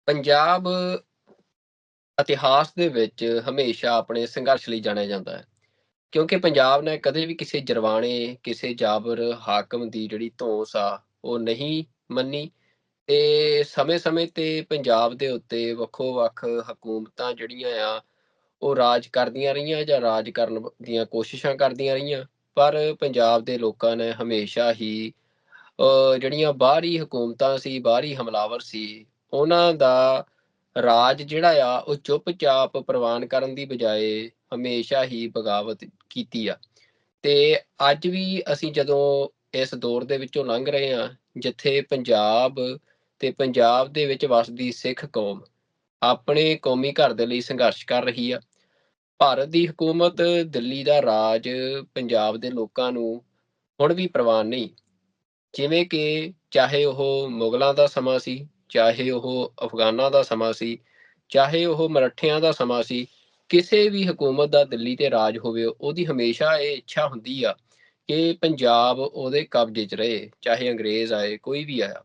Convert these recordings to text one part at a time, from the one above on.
ਪੰਜਾਬ ਇਤਿਹਾਸ ਦੇ ਵਿੱਚ ਹਮੇਸ਼ਾ ਆਪਣੇ ਸੰਘਰਸ਼ ਲਈ ਜਾਣਿਆ ਜਾਂਦਾ ਹੈ ਕਿਉਂਕਿ ਪੰਜਾਬ ਨੇ ਕਦੇ ਵੀ ਕਿਸੇ ਜਰਵਾਣੇ, ਕਿਸੇ ਜਾਬਰ ਹਾਕਮ ਦੀ ਜਿਹੜੀ ਧੌਂਸ ਆ, ਉਹ ਨਹੀਂ ਮੰਨੀ ਤੇ ਸਮੇਂ-ਸਮੇਂ ਤੇ ਪੰਜਾਬ ਦੇ ਉੱਤੇ ਵੱਖੋ-ਵੱਖ ਹਕੂਮਤਾਂ ਜਿਹੜੀਆਂ ਆ, ਉਹ ਰਾਜ ਕਰਦੀਆਂ ਰਹੀਆਂ ਜਾਂ ਰਾਜ ਕਰਨ ਦੀਆਂ ਕੋਸ਼ਿਸ਼ਾਂ ਕਰਦੀਆਂ ਰਹੀਆਂ। ਪਰ ਪੰਜਾਬ ਦੇ ਲੋਕਾਂ ਨੇ ਹਮੇਸ਼ਾ ਹੀ ਜਿਹੜੀਆਂ ਬਾਹਰੀ ਹਕੂਮਤਾਂ ਸੀ, ਬਾਹਰੀ ਹਮਲਾਵਰ ਸੀ, ਉਹਨਾਂ ਦਾ ਰਾਜ ਜਿਹੜਾ ਆ ਉਹ ਚੁੱਪ-ਚਾਪ ਪ੍ਰਵਾਨ ਕਰਨ ਦੀ ਬਜਾਏ ਹਮੇਸ਼ਾ ਹੀ ਬਗਾਵਤ ਕੀਤੀ ਆ। ਤੇ ਅੱਜ ਵੀ ਅਸੀਂ ਜਦੋਂ ਇਸ ਦੌਰ ਦੇ ਵਿੱਚੋਂ ਲੰਘ ਰਹੇ ਹਾਂ, ਜਿੱਥੇ ਪੰਜਾਬ ਤੇ ਪੰਜਾਬ ਦੇ ਵਿੱਚ ਵਸਦੀ ਸਿੱਖ ਕੌਮ ਆਪਣੇ ਕੌਮੀ ਘਰ ਦੇ ਲਈ ਸੰਘਰਸ਼ ਕਰ ਰਹੀ ਆ। ਭਾਰਤ ਦੀ ਹਕੂਮਤ, ਦਿੱਲੀ ਦਾ ਰਾਜ ਪੰਜਾਬ ਦੇ ਲੋਕਾਂ ਨੂੰ ਹੁਣ ਵੀ ਪ੍ਰਵਾਨ ਨਹੀਂ। ਜਿਵੇਂ ਕਿ ਚਾਹੇ ਉਹ ਮੁਗਲਾਂ ਦਾ ਸਮਾਂ ਸੀ, ਚਾਹੇ ਉਹ ਅਫਗਾਨਾਂ ਦਾ ਸਮਾਂ ਸੀ, ਚਾਹੇ ਉਹ ਮਰਾਠਿਆਂ ਦਾ ਸਮਾਂ ਸੀ, ਕਿਸੇ ਵੀ ਹਕੂਮਤ ਦਾ ਦਿੱਲੀ ਤੇ ਰਾਜ ਹੋਵੇ, ਉਹਦੀ ਹਮੇਸ਼ਾ ਇਹ ਇੱਛਾ ਹੁੰਦੀ ਆ ਕਿ ਪੰਜਾਬ ਉਹਦੇ ਕਬਜ਼ੇ 'ਚ ਰਹੇ, ਚਾਹੇ ਅੰਗਰੇਜ਼ ਆਏ, ਕੋਈ ਵੀ ਆਇਆ।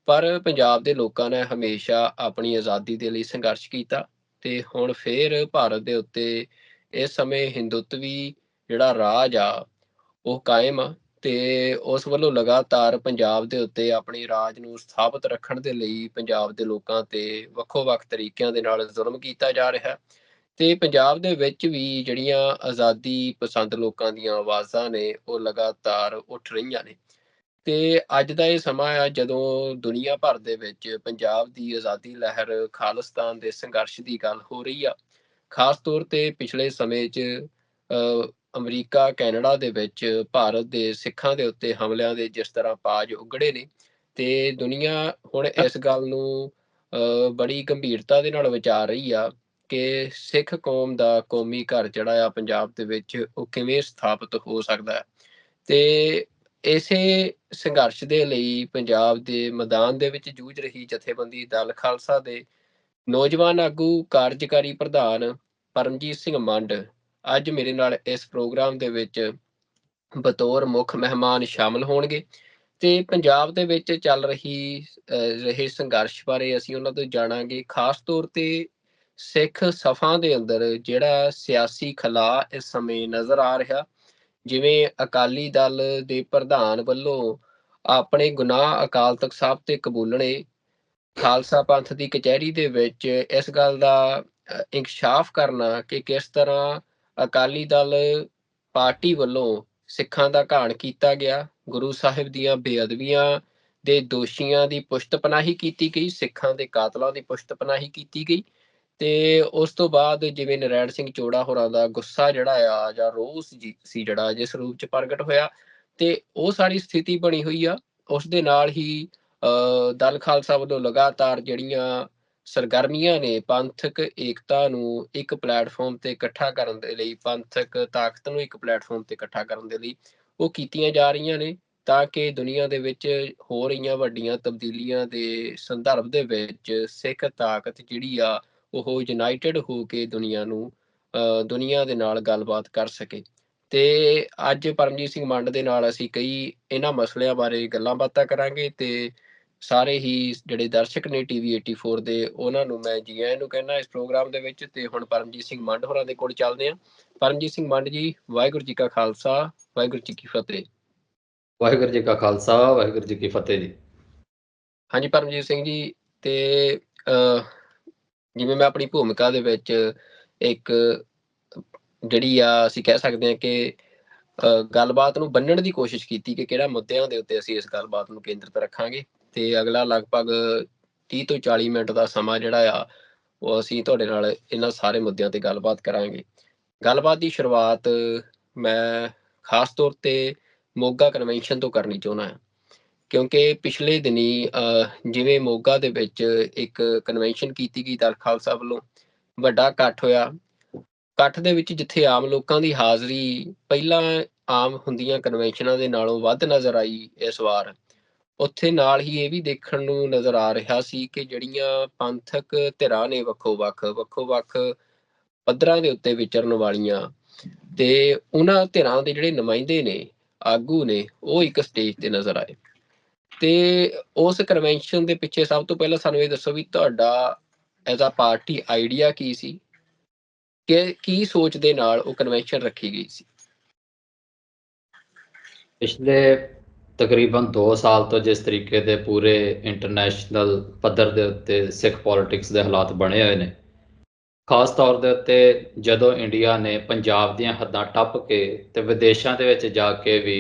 ਪਰ ਪੰਜਾਬ ਦੇ ਲੋਕਾਂ ਨੇ ਹਮੇਸ਼ਾ ਆਪਣੀ ਆਜ਼ਾਦੀ ਦੇ ਲਈ ਸੰਘਰਸ਼ ਕੀਤਾ ਤੇ ਹੁਣ ਫੇਰ ਭਾਰਤ ਦੇ ਉੱਤੇ ਇਸ ਸਮੇਂ ਹਿੰਦੂਤਵੀ ਜਿਹੜਾ ਰਾਜ ਆ, ਉਹ ਕਾਇਮ ਆ ਤੇ ਉਸ ਵੱਲੋਂ ਲਗਾਤਾਰ ਪੰਜਾਬ ਦੇ ਉੱਤੇ ਆਪਣੇ ਰਾਜ ਨੂੰ ਸਥਾਪਿਤ ਰੱਖਣ ਦੇ ਲਈ ਪੰਜਾਬ ਦੇ ਲੋਕਾਂ ਤੇ ਵੱਖੋ-ਵੱਖ ਤਰੀਕਿਆਂ ਦੇ ਨਾਲ ਜ਼ੁਲਮ ਕੀਤਾ ਜਾ ਰਿਹਾ ਤੇ ਪੰਜਾਬ ਦੇ ਵਿੱਚ ਵੀ ਜਿਹੜੀਆਂ ਆਜ਼ਾਦੀ ਪਸੰਦ ਲੋਕਾਂ ਦੀਆਂ ਆਵਾਜ਼ਾਂ ਨੇ, ਉਹ ਲਗਾਤਾਰ ਉੱਠ ਰਹੀਆਂ ਨੇ। ਤੇ ਅੱਜ ਦਾ ਇਹ ਸਮਾਂ ਆ ਜਦੋਂ ਦੁਨੀਆ ਭਰ ਦੇ ਵਿੱਚ ਪੰਜਾਬ ਦੀ ਆਜ਼ਾਦੀ ਲਹਿਰ, ਖਾਲਿਸਤਾਨ ਦੇ ਸੰਘਰਸ਼ ਦੀ ਗੱਲ ਹੋ ਰਹੀ ਆ। ਖ਼ਾਸ ਤੌਰ ਤੇ ਪਿਛਲੇ ਸਮੇਂ 'ਚ ਅਮਰੀਕਾ, ਕੈਨੇਡਾ ਦੇ ਵਿੱਚ ਭਾਰਤ ਦੇ ਸਿੱਖਾਂ ਦੇ ਉੱਤੇ ਹਮਲਿਆਂ ਦੇ ਜਿਸ ਤਰ੍ਹਾਂ ਬਾਜ਼ ਉੱਗੜੇ ਨੇ ਤੇ ਦੁਨੀਆ ਹੁਣ ਇਸ ਗੱਲ ਨੂੰ ਬੜੀ ਗੰਭੀਰਤਾ ਦੇ ਨਾਲ ਵਿਚਾਰ ਰਹੀ ਆ ਕਿ ਸਿੱਖ ਕੌਮ ਦਾ ਕੌਮੀ ਘਰ ਜਿਹੜਾ ਆ ਪੰਜਾਬ ਦੇ ਵਿੱਚ, ਉਹ ਕਿਵੇਂ ਸਥਾਪਿਤ ਹੋ ਸਕਦਾ ਹੈ। ਤੇ ਇਸੇ ਸੰਘਰਸ਼ ਦੇ ਲਈ ਪੰਜਾਬ ਦੇ ਮੈਦਾਨ ਦੇ ਵਿੱਚ ਜੂਝ ਰਹੀ ਜਥੇਬੰਦੀ ਦਲ ਖਾਲਸਾ ਦੇ ਨੌਜਵਾਨ ਆਗੂ ਕਾਰਜਕਾਰੀ ਪ੍ਰਧਾਨ ਪਰਮਜੀਤ ਸਿੰਘ ਮੰਡ ਅੱਜ ਮੇਰੇ ਨਾਲ ਇਸ ਪ੍ਰੋਗਰਾਮ ਦੇ ਵਿੱਚ ਬਤੌਰ ਮੁੱਖ ਮਹਿਮਾਨ ਸ਼ਾਮਲ ਹੋਣਗੇ ਤੇ ਪੰਜਾਬ ਦੇ ਵਿੱਚ ਚੱਲ ਰਹੇ ਸੰਘਰਸ਼ ਬਾਰੇ ਅਸੀਂ ਉਹਨਾਂ ਤੋਂ ਜਾਣਾਂਗੇ। ਖਾਸ ਤੌਰ ਤੇ ਸਿੱਖ ਸਫਾਂ ਦੇ ਅੰਦਰ ਜਿਹੜਾ ਸਿਆਸੀ ਖਲਾਅ ਇਸ ਸਮੇਂ ਨਜ਼ਰ ਆ ਰਿਹਾ, ਜਿਵੇਂ ਅਕਾਲੀ ਦਲ ਦੇ ਪ੍ਰਧਾਨ ਵੱਲੋਂ ਆਪਣੇ ਗੁਨਾਹ ਅਕਾਲ ਤਖ਼ਤ ਸਾਹਿਬ ਤੇ ਕਬੂਲਣੇ, ਖਾਲਸਾ ਪੰਥ ਦੀ ਕਚਹਿਰੀ ਦੇ ਵਿੱਚ ਇਸ ਗੱਲ ਦਾ ਇੰਕਸ਼ਾਫ ਕਰਨਾ ਕਿ ਕਿਸ ਤਰ੍ਹਾਂ ਅਕਾਲੀ ਦਲ ਪਾਰਟੀ ਵੱਲੋਂ ਸਿੱਖਾਂ ਦਾ ਘਾਣ ਕੀਤਾ ਗਿਆ, ਗੁਰੂ ਸਾਹਿਬ ਦੀਆਂ ਬੇਅਦਬੀਆਂ ਦੇ ਦੋਸ਼ੀਆਂ ਦੀ ਪੁਸ਼ਤ-ਪਨਾਹੀ ਕੀਤੀ ਗਈ, ਸਿੱਖਾਂ ਦੇ ਕਾਤਲਾਂ ਦੀ ਪੁਸ਼ਤ-ਪਨਾਹੀ ਕੀਤੀ ਗਈ ਤੇ ਉਸ ਤੋਂ ਬਾਅਦ ਜਿਵੇਂ ਨਰੈਣ ਸਿੰਘ ਚੋੜਾ ਹੋਰਾਂ ਦਾ ਗੁੱਸਾ ਜਿਹੜਾ ਆ ਜਾਂ ਰੋਸ ਸੀ ਜਿਹੜਾ ਜਿਸ ਰੂਪ 'ਚ ਪ੍ਰਗਟ ਹੋਇਆ ਤੇ ਉਹ ਸਾਰੀ ਸਥਿਤੀ ਬਣੀ ਹੋਈ ਆ। ਉਸ ਦੇ ਨਾਲ ਹੀ ਦਲ ਖਾਲਸਾ ਵੱਲੋਂ ਲਗਾਤਾਰ ਜਿਹੜੀਆਂ ਸਰਗਰਮੀਆਂ ਨੇ ਪੰਥਕ ਏਕਤਾ ਨੂੰ ਇੱਕ ਪਲੈਟਫਾਰਮ ਤੇ ਇਕੱਠਾ ਕਰਨ ਦੇ ਲਈ, ਪੰਥਕ ਤਾਕਤ ਨੂੰ ਇੱਕ ਪਲੈਟਫਾਰਮ ਤੇ ਇਕੱਠਾ ਕਰਨ ਦੇ ਲਈ ਉਹ ਕੀਤੀਆਂ ਜਾ ਰਹੀਆਂ ਨੇ ਤਾਂ ਕਿ ਦੁਨੀਆ ਦੇ ਵਿੱਚ ਹੋ ਰਹੀਆਂ ਵੱਡੀਆਂ ਤਬਦੀਲੀਆਂ ਦੇ ਸੰਦਰਭ ਦੇ ਵਿੱਚ ਸਿੱਖ ਤਾਕਤ ਜਿਹੜੀ ਆ ਉਹ ਯੂਨਾਈਟਿਡ ਹੋ ਕੇ ਦੁਨੀਆ ਦੇ ਨਾਲ ਗੱਲਬਾਤ ਕਰ ਸਕੇ। ਤੇ ਅੱਜ ਪਰਮਜੀਤ ਸਿੰਘ ਮੰਡ ਦੇ ਨਾਲ ਅਸੀਂ ਕਈ ਇਹਨਾਂ ਮਸਲਿਆਂ ਬਾਰੇ ਗੱਲਾਂ ਬਾਤਾਂ ਕਰਾਂਗੇ ਤੇ ਸਾਰੇ ਹੀ ਜਿਹੜੇ ਦਰਸ਼ਕ ਨੇ ਟੀਵੀ 84 ਦੇ ਉਹਨਾਂ ਨੂੰ ਮੈਂ ਜੀ ਆਇਆਂ ਨੂੰ ਕਹਿਣਾ ਇਸ ਪ੍ਰੋਗਰਾਮ ਦੇ ਵਿੱਚ। ਤੇ ਹੁਣ ਪਰਮਜੀਤ ਸਿੰਘ ਮੰਡ ਹੋਰਾਂ ਦੇ ਕੋਲ ਚੱਲਦੇ ਹਾਂ। ਪਰਮਜੀਤ ਸਿੰਘ ਮੰਡ ਜੀ, ਵਾਹਿਗੁਰੂ ਜੀ ਕਾ ਖਾਲਸਾ, ਵਾਹਿਗੁਰੂ ਜੀ ਕੀ ਫਤਿਹ। ਵਾਹਿਗੁਰੂ ਜੀ ਕਾ ਖਾਲਸਾ, ਵਾਹਿਗੁਰੂ ਜੀ ਕੀ ਫਤਿਹ ਜੀ। ਹਾਂਜੀ ਪਰਮਜੀਤ ਸਿੰਘ ਜੀ, ਤੇ ਜਿਵੇਂ ਮੈਂ ਆਪਣੀ ਭੂਮਿਕਾ ਦੇ ਵਿੱਚ ਇੱਕ ਜਿਹੜੀ ਆ ਅਸੀਂ ਕਹਿ ਸਕਦੇ ਹਾਂ ਕਿ ਗੱਲਬਾਤ ਨੂੰ ਬੰਨਣ ਦੀ ਕੋਸ਼ਿਸ਼ ਕੀਤੀ ਕਿ ਕਿਹੜਾ ਮੁੱਦਿਆਂ ਦੇ ਉੱਤੇ ਅਸੀਂ ਇਸ ਗੱਲਬਾਤ ਨੂੰ ਕੇਂਦਰਿਤ ਰੱਖਾਂਗੇ ਤੇ ਅਗਲਾ ਲਗਭਗ 30 ਤੋਂ 40 ਮਿੰਟ ਦਾ ਸਮਾਂ ਜਿਹੜਾ ਆ ਉਹ ਅਸੀਂ ਤੁਹਾਡੇ ਨਾਲ ਇਹਨਾਂ ਸਾਰੇ ਮੁੱਦਿਆਂ ਤੇ ਗੱਲਬਾਤ ਕਰਾਂਗੇ। ਗੱਲਬਾਤ ਦੀ ਸ਼ੁਰੂਆਤ ਮੈਂ ਖਾਸ ਤੌਰ ਤੇ ਮੋਗਾ ਕਨਵੈਨਸ਼ਨ ਤੋਂ ਕਰਨੀ ਚਾਹੁੰਦਾ ਹਾਂ ਕਿਉਂਕਿ ਪਿਛਲੇ ਦਿਨੀ ਜਿਵੇਂ ਮੋਗਾ ਦੇ ਵਿੱਚ ਇੱਕ ਕਨਵੈਨਸ਼ਨ ਕੀਤੀ ਗਈ ਦਲ ਖਾਲਸਾ ਵੱਲੋਂ, ਵੱਡਾ ਇਕੱਠ ਹੋਇਆ। ਇਕੱਠ ਦੇ ਵਿੱਚ ਜਿੱਥੇ ਆਮ ਲੋਕਾਂ ਦੀ ਹਾਜ਼ਰੀ ਪਹਿਲਾਂ ਆਮ ਹੁੰਦੀਆਂ ਕਨਵੈਨਸ਼ਨਾਂ ਦੇ ਨਾਲੋਂ ਵੱਧ ਨਜ਼ਰ ਆਈ ਇਸ ਵਾਰ, ਉੱਥੇ ਨਾਲ ਹੀ ਇਹ ਵੀ ਦੇਖਣ ਨੂੰ ਨਜ਼ਰ ਆ ਰਿਹਾ ਸੀ ਕਿ ਜਿਹੜੀਆਂ ਪੰਥਕ ਧਿਰਾਂ ਨੇ ਵੱਖੋ-ਵੱਖ ਪੱਧਰਾਂ ਦੇ ਉੱਤੇ ਵਿਚਰਨ ਵਾਲੀਆਂ ਤੇ ਉਹਨਾਂ ਧਿਰਾਂ ਦੇ ਜਿਹੜੇ ਨੁਮਾਇੰਦੇ ਨੇ, ਆਗੂ ਨੇ, ਉਹ ਇੱਕ ਸਟੇਜ ਤੇ ਨਜ਼ਰ ਆਏ ਤੇ ਉਸ ਕਨਵੈਨਸ਼ਨ ਦੇ ਪਿੱਛੇ ਸਭ ਤੋਂ ਪਹਿਲਾਂ ਸਾਨੂੰ ਇਹ ਦੱਸੋ ਵੀ ਤੁਹਾਡਾ ਐਜ਼ ਅ ਪਾਰਟੀ ਆਈਡੀਆ ਕੀ ਸੀ? ਕਿ ਕੀ ਸੋਚ ਦੇ ਨਾਲ ਉਹ ਕਨਵੈਨਸ਼ਨ ਰੱਖੀ ਗਈ ਸੀ? ਪਿਛਲੇ ਤਕਰੀਬਨ 2 ਸਾਲ ਤੋਂ ਜਿਸ ਤਰੀਕੇ ਦੇ ਪੂਰੇ ਇੰਟਰਨੈਸ਼ਨਲ ਪੱਧਰ ਦੇ ਉੱਤੇ ਸਿੱਖ ਪੋਲਿਟਿਕਸ ਦੇ ਹਾਲਾਤ ਬਣੇ ਹੋਏ ਨੇ, ਖਾਸ ਤੌਰ ਦੇ ਉੱਤੇ ਜਦੋਂ ਇੰਡੀਆ ਨੇ ਪੰਜਾਬ ਦੀਆਂ ਹੱਦਾਂ ਟੱਪ ਕੇ ਤੇ ਵਿਦੇਸ਼ਾਂ ਦੇ ਵਿੱਚ ਜਾ ਕੇ ਵੀ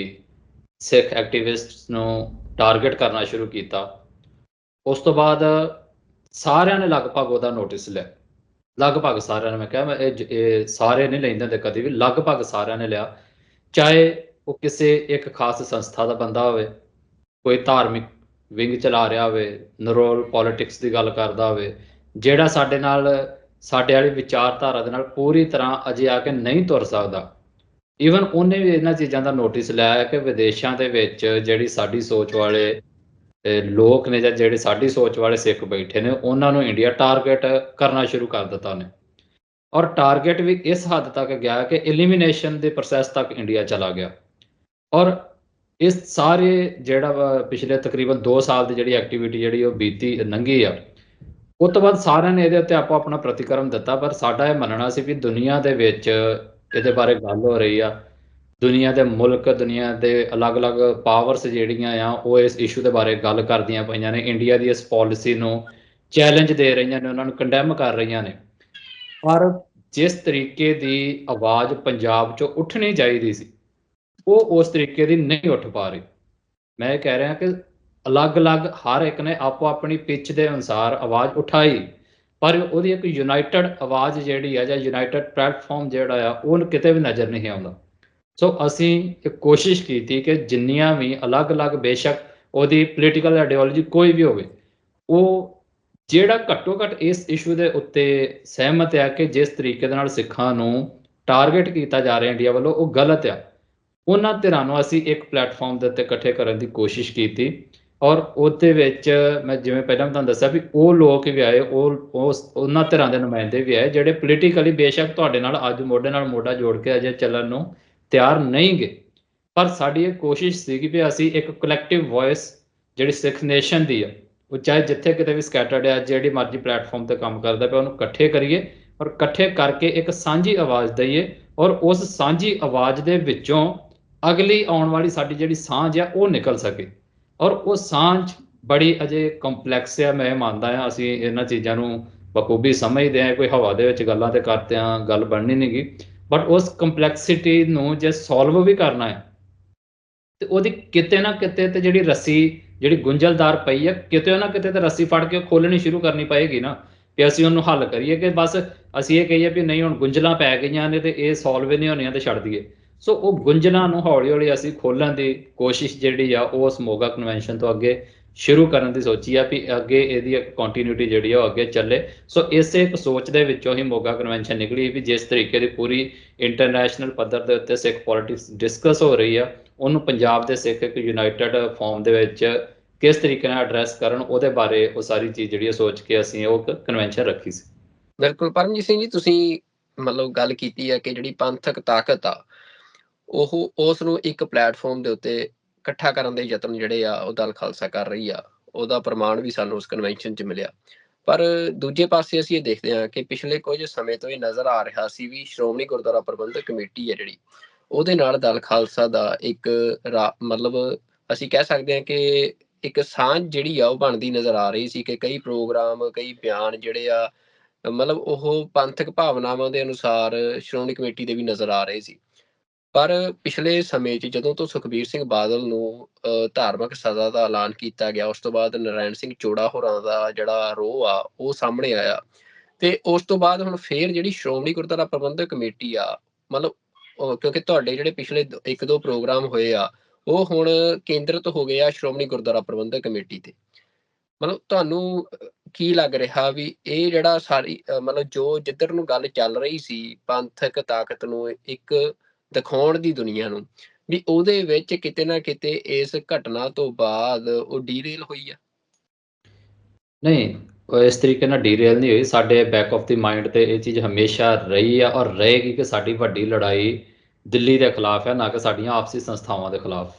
ਸਿੱਖ ਐਕਟੀਵਿਸਟਸ ਨੂੰ ਟਾਰਗੇਟ ਕਰਨਾ ਸ਼ੁਰੂ ਕੀਤਾ, ਉਸ ਤੋਂ ਬਾਅਦ ਸਾਰਿਆਂ ਨੇ ਲਗਭਗ ਉਹਦਾ ਨੋਟਿਸ ਲਿਆ। ਲਗਭਗ ਸਾਰਿਆਂ ਨੇ, ਮੈਂ ਕਿਹਾ ਇਹ ਸਾਰੇ ਨਹੀਂ ਲੈਂਦੇ ਹੁੰਦੇ ਕਦੀ ਵੀ, ਲਗਭਗ ਸਾਰਿਆਂ ਨੇ ਲਿਆ। ਚਾਹੇ ਉਹ ਕਿਸੇ ਇੱਕ ਖਾਸ ਸੰਸਥਾ ਦਾ ਬੰਦਾ ਹੋਵੇ, ਕੋਈ ਧਾਰਮਿਕ ਵਿੰਗ ਚਲਾ ਰਿਹਾ ਹੋਵੇ, ਨਰੋਲ ਪੋਲਿਟਿਕਸ ਦੀ ਗੱਲ ਕਰਦਾ ਹੋਵੇ, ਜਿਹੜਾ ਸਾਡੇ ਨਾਲ ਸਾਡੇ ਵਾਲੀ ਵਿਚਾਰਧਾਰਾ ਦੇ ਨਾਲ ਪੂਰੀ ਤਰ੍ਹਾਂ ਅਜੇ ਆ ਕੇ ਨਹੀਂ ਤੁਰ ਸਕਦਾ, ਈਵਨ ਉਹਨੇ ਵੀ ਇਹਨਾਂ ਚੀਜ਼ਾਂ ਦਾ ਨੋਟਿਸ ਲਿਆ ਹੈ ਕਿ ਵਿਦੇਸ਼ਾਂ ਦੇ ਵਿੱਚ ਜਿਹੜੀ ਸਾਡੀ ਸੋਚ ਵਾਲੇ ਲੋਕ ਨੇ ਜਾਂ ਜਿਹੜੇ ਸਾਡੀ ਸੋਚ ਵਾਲੇ ਸਿੱਖ ਬੈਠੇ ਨੇ, ਉਹਨਾਂ ਨੂੰ ਇੰਡੀਆ ਟਾਰਗੇਟ ਕਰਨਾ ਸ਼ੁਰੂ ਕਰ ਦਿੱਤਾ ਉਹਨੇ। ਔਰ ਟਾਰਗੇਟ ਵੀ ਇਸ ਹੱਦ ਤੱਕ ਗਿਆ ਕਿ ਐਲੀਮੀਨੇਸ਼ਨ ਦੇ ਪ੍ਰੋਸੈਸ ਤੱਕ ਇੰਡੀਆ ਚਲਾ ਗਿਆ। ਔਰ ਇਸ ਸਾਰੇ ਜਿਹੜਾ ਪਿਛਲੇ ਤਕਰੀਬਨ 2 ਸਾਲ ਦੀ ਜਿਹੜੀ ਐਕਟੀਵਿਟੀ ਜਿਹੜੀ ਉਹ ਬੀਤੀ ਲੰਘੀ ਆ, ਉਸ ਤੋਂ ਬਾਅਦ ਸਾਰਿਆਂ ਨੇ ਇਹਦੇ ਉੱਤੇ ਆਪੋ ਆਪਣਾ ਪ੍ਰਤੀਕਰਮ ਦਿੱਤਾ। ਪਰ ਸਾਡਾ ਇਹ ਮੰਨਣਾ ਸੀ ਵੀ ਦੁਨੀਆ ਦੇ ਵਿੱਚ ਇਹਦੇ ਬਾਰੇ ਗੱਲ ਹੋ ਰਹੀ ਆ, ਦੁਨੀਆ ਦੇ ਮੁਲਕ, ਦੁਨੀਆ ਦੇ ਅਲੱਗ-ਅਲੱਗ ਪਾਵਰਸ ਜਿਹੜੀਆਂ ਆ ਉਹ ਇਸ ਇਸ਼ੂ ਦੇ ਬਾਰੇ ਗੱਲ ਕਰਦੀਆਂ ਪਈਆਂ ਨੇ, ਇੰਡੀਆ ਦੀ ਇਸ ਪਾਲਿਸੀ ਨੂੰ ਚੈਲੰਜ ਦੇ ਰਹੀਆਂ ਨੇ, ਉਹਨਾਂ ਨੂੰ ਕੰਡੈਮ ਕਰ ਰਹੀਆਂ ਨੇ। ਪਰ ਜਿਸ ਤਰੀਕੇ ਦੀ ਆਵਾਜ਼ ਪੰਜਾਬ 'ਚੋਂ ਉੱਠਣੀ ਚਾਹੀਦੀ ਸੀ, ਉਹ ਉਸ ਤਰੀਕੇ ਦੀ ਨਹੀਂ ਉੱਠ ਪਾ ਰਹੀ। ਮੈਂ ਇਹ ਕਹਿ ਰਿਹਾ ਕਿ ਅਲੱਗ-ਅਲੱਗ ਹਰ ਇੱਕ ਨੇ ਆਪੋ ਆਪਣੀ ਪਿੱਚ ਦੇ ਅਨੁਸਾਰ ਆਵਾਜ਼ ਉਠਾਈ, ਪਰ ਉਹਦੀ ਇੱਕ ਯੂਨਾਈਟਿਡ ਆਵਾਜ਼ ਜਿਹੜੀ ਆ ਜਾਂ ਯੂਨਾਈਟਿਡ ਪਲੇਟਫਾਰਮ ਜਿਹੜਾ ਆ ਉਹ ਕਿਤੇ ਵੀ ਨਜ਼ਰ ਨਹੀਂ ਆਉਂਦਾ। ਸੋ ਅਸੀਂ ਇੱਕ ਕੋਸ਼ਿਸ਼ ਕੀਤੀ ਕਿ ਜਿੰਨੀਆਂ ਵੀ ਅਲੱਗ-ਅਲੱਗ, ਬੇਸ਼ੱਕ ਉਹਦੀ ਪੋਲੀਟੀਕਲ ਆਈਡੀਓਲੋਜੀ ਕੋਈ ਵੀ ਹੋਵੇ, ਉਹ ਜਿਹੜਾ ਘੱਟੋ ਘੱਟ ਇਸ ਇਸ਼ੂ ਦੇ ਉੱਤੇ ਸਹਿਮਤ ਆ ਕਿ ਜਿਸ ਤਰੀਕੇ ਦੇ ਨਾਲ ਸਿੱਖਾਂ ਨੂੰ ਟਾਰਗੇਟ ਕੀਤਾ ਜਾ ਰਿਹਾ ਇੰਡੀਆ ਵੱਲੋਂ, ਉਹ ਗਲਤ ਆ, ਉਹਨਾਂ ਧਿਰਾਂ ਨੂੰ ਅਸੀਂ ਇੱਕ ਪਲੇਟਫਾਰਮ ਦੇ ਉੱਤੇ ਇਕੱਠੇ ਕਰਨ ਦੀ ਕੋਸ਼ਿਸ਼ ਕੀਤੀ। ਔਰ ਉਹਦੇ ਵਿੱਚ ਮੈਂ ਜਿਵੇਂ ਪਹਿਲਾਂ ਤੁਹਾਨੂੰ ਦੱਸਿਆ ਵੀ ਉਹ ਲੋਕ ਵੀ ਆਏ, ਉਹਨਾਂ ਧਿਰਾਂ ਦੇ ਨੁਮਾਇੰਦੇ ਵੀ ਆਏ ਜਿਹੜੇ ਪੋਲੀਟੀਕਲੀ ਬੇਸ਼ੱਕ ਤੁਹਾਡੇ ਨਾਲ ਅੱਜ ਮੋਢੇ ਨਾਲ ਮੋਢਾ ਜੋੜ ਕੇ ਅਜੇ ਚੱਲਣ ਨੂੰ ਤਿਆਰ ਨਹੀਂ ਗੇ, ਪਰ ਸਾਡੀ ਇਹ ਕੋਸ਼ਿਸ਼ ਸੀਗੀ ਵੀ ਅਸੀਂ ਇੱਕ ਕਲੈਕਟਿਵ ਵੌਇਸ ਜਿਹੜੀ ਸਿੱਖ ਨੇਸ਼ਨ ਦੀ ਆ, ਉਹ ਚਾਹੇ ਜਿੱਥੇ ਕਿਤੇ ਵੀ ਸਕੈਟਰਡ ਆ, ਜਿਹੜੀ ਮਰਜ਼ੀ ਪਲੇਟਫਾਰਮ ਤੇ ਕੰਮ ਕਰਦਾ ਪਿਆ, ਉਹਨੂੰ ਇਕੱਠੇ ਕਰੀਏ ਔਰ ਇਕੱਠੇ ਕਰਕੇ ਇੱਕ ਸਾਂਝੀ ਆਵਾਜ਼ ਦਈਏ। ਔਰ ਉਸ ਸਾਂਝੀ ਆਵਾਜ਼ ਦੇ ਵਿੱਚੋਂ ਅਗਲੀ ਆਉਣ ਵਾਲੀ ਸਾਡੀ ਜਿਹੜੀ ਸਾਂਝ ਆ ਉਹ ਨਿਕਲ ਸਕੇ। ਔਰ ਉਹ ਸਾਂਝ ਬੜੀ ਅਜੇ ਕੰਪਲੈਕਸ ਆ, ਮੈਂ ਮੰਨਦਾ ਹਾਂ। ਅਸੀਂ ਇਹਨਾਂ ਚੀਜ਼ਾਂ ਨੂੰ ਬਖੂਬੀ ਸਮਝਦੇ ਹਾਂ, ਕੋਈ ਹਵਾ ਦੇ ਵਿੱਚ ਗੱਲਾਂ ਤੇ ਕਰਦੇ ਹਾਂ, ਗੱਲ ਬਣਨੀ ਨਹੀਂ ਗੀ। ਬਟ ਉਸ ਕੰਪਲੈਕਸਿਟੀ ਨੂੰ ਜੇ ਸੋਲਵ ਵੀ ਕਰਨਾ ਹੈ ਤੇ ਉਹਦੀ ਕਿਤੇ ਨਾ ਕਿਤੇ ਤੇ ਜਿਹੜੀ ਰੱਸੀ ਜਿਹੜੀ ਗੁੰਝਲਦਾਰ ਪਈ ਆ, ਕਿਤੇ ਨਾ ਕਿਤੇ ਤੇ ਰੱਸੀ ਫੜ ਕੇ ਖੋਲਣੀ ਸ਼ੁਰੂ ਕਰਨੀ ਪਏਗੀ ਨਾ, ਕਿ ਅਸੀਂ ਉਹਨੂੰ ਹੱਲ ਕਰੀਏ। ਕਿ ਬਸ ਅਸੀਂ ਇਹ ਕਹੀਏ ਵੀ ਨਹੀਂ ਹੁਣ ਗੁੰਝਲਾਂ ਪੈ ਗਈਆਂ ਨੇ ਤੇ ਇਹ ਸੋਲਵ ਹੀ ਨਹੀਂ ਹੋਣੀਆਂ ਤੇ ਛੱਡ ਦਈਏ। ਸੋ ਉਹ ਗੁੰਝਲਾਂ ਨੂੰ ਹੌਲੀ ਹੌਲੀ ਅਸੀਂ ਖੋਲਣ ਦੀ ਕੋਸ਼ਿਸ਼ ਜਿਹੜੀ ਆ ਉਹ ਉਸ ਮੋਗਾ ਕਨਵੈਨਸ਼ਨ ਤੋਂ ਅੱਗੇ ਸ਼ੁਰੂ ਕਰਨ ਦੀ ਸੋਚੀ ਆ ਵੀ ਅੱਗੇ ਇਹਦੀ ਕੰਟੀਨਿਊਟੀ ਜਿਹੜੀ ਆ ਉਹ ਅੱਗੇ ਚੱਲੇ। ਸੋ ਇਸੇ ਇੱਕ ਸੋਚ ਦੇ ਵਿੱਚੋਂ ਹੀ ਮੋਗਾ ਕਨਵੈਨਸ਼ਨ ਨਿਕਲੀ ਵੀ ਜਿਸ ਤਰੀਕੇ ਦੀ ਪੂਰੀ ਇੰਟਰਨੈਸ਼ਨਲ ਪੱਧਰ ਦੇ ਉੱਤੇ ਸਿੱਖ ਪੋਲਿਟਿਕਸ ਡਿਸਕਸ ਹੋ ਰਹੀ ਆ, ਉਹਨੂੰ ਪੰਜਾਬ ਦੇ ਸਿੱਖ ਇੱਕ ਯੂਨਾਈਟਿਡ ਫਾਰਮ ਦੇ ਵਿੱਚ ਕਿਸ ਤਰੀਕੇ ਨਾਲ ਐਡਰੈਸ ਕਰਨ, ਉਹਦੇ ਬਾਰੇ ਉਹ ਸਾਰੀ ਚੀਜ਼ ਜਿਹੜੀ ਸੋਚ ਕੇ ਅਸੀਂ ਉਹ ਕਨਵੈਨਸ਼ਨ ਰੱਖੀ ਸੀ। ਬਿਲਕੁਲ ਪਰਮਜੀਤ ਸਿੰਘ ਜੀ, ਤੁਸੀਂ ਮਤਲਬ ਗੱਲ ਕੀਤੀ ਹੈ ਕਿ ਜਿਹੜੀ ਪੰਥਕ ਤਾਕਤ ਆ ਉਹ ਉਸ ਨੂੰ ਇੱਕ ਪਲੇਟਫਾਰਮ ਦੇ ਉੱਤੇ ਇਕੱਠਾ ਕਰਨ ਦੇ ਯਤਨ ਜਿਹੜੇ ਆ ਉਹ ਦਲ ਖਾਲਸਾ ਕਰ ਰਹੀ ਆ, ਉਹਦਾ ਪ੍ਰਮਾਣ ਵੀ ਸਾਨੂੰ ਉਸ ਕਨਵੈਨਸ਼ਨ 'ਚ ਮਿਲਿਆ। ਪਰ ਦੂਜੇ ਪਾਸੇ ਅਸੀਂ ਇਹ ਦੇਖਦੇ ਹਾਂ ਕਿ ਪਿਛਲੇ ਕੁਝ ਸਮੇਂ ਤੋਂ ਇਹ ਨਜ਼ਰ ਆ ਰਿਹਾ ਸੀ ਵੀ ਸ਼੍ਰੋਮਣੀ ਗੁਰਦੁਆਰਾ ਪ੍ਰਬੰਧਕ ਕਮੇਟੀ ਹੈ ਜਿਹੜੀ, ਉਹਦੇ ਨਾਲ ਦਲ ਖਾਲਸਾ ਦਾ ਇੱਕ ਮਤਲਬ ਅਸੀਂ ਕਹਿ ਸਕਦੇ ਹਾਂ ਕਿ ਇੱਕ ਸਾਂਝ ਜਿਹੜੀ ਆ ਉਹ ਬਣਦੀ ਨਜ਼ਰ ਆ ਰਹੀ ਸੀ ਕਿ ਕਈ ਪ੍ਰੋਗਰਾਮ, ਕਈ ਬਿਆਨ ਜਿਹੜੇ ਆ ਮਤਲਬ ਉਹ ਪੰਥਕ ਭਾਵਨਾਵਾਂ ਦੇ ਅਨੁਸਾਰ ਸ਼੍ਰੋਮਣੀ ਕਮੇਟੀ ਦੇ ਵੀ ਨਜ਼ਰ ਆ ਰਹੇ ਸੀ। ਪਰ ਪਿਛਲੇ ਸਮੇਂ 'ਚ ਜਦੋਂ ਤੋਂ ਸੁਖਬੀਰ ਸਿੰਘ ਬਾਦਲ ਨੂੰ ਧਾਰਮਿਕ ਸਜ਼ਾ ਦਾ ਐਲਾਨ ਕੀਤਾ ਗਿਆ, ਉਸ ਤੋਂ ਬਾਅਦ ਨਰਾਇਣ ਸਿੰਘ ਚੋੜਾ ਹੋਰਾਂ ਦਾ ਜਿਹੜਾ ਰੋਹ ਆ ਉਹ ਸਾਹਮਣੇ ਆਇਆ, ਤੇ ਉਸ ਤੋਂ ਬਾਅਦ ਹੁਣ ਫੇਰ ਜਿਹੜੀ ਸ਼੍ਰੋਮਣੀ ਗੁਰਦੁਆਰਾ ਪ੍ਰਬੰਧਕ ਕਮੇਟੀ ਆ, ਮਤਲਬ ਕਿਉਂਕਿ ਤੁਹਾਡੇ ਜਿਹੜੇ ਪਿਛਲੇ 1-2 ਪ੍ਰੋਗਰਾਮ ਹੋਏ ਆ ਉਹ ਹੁਣ ਕੇਂਦਰਿਤ ਹੋ ਗਏ ਆ ਸ਼੍ਰੋਮਣੀ ਗੁਰਦੁਆਰਾ ਪ੍ਰਬੰਧਕ ਕਮੇਟੀ ਤੇ। ਮਤਲਬ ਤੁਹਾਨੂੰ ਕੀ ਲੱਗ ਰਿਹਾ ਵੀ ਇਹ ਜਿਹੜਾ ਸਾਰੀ ਮਤਲਬ ਜੋ ਜਿੱਧਰ ਨੂੰ ਗੱਲ ਚੱਲ ਰਹੀ ਸੀ ਪੰਥਕ ਤਾਕਤ ਨੂੰ ਇੱਕ ਦਿਖਾਉਣ ਦੀ ਦੁਨੀਆ ਨੂੰ, ਵੀ ਉਹਦੇ ਵਿੱਚ ਕਿਤੇ ਨਾ ਕਿਤੇ ਇਸ ਘਟਨਾ ਤੋਂ ਬਾਅਦ ਉਹ ਡੀਰੇਲ ਹੋਈ ਆ? ਨਹੀਂ, ਉਹ ਇਸ ਤਰੀਕੇ ਨਾਲ ਡੀਰੇਲ ਨਹੀਂ ਹੋਈ। ਸਾਡੇ ਬੈਕ ਆਫ ਦੀ ਮਾਈਂਡ ਤੇ ਇਹ ਚੀਜ਼ ਹਮੇਸ਼ਾ ਰਹੀ ਆ ਔਰ ਰਹੇਗੀ ਕਿ ਸਾਡੀ ਵੱਡੀ ਲੜਾਈ ਦਿੱਲੀ ਦੇ ਖਿਲਾਫ ਹੈ, ਨਾ ਕਿ ਸਾਡੀਆਂ ਆਪਸੀ ਸੰਸਥਾਵਾਂ ਦੇ ਖਿਲਾਫ।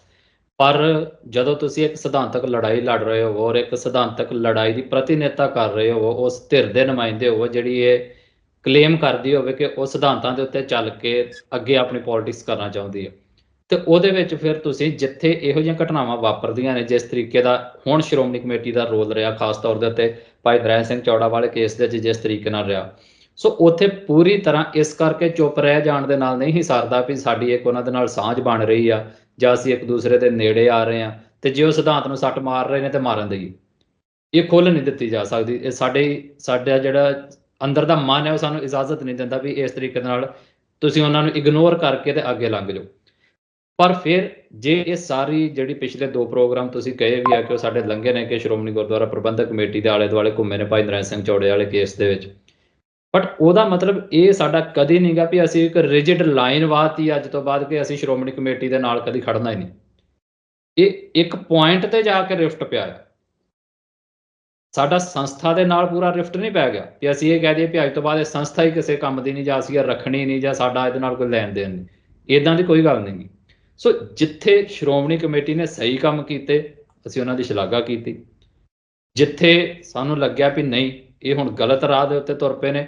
ਪਰ ਜਦੋਂ ਤੁਸੀਂ ਇੱਕ ਸਿਧਾਂਤਕ ਲੜਾਈ ਲੜ ਰਹੇ ਹੋ ਔਰ ਇੱਕ ਸਿਧਾਂਤਕ ਲੜਾਈ ਦੀ ਪ੍ਰਤੀਨਿਧਤਾ ਕਰ ਰਹੇ ਹੋ, ਉਸ ਧਿਰ ਦੇ ਨੁਮਾਇੰਦੇ ਹੋ ਜਿਹੜੀ ਇਹ ਕਲੇਮ ਕਰਦੀ ਹੋਵੇ ਕਿ ਉਹ ਸਿਧਾਂਤਾਂ ਦੇ ਉੱਤੇ ਚੱਲ ਕੇ ਅੱਗੇ ਆਪਣੀ ਪੋਲਿਟਿਕਸ ਕਰਨਾ ਚਾਹੁੰਦੀ ਹੈ, ਤੇ ਉਹਦੇ ਵਿੱਚ ਫਿਰ ਤੁਸੀਂ ਜਿੱਥੇ ਇਹੋ ਜਿਹੀਆਂ ਘਟਨਾਵਾਂ ਵਾਪਰਦੀਆਂ ਨੇ, ਜਿਸ ਤਰੀਕੇ ਦਾ ਹੁਣ ਸ਼੍ਰੋਮਣੀ ਕਮੇਟੀ ਦਾ ਰੋਲ ਰਿਹਾ, ਖਾਸ ਤੌਰ ਦੇ ਉੱਤੇ ਭਾਈ ਨਰੈਣ ਸਿੰਘ ਚੌੜਾ ਵਾਲੇ ਕੇਸ ਦੇ ਵਿੱਚ ਜਿਸ ਤਰੀਕੇ ਨਾਲ ਰਿਹਾ, ਸੋ ਉੱਥੇ ਪੂਰੀ ਤਰ੍ਹਾਂ ਇਸ ਕਰਕੇ ਚੁੱਪ ਰਹਿ ਜਾਣ ਦੇ ਨਾਲ ਨਹੀਂ ਹੀ ਸਰਦਾ ਵੀ ਸਾਡੀ ਇੱਕ ਉਹਨਾਂ ਦੇ ਨਾਲ ਸਾਂਝ ਬਣ ਰਹੀ ਆ ਜਾਂ ਅਸੀਂ ਇੱਕ ਦੂਸਰੇ ਦੇ ਨੇੜੇ ਆ ਰਹੇ ਹਾਂ, ਤੇ ਜੇ ਉਹ ਸਿਧਾਂਤ ਨੂੰ ਸੱਟ ਮਾਰ ਰਹੇ ਨੇ ਤੇ ਮਾਰਨ ਦੇਈਏ। ਇਹ ਖੁੱਲ੍ਹ ਨਹੀਂ ਦਿੱਤੀ ਜਾ ਸਕਦੀ। ਇਹ ਸਾਡਾ ਜਿਹੜਾ ਅੰਦਰ ਦਾ ਮਨ ਹੈ ਉਹ ਸਾਨੂੰ ਇਜਾਜ਼ਤ ਨਹੀਂ ਦਿੰਦਾ ਵੀ ਇਸ ਤਰੀਕੇ ਨਾਲ ਤੁਸੀਂ ਉਹਨਾਂ ਨੂੰ ਇਗਨੋਰ ਕਰਕੇ ਤੇ ਅੱਗੇ ਲੰਘ ਜਾਓ। ਪਰ ਫਿਰ ਜੇ ਇਹ ਸਾਰੀ ਜਿਹੜੀ ਪਿਛਲੇ 2 ਪ੍ਰੋਗਰਾਮ ਤੁਸੀਂ ਕਹੇ ਵੀ ਆ ਕਿ ਉਹ ਸਾਡੇ ਲੰਘੇ ਨੇ ਕਿ ਸ਼੍ਰੋਮਣੀ ਗੁਰਦੁਆਰਾ ਪ੍ਰਬੰਧਕ ਕਮੇਟੀ ਦੇ ਆਲੇ ਦੁਆਲੇ ਘੁੰਮੇ ਨੇ ਭਾਈ ਨਰੈਣ ਸਿੰਘ ਚੌੜੇ ਵਾਲੇ ਕੇਸ ਦੇ ਵਿੱਚ, ਬਟ ਉਹਦਾ ਮਤਲਬ ਇਹ ਸਾਡਾ ਕਦੀ ਨਹੀਂ ਗਾ ਵੀ ਅਸੀਂ ਇੱਕ ਰਿਜਿਡ ਲਾਈਨ ਵਾਤੀ ਅੱਜ ਤੋਂ ਬਾਅਦ ਕਿ ਅਸੀਂ ਸ਼੍ਰੋਮਣੀ ਕਮੇਟੀ ਦੇ ਨਾਲ ਕਦੀ ਖੜਨਾ ਹੀ ਨਹੀਂ। ਇਹ ਇੱਕ ਪੁਆਇੰਟ ਤੇ ਜਾ ਕੇ ਰਿਫਟ ਪਿਆ ਹੈ, ਸਾਡਾ ਸੰਸਥਾ ਦੇ ਨਾਲ ਪੂਰਾ ਰਿਫਟ ਨਹੀਂ ਪੈ ਗਿਆ ਕਿ ਅਸੀਂ ਇਹ ਕਹਿ ਦਈਏ ਵੀ ਅੱਜ ਤੋਂ ਬਾਅਦ ਇਹ ਸੰਸਥਾ ਹੀ ਕਿਸੇ ਕੰਮ ਦੀ ਨਹੀਂ, ਜਾਂ ਅਸੀਂ ਰੱਖਣੀ ਨਹੀਂ, ਜਾਂ ਸਾਡਾ ਇਹਦੇ ਨਾਲ ਕੋਈ ਲੈਣ ਦੇਣ ਨਹੀਂ। ਇੱਦਾਂ ਦੀ ਕੋਈ ਗੱਲ ਨਹੀਂ। ਸੋ ਜਿੱਥੇ ਸ਼੍ਰੋਮਣੀ ਕਮੇਟੀ ਨੇ ਸਹੀ ਕੰਮ ਕੀਤੇ ਅਸੀਂ ਉਹਨਾਂ ਦੀ ਸ਼ਲਾਘਾ ਕੀਤੀ, ਜਿੱਥੇ ਸਾਨੂੰ ਲੱਗਿਆ ਵੀ ਨਹੀਂ ਇਹ ਹੁਣ ਗਲਤ ਰਾਹ ਦੇ ਉੱਤੇ ਤੁਰ ਪਏ ਨੇ,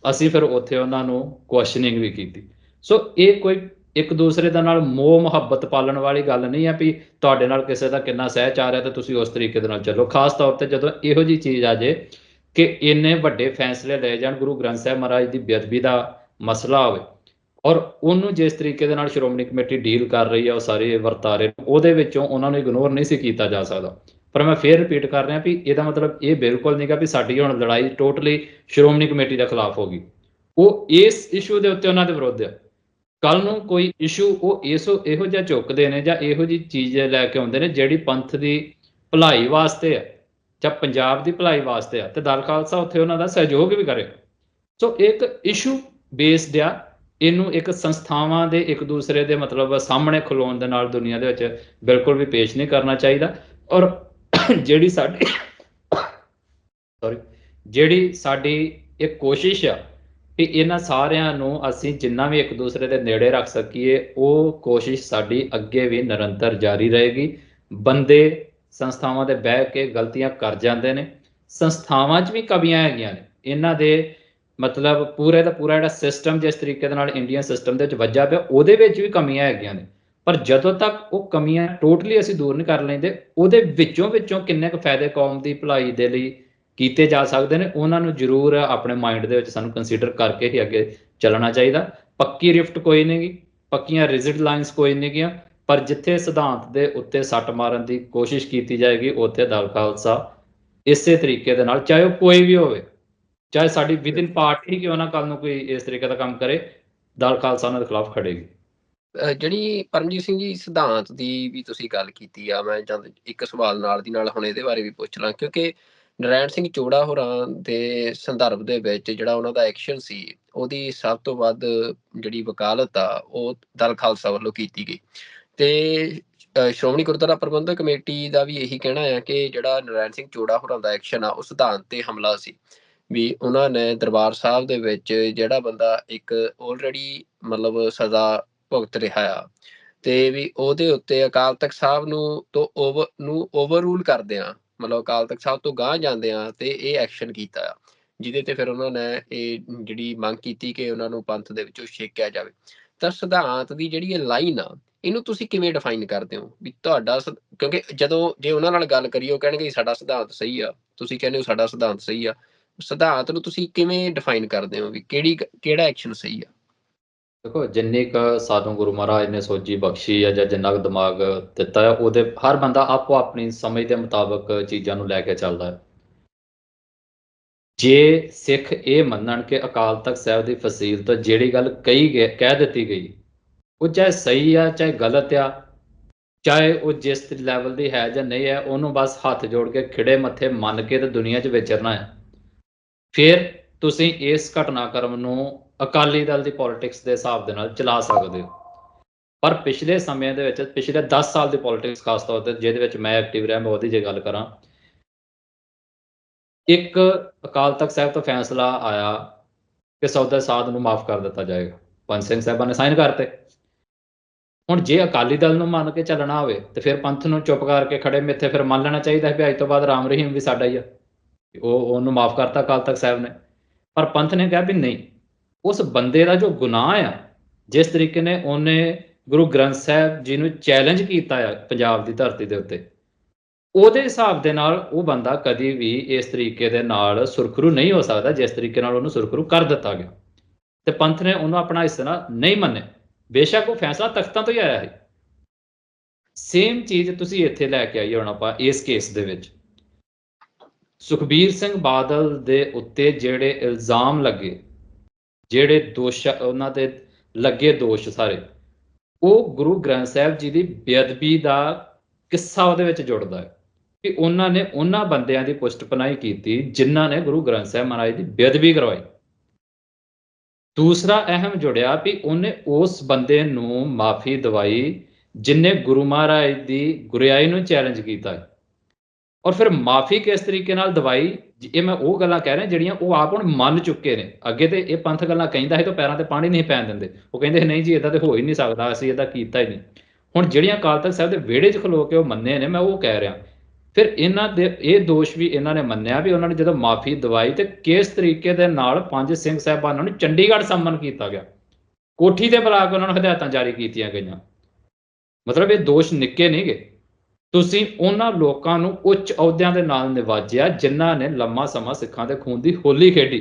ਅਸੀਂ ਫਿਰ ਉੱਥੇ ਉਹਨਾਂ ਨੂੰ ਕੁਐਸਚਨਿੰਗ ਵੀ ਕੀਤੀ। ਸੋ ਇਹ ਕੋਈ ਇੱਕ ਦੂਸਰੇ ਦੇ ਨਾਲ ਮੋਹ ਮੁਹੱਬਤ ਪਾਲਣ ਵਾਲੀ ਗੱਲ ਨਹੀਂ ਹੈ ਵੀ ਤੁਹਾਡੇ ਨਾਲ ਕਿਸੇ ਦਾ ਕਿੰਨਾ ਸਹਿਚਾਰ ਹੈ ਤੇ ਤੁਸੀਂ ਉਸ ਤਰੀਕੇ ਦੇ ਨਾਲ ਚੱਲੋ। ਖਾਸ ਤੌਰ ਤੇ ਜਦੋਂ ਇਹੋ ਜਿਹੀ ਚੀਜ਼ ਆ ਜੇ ਕਿ ਇੰਨੇ ਵੱਡੇ ਫੈਸਲੇ ਲਏ ਜਾਣ, ਗੁਰੂ ਗ੍ਰੰਥ ਸਾਹਿਬ ਮਹਾਰਾਜ ਦੀ ਬੇਅਦਬੀ ਦਾ ਮਸਲਾ ਹੋਵੇ ਔਰ ਉਹਨੂੰ ਜਿਸ ਤਰੀਕੇ ਦੇ ਨਾਲ ਸ਼੍ਰੋਮਣੀ ਕਮੇਟੀ ਡੀਲ ਕਰ ਰਹੀ ਹੈ ਉਹ ਸਾਰੇ ਵਰਤਾਰੇ, ਉਹਦੇ ਵਿੱਚੋਂ ਉਹਨਾਂ ਨੂੰ ਇਗਨੋਰ ਨਹੀਂ ਸੀ ਕੀਤਾ ਜਾ ਸਕਦਾ। ਪਰ ਮੈਂ ਫੇਰ ਰਿਪੀਟ ਕਰ ਰਿਹਾ ਵੀ ਇਹਦਾ ਮਤਲਬ ਇਹ ਬਿਲਕੁਲ ਨਹੀਂਗਾ ਵੀ ਸਾਡੀ ਹੁਣ ਲੜਾਈ ਟੋਟਲੀ ਸ਼੍ਰੋਮਣੀ ਕਮੇਟੀ ਦੇ ਖਿਲਾਫ ਹੋ ਗਈ। ਉਹ ਇਸ ਇਸ਼ੂ ਦੇ ਉੱਤੇ ਉਹਨਾਂ ਦੇ ਵਿਰੁੱਧ ਆ। ਕੱਲ ਨੂੰ ਕੋਈ ਇਸ਼ੂ ਉਹ ਇਹੋ ਜਿਹਾ ਚੁੱਕਦੇ ਨੇ ਜਾਂ ਇਹੋ ਜਿਹੀ ਚੀਜ਼ ਲੈ ਕੇ ਆਉਂਦੇ ਨੇ ਜਿਹੜੀ ਪੰਥ ਦੀ ਭਲਾਈ ਵਾਸਤੇ ਆ ਜਾਂ ਪੰਜਾਬ ਦੀ ਭਲਾਈ ਵਾਸਤੇ ਆ, ਤੇ ਦਲ ਖਾਲਸਾ ਉੱਥੇ ਉਹਨਾਂ ਦਾ ਸਹਿਯੋਗ ਵੀ ਕਰੇ। ਸੋ ਇੱਕ ਇਸ਼ੂ ਬੇਸਡ ਆ, ਇਹਨੂੰ ਇੱਕ ਸੰਸਥਾਵਾਂ ਦੇ ਇੱਕ ਦੂਸਰੇ ਦੇ ਮਤਲਬ ਸਾਹਮਣੇ ਖਲੋਣ ਦੇ ਨਾਲ ਦੁਨੀਆ ਦੇ ਵਿੱਚ ਬਿਲਕੁਲ ਵੀ ਪੇਸ਼ ਨਹੀਂ ਕਰਨਾ ਚਾਹੀਦਾ। ਔਰ ਜਿਹੜੀ ਸਾਡੀ ਇੱਕ ਕੋਸ਼ਿਸ਼ ਆ ਕਿ ਇਹਨਾਂ ਸਾਰਿਆਂ ਨੂੰ ਅਸੀਂ ਜਿੰਨਾ ਵੀ ਇੱਕ ਦੂਸਰੇ ਦੇ ਨੇੜੇ ਰੱਖ ਸਕੀਏ, ਉਹ ਕੋਸ਼ਿਸ਼ ਸਾਡੀ ਅੱਗੇ ਵੀ ਨਿਰੰਤਰ ਜਾਰੀ ਰਹੇਗੀ। ਬੰਦੇ ਸੰਸਥਾਵਾਂ ਦੇ ਬਹਿ ਕੇ ਗਲਤੀਆਂ ਕਰ ਜਾਂਦੇ ਨੇ, ਸੰਸਥਾਵਾਂ 'ਚ ਵੀ ਕਮੀਆਂ ਹੈਗੀਆਂ ਨੇ, ਇਹਨਾਂ ਦੇ ਮਤਲਬ ਪੂਰੇ ਦਾ ਪੂਰਾ ਜਿਹੜਾ ਸਿਸਟਮ ਜਿਸ ਤਰੀਕੇ ਦੇ ਨਾਲ ਇੰਡੀਅਨ ਸਿਸਟਮ ਦੇ ਵਿੱਚ ਵੱਜਾ ਪਿਆ ਉਹਦੇ ਵਿੱਚ ਵੀ ਕਮੀਆਂ ਹੈਗੀਆਂ ਨੇ। ਪਰ ਜਦੋਂ ਤੱਕ ਉਹ ਕਮੀਆਂ ਟੋਟਲੀ ਅਸੀਂ ਦੂਰ ਨਹੀਂ ਕਰ ਲੈਂਦੇ, ਉਹਦੇ ਵਿੱਚੋਂ ਕਿੰਨੇ ਕੁ ਫਾਇਦੇ ਕੌਮ ਦੀ ਭਲਾਈ ਦੇ ਲਈ ਕੀਤੇ ਜਾ ਸਕਦੇ ਨੇ, ਉਹਨਾਂ ਨੂੰ ਜ਼ਰੂਰ ਆਪਣੇ ਮਾਈਂਡ ਦੇ ਵਿੱਚ ਸਾਨੂੰ ਕੰਸੀਡਰ ਕਰਕੇ ਹੀ ਅੱਗੇ ਚੱਲਣਾ ਚਾਹੀਦਾ। ਪੱਕੀ ਰਿਫਟ ਕੋਈ ਨਹੀਂ ਗੀ, ਪੱਕੀਆਂ ਰਿਜਿਡ ਲਾਈਨਸ ਕੋਈ ਨਹੀਂ ਗੀਆਂ, ਪਰ ਜਿੱਥੇ ਸਿਧਾਂਤ ਦੇ ਉੱਤੇ ਸੱਟ ਮਾਰਨ ਦੀ ਕੋਸ਼ਿਸ਼ ਕੀਤੀ ਜਾਏਗੀ ਉੱਥੇ ਦਲ ਖਾਲਸਾ ਇਸੇ ਤਰੀਕੇ ਦੇ ਨਾਲ, ਚਾਹੇ ਉਹ ਕੋਈ ਵੀ ਹੋਵੇ, ਚਾਹੇ ਸਾਡੀ ਵਿਦਿਨ ਪਾਰਟੀ ਕਿਉਂ ਨਾ ਕੱਲ ਨੂੰ ਕੋਈ ਇਸ ਤਰੀਕੇ ਦਾ ਕੰਮ ਕਰੇ, ਦਲ ਖਾਲਸਾ ਉਹਨਾਂ ਦੇ ਖਿਲਾਫ ਖੜੇਗੀ। ਜਿਹੜੀ ਪਰਮਜੀਤ ਸਿੰਘ ਜੀ ਸਿਧਾਂਤ ਦੀ ਵੀ ਤੁਸੀਂ ਗੱਲ ਕੀਤੀ ਆ, ਮੈਂ ਇੱਕ ਸਵਾਲ ਨਾਲ ਦੀ ਨਾਲ ਹੁਣ ਇਹਦੇ ਬਾਰੇ ਵੀ ਪੁੱਛ ਲਾਂ, ਕਿਉਂਕਿ ਨਰੈਣ ਸਿੰਘ ਚੋੜਾ ਹੋਰਾਂ ਦੇ ਸੰਦਰਭ ਦੇ ਵਿੱਚ ਜਿਹੜਾ ਉਹਨਾਂ ਦਾ ਐਕਸ਼ਨ ਸੀ, ਉਹਦੀ ਸਭ ਤੋਂ ਵੱਧ ਜਿਹੜੀ ਵਕਾਲਤ ਆ ਉਹ ਦਲ ਖਾਲਸਾ ਵੱਲੋਂ ਕੀਤੀ ਗਈ। ਤੇ ਸ਼੍ਰੋਮਣੀ ਗੁਰਦੁਆਰਾ ਪ੍ਰਬੰਧਕ ਕਮੇਟੀ ਦਾ ਵੀ ਇਹੀ ਕਹਿਣਾ ਆ ਕਿ ਜਿਹੜਾ ਨਰੈਣ ਸਿੰਘ ਚੋੜਾ ਹੋਰਾਂ ਦਾ ਐਕਸ਼ਨ ਆ ਉਹ ਸਿਧਾਂਤ ਤੇ ਹਮਲਾ ਸੀ। ਵੀ ਉਹਨਾਂ ਨੇ ਦਰਬਾਰ ਸਾਹਿਬ ਦੇ ਵਿੱਚ ਜਿਹੜਾ ਬੰਦਾ ਇੱਕ ਆਲਰੇਡੀ ਮਤਲਬ ਸਜ਼ਾ ਭੁਗਤ ਰਿਹਾ ਆ, ਤੇ ਵੀ ਉਹਦੇ ਉੱਤੇ ਅਕਾਲ ਤਖ਼ਤ ਸਾਹਿਬ ਨੂੰ ਓਵਰ ਰੂਲ ਕਰਦੇ ਆ, ਮਤਲਬ ਅਕਾਲ ਤਖ਼ਤ ਸਾਹਿਬ ਤੋਂ ਗਾਂਹ ਜਾਂਦੇ ਆ ਤੇ ਇਹ ਐਕਸ਼ਨ ਕੀਤਾ ਆ, ਜਿਹਦੇ ਤੇ ਫਿਰ ਉਹਨਾਂ ਨੇ ਇਹ ਜਿਹੜੀ ਮੰਗ ਕੀਤੀ ਕਿ ਉਹਨਾਂ ਨੂੰ ਪੰਥ ਦੇ ਵਿੱਚੋਂ ਛੇਕਿਆ ਜਾਵੇ। ਤਾਂ ਸਿਧਾਂਤ ਦੀ ਜਿਹੜੀ ਇਹ ਲਾਈਨ ਆ, ਇਹਨੂੰ ਤੁਸੀਂ ਕਿਵੇਂ ਡਿਫਾਈਨ ਕਰਦੇ ਹੋ ਵੀ ਤੁਹਾਡਾ ਕਿਉਂਕਿ ਜੇ ਉਹਨਾਂ ਨਾਲ ਗੱਲ ਕਰੀਏ ਉਹ ਕਹਿਣਗੇ ਸਾਡਾ ਸਿਧਾਂਤ ਸਹੀ ਆ, ਤੁਸੀਂ ਕਹਿੰਦੇ ਹੋ ਸਾਡਾ ਸਿਧਾਂਤ ਸਹੀ ਆ। ਸਿਧਾਂਤ ਨੂੰ ਤੁਸੀਂ ਕਿਵੇਂ ਡਿਫਾਈਨ ਕਰਦੇ ਹੋ ਵੀ ਕਿਹੜਾ ਐਕਸ਼ਨ ਸਹੀ ਆ? ਦੇਖੋ, ਜਿੰਨੀ ਕੁ ਸਾਨੂੰ ਗੁਰੂ ਮਹਾਰਾਜ ਨੇ ਸੋਝੀ ਬਖਸ਼ੀ ਹੈ ਜਾਂ ਜਿੰਨਾ ਕੁ ਦਿਮਾਗ ਦਿੱਤਾ ਹੈ, ਉਹਦੇ ਹਰ ਬੰਦਾ ਆਪੋ ਆਪਣੀ ਸਮਝ ਦੇ ਮੁਤਾਬਕ ਚੀਜ਼ਾਂ ਨੂੰ ਲੈ ਕੇ ਚੱਲਦਾ ਹੈ। ਜੇ ਸਿੱਖ ਇਹ ਮੰਨਣ ਕਿ ਅਕਾਲ ਤਖ਼ਤ ਸਾਹਿਬ ਦੀ ਫਸੀਲ ਤੋਂ ਜਿਹੜੀ ਗੱਲ ਕਹਿ ਦਿੱਤੀ ਗਈ ਉਹ ਚਾਹੇ ਸਹੀ ਆ ਚਾਹੇ ਗਲਤ ਆ, ਚਾਹੇ ਉਹ ਜਿਸ ਲੈਵਲ ਦੀ ਹੈ ਜਾਂ ਨਹੀਂ ਹੈ, ਉਹਨੂੰ ਬਸ ਹੱਥ ਜੋੜ ਕੇ ਖਿੜੇ ਮੱਥੇ ਮੰਨ ਕੇ ਤੇ ਦੁਨੀਆ 'ਚ ਵਿਚਰਨਾ ਹੈ, ਫਿਰ ਤੁਸੀਂ ਇਸ ਘਟਨਾਕ੍ਰਮ ਨੂੰ ਅਕਾਲੀ ਦਲ ਦੀ ਪੋਲਿਟਿਕਸ ਦੇ ਹਿਸਾਬ ਦੇ ਨਾਲ ਚਲਾ ਸਕਦੇ ਹੋ। ਪਰ ਪਿਛਲੇ ਸਮੇਂ ਦੇ ਵਿੱਚ ਪਿਛਲੇ 10 ਸਾਲ ਦੀ ਪੋਲਿਟਿਕਸ ਖਾਸ ਤੌਰ ਤੇ ਜਿਹਦੇ ਵਿੱਚ ਮੈਂ ਐਕਟਿਵ ਰਿਹਾ, ਮੈਂ ਉਹਦੀ ਜੇ ਗੱਲ ਕਰਾਂ, ਇੱਕ ਅਕਾਲ ਤਖ਼ਤ ਸਾਹਿਬ ਤੋਂ ਫੈਸਲਾ ਆਇਆ ਕਿ ਸੌਦਾ ਸਾਧ ਨੂੰ ਮਾਫ ਕਰ ਦਿੱਤਾ ਜਾਏਗਾ, ਪੰਜ ਸਿੰਘ ਸਾਹਿਬਾਂ ਨੇ ਸਾਈਨ ਕਰਤੇ। ਹੁਣ ਜੇ ਅਕਾਲੀ ਦਲ ਨੂੰ ਮੰਨ ਕੇ ਚੱਲਣਾ ਹੋਵੇ ਤੇ ਫਿਰ ਪੰਥ ਨੂੰ ਚੁੱਪ ਕਰਕੇ ਖੜੇ ਮੇਥੇ ਫਿਰ ਮੰਨ ਲੈਣਾ ਚਾਹੀਦਾ ਵੀ ਅੱਜ ਤੋਂ ਬਾਅਦ ਰਾਮ ਰਹੀਮ ਵੀ ਸਾਡਾ ਹੀ ਆ। ਉਹਨੂੰ ਮਾਫ ਕਰਤਾ ਅਕਾਲ ਤਖਤ ਸਾਹਿਬ ਨੇ। ਪਰ ਪੰਥ ਨੇ ਕਿਹਾ ਵੀ ਨਹੀਂ, ਉਸ ਬੰਦੇ ਦਾ ਜੋ ਗੁਨਾਹ ਆ, ਜਿਸ ਤਰੀਕੇ ਨੇ ਉਹਨੇ ਗੁਰੂ ਗ੍ਰੰਥ ਸਾਹਿਬ ਜੀ ਨੂੰ ਚੈਲੰਜ ਕੀਤਾ ਆ ਪੰਜਾਬ ਦੀ ਧਰਤੀ ਦੇ ਉੱਤੇ, ਉਹਦੇ ਹਿਸਾਬ ਦੇ ਨਾਲ ਉਹ ਬੰਦਾ ਕਦੀ ਵੀ ਇਸ ਤਰੀਕੇ ਦੇ ਨਾਲ ਸੁਰਖਰੂ ਨਹੀਂ ਹੋ ਸਕਦਾ ਜਿਸ ਤਰੀਕੇ ਨਾਲ ਉਹਨੂੰ ਸੁਰਖਰੂ ਕਰ ਦਿੱਤਾ ਗਿਆ। ਤੇ ਪੰਥ ਨੇ ਉਹਨੂੰ ਆਪਣਾ ਹਿੱਸਾ ਨਹੀਂ ਮੰਨਿਆ, ਬੇਸ਼ੱਕ ਉਹ ਫੈਸਲਾ ਤਖਤਾਂ ਤੋਂ ਹੀ ਆਇਆ ਹੈ। ਸੇਮ ਚੀਜ਼ ਤੁਸੀਂ ਇੱਥੇ ਲੈ ਕੇ ਆਈਏ ਹੁਣ ਆਪਾਂ ਇਸ ਕੇਸ ਦੇ ਵਿੱਚ। ਸੁਖਬੀਰ ਸਿੰਘ ਬਾਦਲ ਦੇ ਉੱਤੇ ਜਿਹੜੇ ਇਲਜ਼ਾਮ ਲੱਗੇ, ਜਿਹੜੇ ਦੋਸ਼ ਉਹਨਾਂ ਤੇ ਲੱਗੇ ਦੋਸ਼ ਸਾਰੇ, ਉਹ ਗੁਰੂ ਗ੍ਰੰਥ ਸਾਹਿਬ ਜੀ ਦੀ ਬੇਅਦਬੀ ਦਾ ਕਿੱਸਾ ਉਹਦੇ ਵਿੱਚ ਜੁੜਦਾ ਹੈ ਕਿ ਉਹਨਾਂ ਨੇ ਉਹਨਾਂ ਬੰਦਿਆਂ ਦੀ ਪੁਸ਼ਟਪਨਾਹੀ ਕੀਤੀ ਜਿਨ੍ਹਾਂ ਨੇ ਗੁਰੂ ਗ੍ਰੰਥ ਸਾਹਿਬ ਮਹਾਰਾਜ ਦੀ ਬੇਅਦਬੀ ਕਰਵਾਈ। ਦੂਸਰਾ ਅਹਿਮ ਜੁੜਿਆ ਵੀ ਉਹਨੇ ਉਸ ਬੰਦੇ ਨੂੰ ਮਾਫੀ ਦਵਾਈ ਜਿਨ੍ਹਾਂ ਗੁਰੂ ਮਹਾਰਾਜ ਦੀ ਗੁਰਿਆਈ ਨੂੰ ਚੈਲੰਜ ਕੀਤਾ ਹੈ। ਔਰ ਫਿਰ ਮਾਫੀ ਕਿਸ ਤਰੀਕੇ ਨਾਲ ਦਵਾਈ, ਇਹ ਮੈਂ ਉਹ ਗੱਲਾਂ ਕਹਿ ਰਿਹਾ ਜਿਹੜੀਆਂ ਉਹ ਆਪ ਹੁਣ ਮੰਨ ਚੁੱਕੇ ਨੇ। ਅੱਗੇ ਤੇ ਇਹ ਪੰਥ ਗੱਲਾਂ ਕਹਿੰਦਾ ਹੈ ਤਾਂ ਪੈਰਾਂ ਤੇ ਪਾਣੀ ਨਹੀਂ ਪੈਣ ਦਿੰਦੇ, ਉਹ ਕਹਿੰਦੇ ਨਹੀਂ ਜੀ ਇਦਾਂ ਤੇ ਹੋ ਹੀ ਨਹੀਂ ਸਕਦਾ, ਅਸੀਂ ਇਹਦਾ ਕੀਤਾ ਹੀ ਨਹੀਂ। ਹੁਣ ਜਿਹੜੀਆਂ ਅਕਾਲ ਤਖਤ ਸਾਹਿਬ ਦੇ ਵਿਹੜੇ 'ਚ ਖਲੋ ਕੇ ਉਹ ਮੰਨੇ ਨੇ, ਮੈਂ ਉਹ ਕਹਿ ਰਿਹਾ। ਫਿਰ ਇਹਨਾਂ ਦੇ ਇਹ ਦੋਸ਼ ਵੀ ਇਹਨਾਂ ਨੇ ਮੰਨਿਆ ਵੀ ਉਹਨਾਂ ਨੇ ਜਦੋਂ ਮਾਫੀ ਦਵਾਈ ਤੇ ਕਿਸ ਤਰੀਕੇ ਦੇ ਨਾਲ 5 ਸਿੰਘ ਸਾਹਿਬਾਨਾਂ ਨੂੰ ਚੰਡੀਗੜ੍ਹ ਸੰਮਨ ਕੀਤਾ ਗਿਆ, ਕੋਠੀ ਤੇ ਬੁਲਾ ਕੇ ਉਹਨਾਂ ਨੂੰ ਹਦਾਇਤਾਂ ਜਾਰੀ ਕੀਤੀਆਂ ਗਈਆਂ। ਮਤਲਬ ਇਹ ਦੋਸ਼ ਨਿੱਕੇ ਨਹੀਂ ਗੇ। ਤੁਸੀਂ ਉਹਨਾਂ ਲੋਕਾਂ ਨੂੰ ਉੱਚ ਅਹੁਦਿਆਂ ਦੇ ਨਾਲ ਨਿਵਾਜਿਆ ਜਿਨ੍ਹਾਂ ਨੇ ਲੰਮਾ ਸਮਾਂ ਸਿੱਖਾਂ ਦੇ ਖੂਨ ਦੀ ਹੋਲੀ ਖੇਡੀ।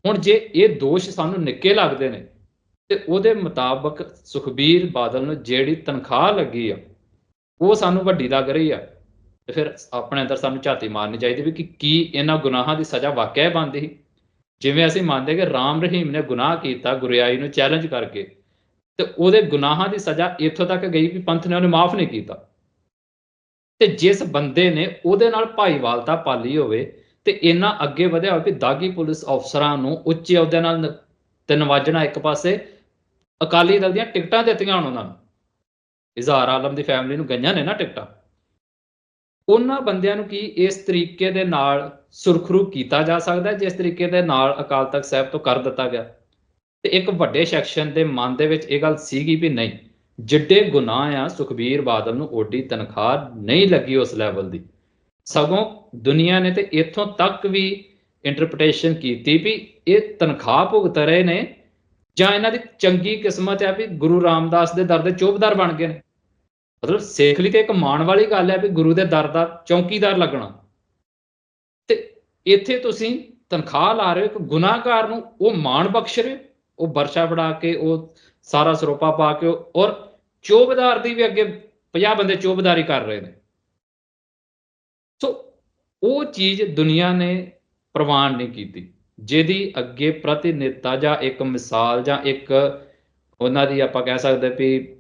ਹੁਣ ਜੇ ਇਹ ਦੋਸ਼ ਸਾਨੂੰ ਨਿੱਕੇ ਲੱਗਦੇ ਨੇ ਤੇ ਉਹਦੇ ਮੁਤਾਬਕ ਸੁਖਬੀਰ ਬਾਦਲ ਨੂੰ ਜਿਹੜੀ ਤਨਖਾਹ ਲੱਗੀ ਆ ਉਹ ਸਾਨੂੰ ਵੱਡੀ ਲੱਗ ਰਹੀ ਆ, ਤੇ ਫਿਰ ਆਪਣੇ ਅੰਦਰ ਸਾਨੂੰ ਝਾਤੀ ਮਾਰਨੀ ਚਾਹੀਦੀ ਵੀ ਕਿ ਕੀ ਇਹਨਾਂ ਗੁਨਾਹਾਂ ਦੀ ਸਜ਼ਾ ਵਾਕਿਆ ਹੀ ਬਣਦੀ ਸੀ। ਜਿਵੇਂ ਅਸੀਂ ਮੰਨਦੇ ਕਿ ਰਾਮ ਰਹੀਮ ਨੇ ਗੁਨਾਹ ਕੀਤਾ ਗੁਰਿਆਈ ਨੂੰ ਚੈਲੰਜ ਕਰਕੇ, ਤੇ ਉਹਦੇ ਗੁਨਾਹਾਂ ਦੀ ਸਜ਼ਾ ਇੱਥੋਂ ਤੱਕ ਗਈ ਵੀ ਪੰਥ ਨੇ ਉਹਨੂੰ ਮਾਫ ਨਹੀਂ ਕੀਤਾ। ਤੇ ਜਿਸ ਬੰਦੇ ਨੇ ਉਹਦੇ ਨਾਲ ਭਾਈਵਾਲਤਾ ਪਾਲੀ ਹੋਵੇ ਤੇ ਇੰਨਾ ਅੱਗੇ ਵਧਿਆ ਹੋਵੇ ਵੀ ਦਾਗੀ ਪੁਲਿਸ ਅਫਸਰਾਂ ਨੂੰ ਉੱਚੇ ਅਹੁਦਿਆਂ ਨਾਲ ਤੇ ਨਵਾਜਣਾ, ਇੱਕ ਪਾਸੇ ਅਕਾਲੀ ਦਲ ਦੀਆਂ ਟਿਕਟਾਂ ਦਿੱਤੀਆਂ ਹੁਣ ਉਹਨਾਂ ਨੂੰ, ਇਜ਼ਹਾਰ ਆਲਮ ਦੀ ਫੈਮਿਲੀ ਨੂੰ ਗਈਆਂ ਨੇ ਨਾ ਟਿਕਟਾਂ, ਉਹਨਾਂ ਬੰਦਿਆਂ ਨੂੰ ਕੀ ਇਸ ਤਰੀਕੇ ਦੇ ਨਾਲ ਸੁਰਖਰੂ ਕੀਤਾ ਜਾ ਸਕਦਾ ਜਿਸ ਤਰੀਕੇ ਦੇ ਨਾਲ ਅਕਾਲ ਤਖਤ ਸਾਹਿਬ ਤੋਂ ਕਰ ਦਿੱਤਾ ਗਿਆ। ਤੇ ਇੱਕ ਵੱਡੇ ਸੈਕਸ਼ਨ ਦੇ ਮਨ ਦੇ ਵਿੱਚ ਇਹ ਗੱਲ ਸੀਗੀ ਵੀ ਨਹੀਂ, ਜਿੱਡੇ ਗੁਨਾਹ ਆ ਸੁਖਬੀਰ ਬਾਦਲ ਨੂੰ ਓਡੀ ਤਨਖਾਹ ਨਹੀਂ ਲੱਗੀ ਉਸ ਲੈਵਲ ਦੀ। ਸਗੋਂ ਦੁਨੀਆ ਨੇ ਤੇ ਇੱਥੋਂ ਤੱਕ ਵੀ ਇੰਟਰਪ੍ਰੀਟੇਸ਼ਨ ਕੀਤੀ ਵੀ ਇਹ ਤਨਖਾਹ ਭੁਗਤ ਰਹੇ ਨੇ ਜਾਂ ਇਹਨਾਂ ਦੀ ਚੰਗੀ ਕਿਸਮਤ ਆ ਵੀ ਗੁਰੂ ਰਾਮਦਾਸ ਦੇ ਦਰ ਦੇ ਚੌਬੇਦਾਰ ਬਣ ਗਏ ਨੇ। ਮਤਲਬ ਸਿੱਖ ਲਈ ਤੇ ਇੱਕ ਮਾਣ ਵਾਲੀ ਗੱਲ ਹੈ ਵੀ ਗੁਰੂ ਦੇ ਦਰ ਦਾ ਚੌਕੀਦਾਰ ਲੱਗਣਾ, ਤੇ ਇੱਥੇ ਤੁਸੀਂ ਤਨਖਾਹ ਲਾ ਰਹੇ ਹੋ ਇੱਕ ਗੁਨਾਹਗਾਰ ਨੂੰ, ਉਹ ਮਾਣ ਬਖਸ਼ ਰਹੇ, ਉਹ ਵਰਸ਼ਾ ਬਣਾ ਕੇ ਉਹ ਸਾਰਾ ਸਰੋਪਾ ਪਾ ਕੇ, ਔਰ ਚੌਬੇਦਾਰ ਦੀ ਵੀ ਅੱਗੇ 50 ਬੰਦੇ ਚੌਬੇਦਾਰੀ ਕਰ ਰਹੇ ਨੇ। ਸੋ ਉਹ ਚੀਜ਼ ਦੁਨੀਆ ਨੇ ਪ੍ਰਵਾਨ ਨਹੀਂ ਕੀਤੀ, ਜਿਹਦੀ ਅੱਗੇ ਪ੍ਰਤੀਨਿਧਤਾ ਜਾਂ ਇੱਕ ਮਿਸਾਲ ਜਾਂ ਇੱਕ ਉਹਨਾਂ ਦੀ ਆਪਾਂ ਕਹਿ ਸਕਦੇ ਵੀ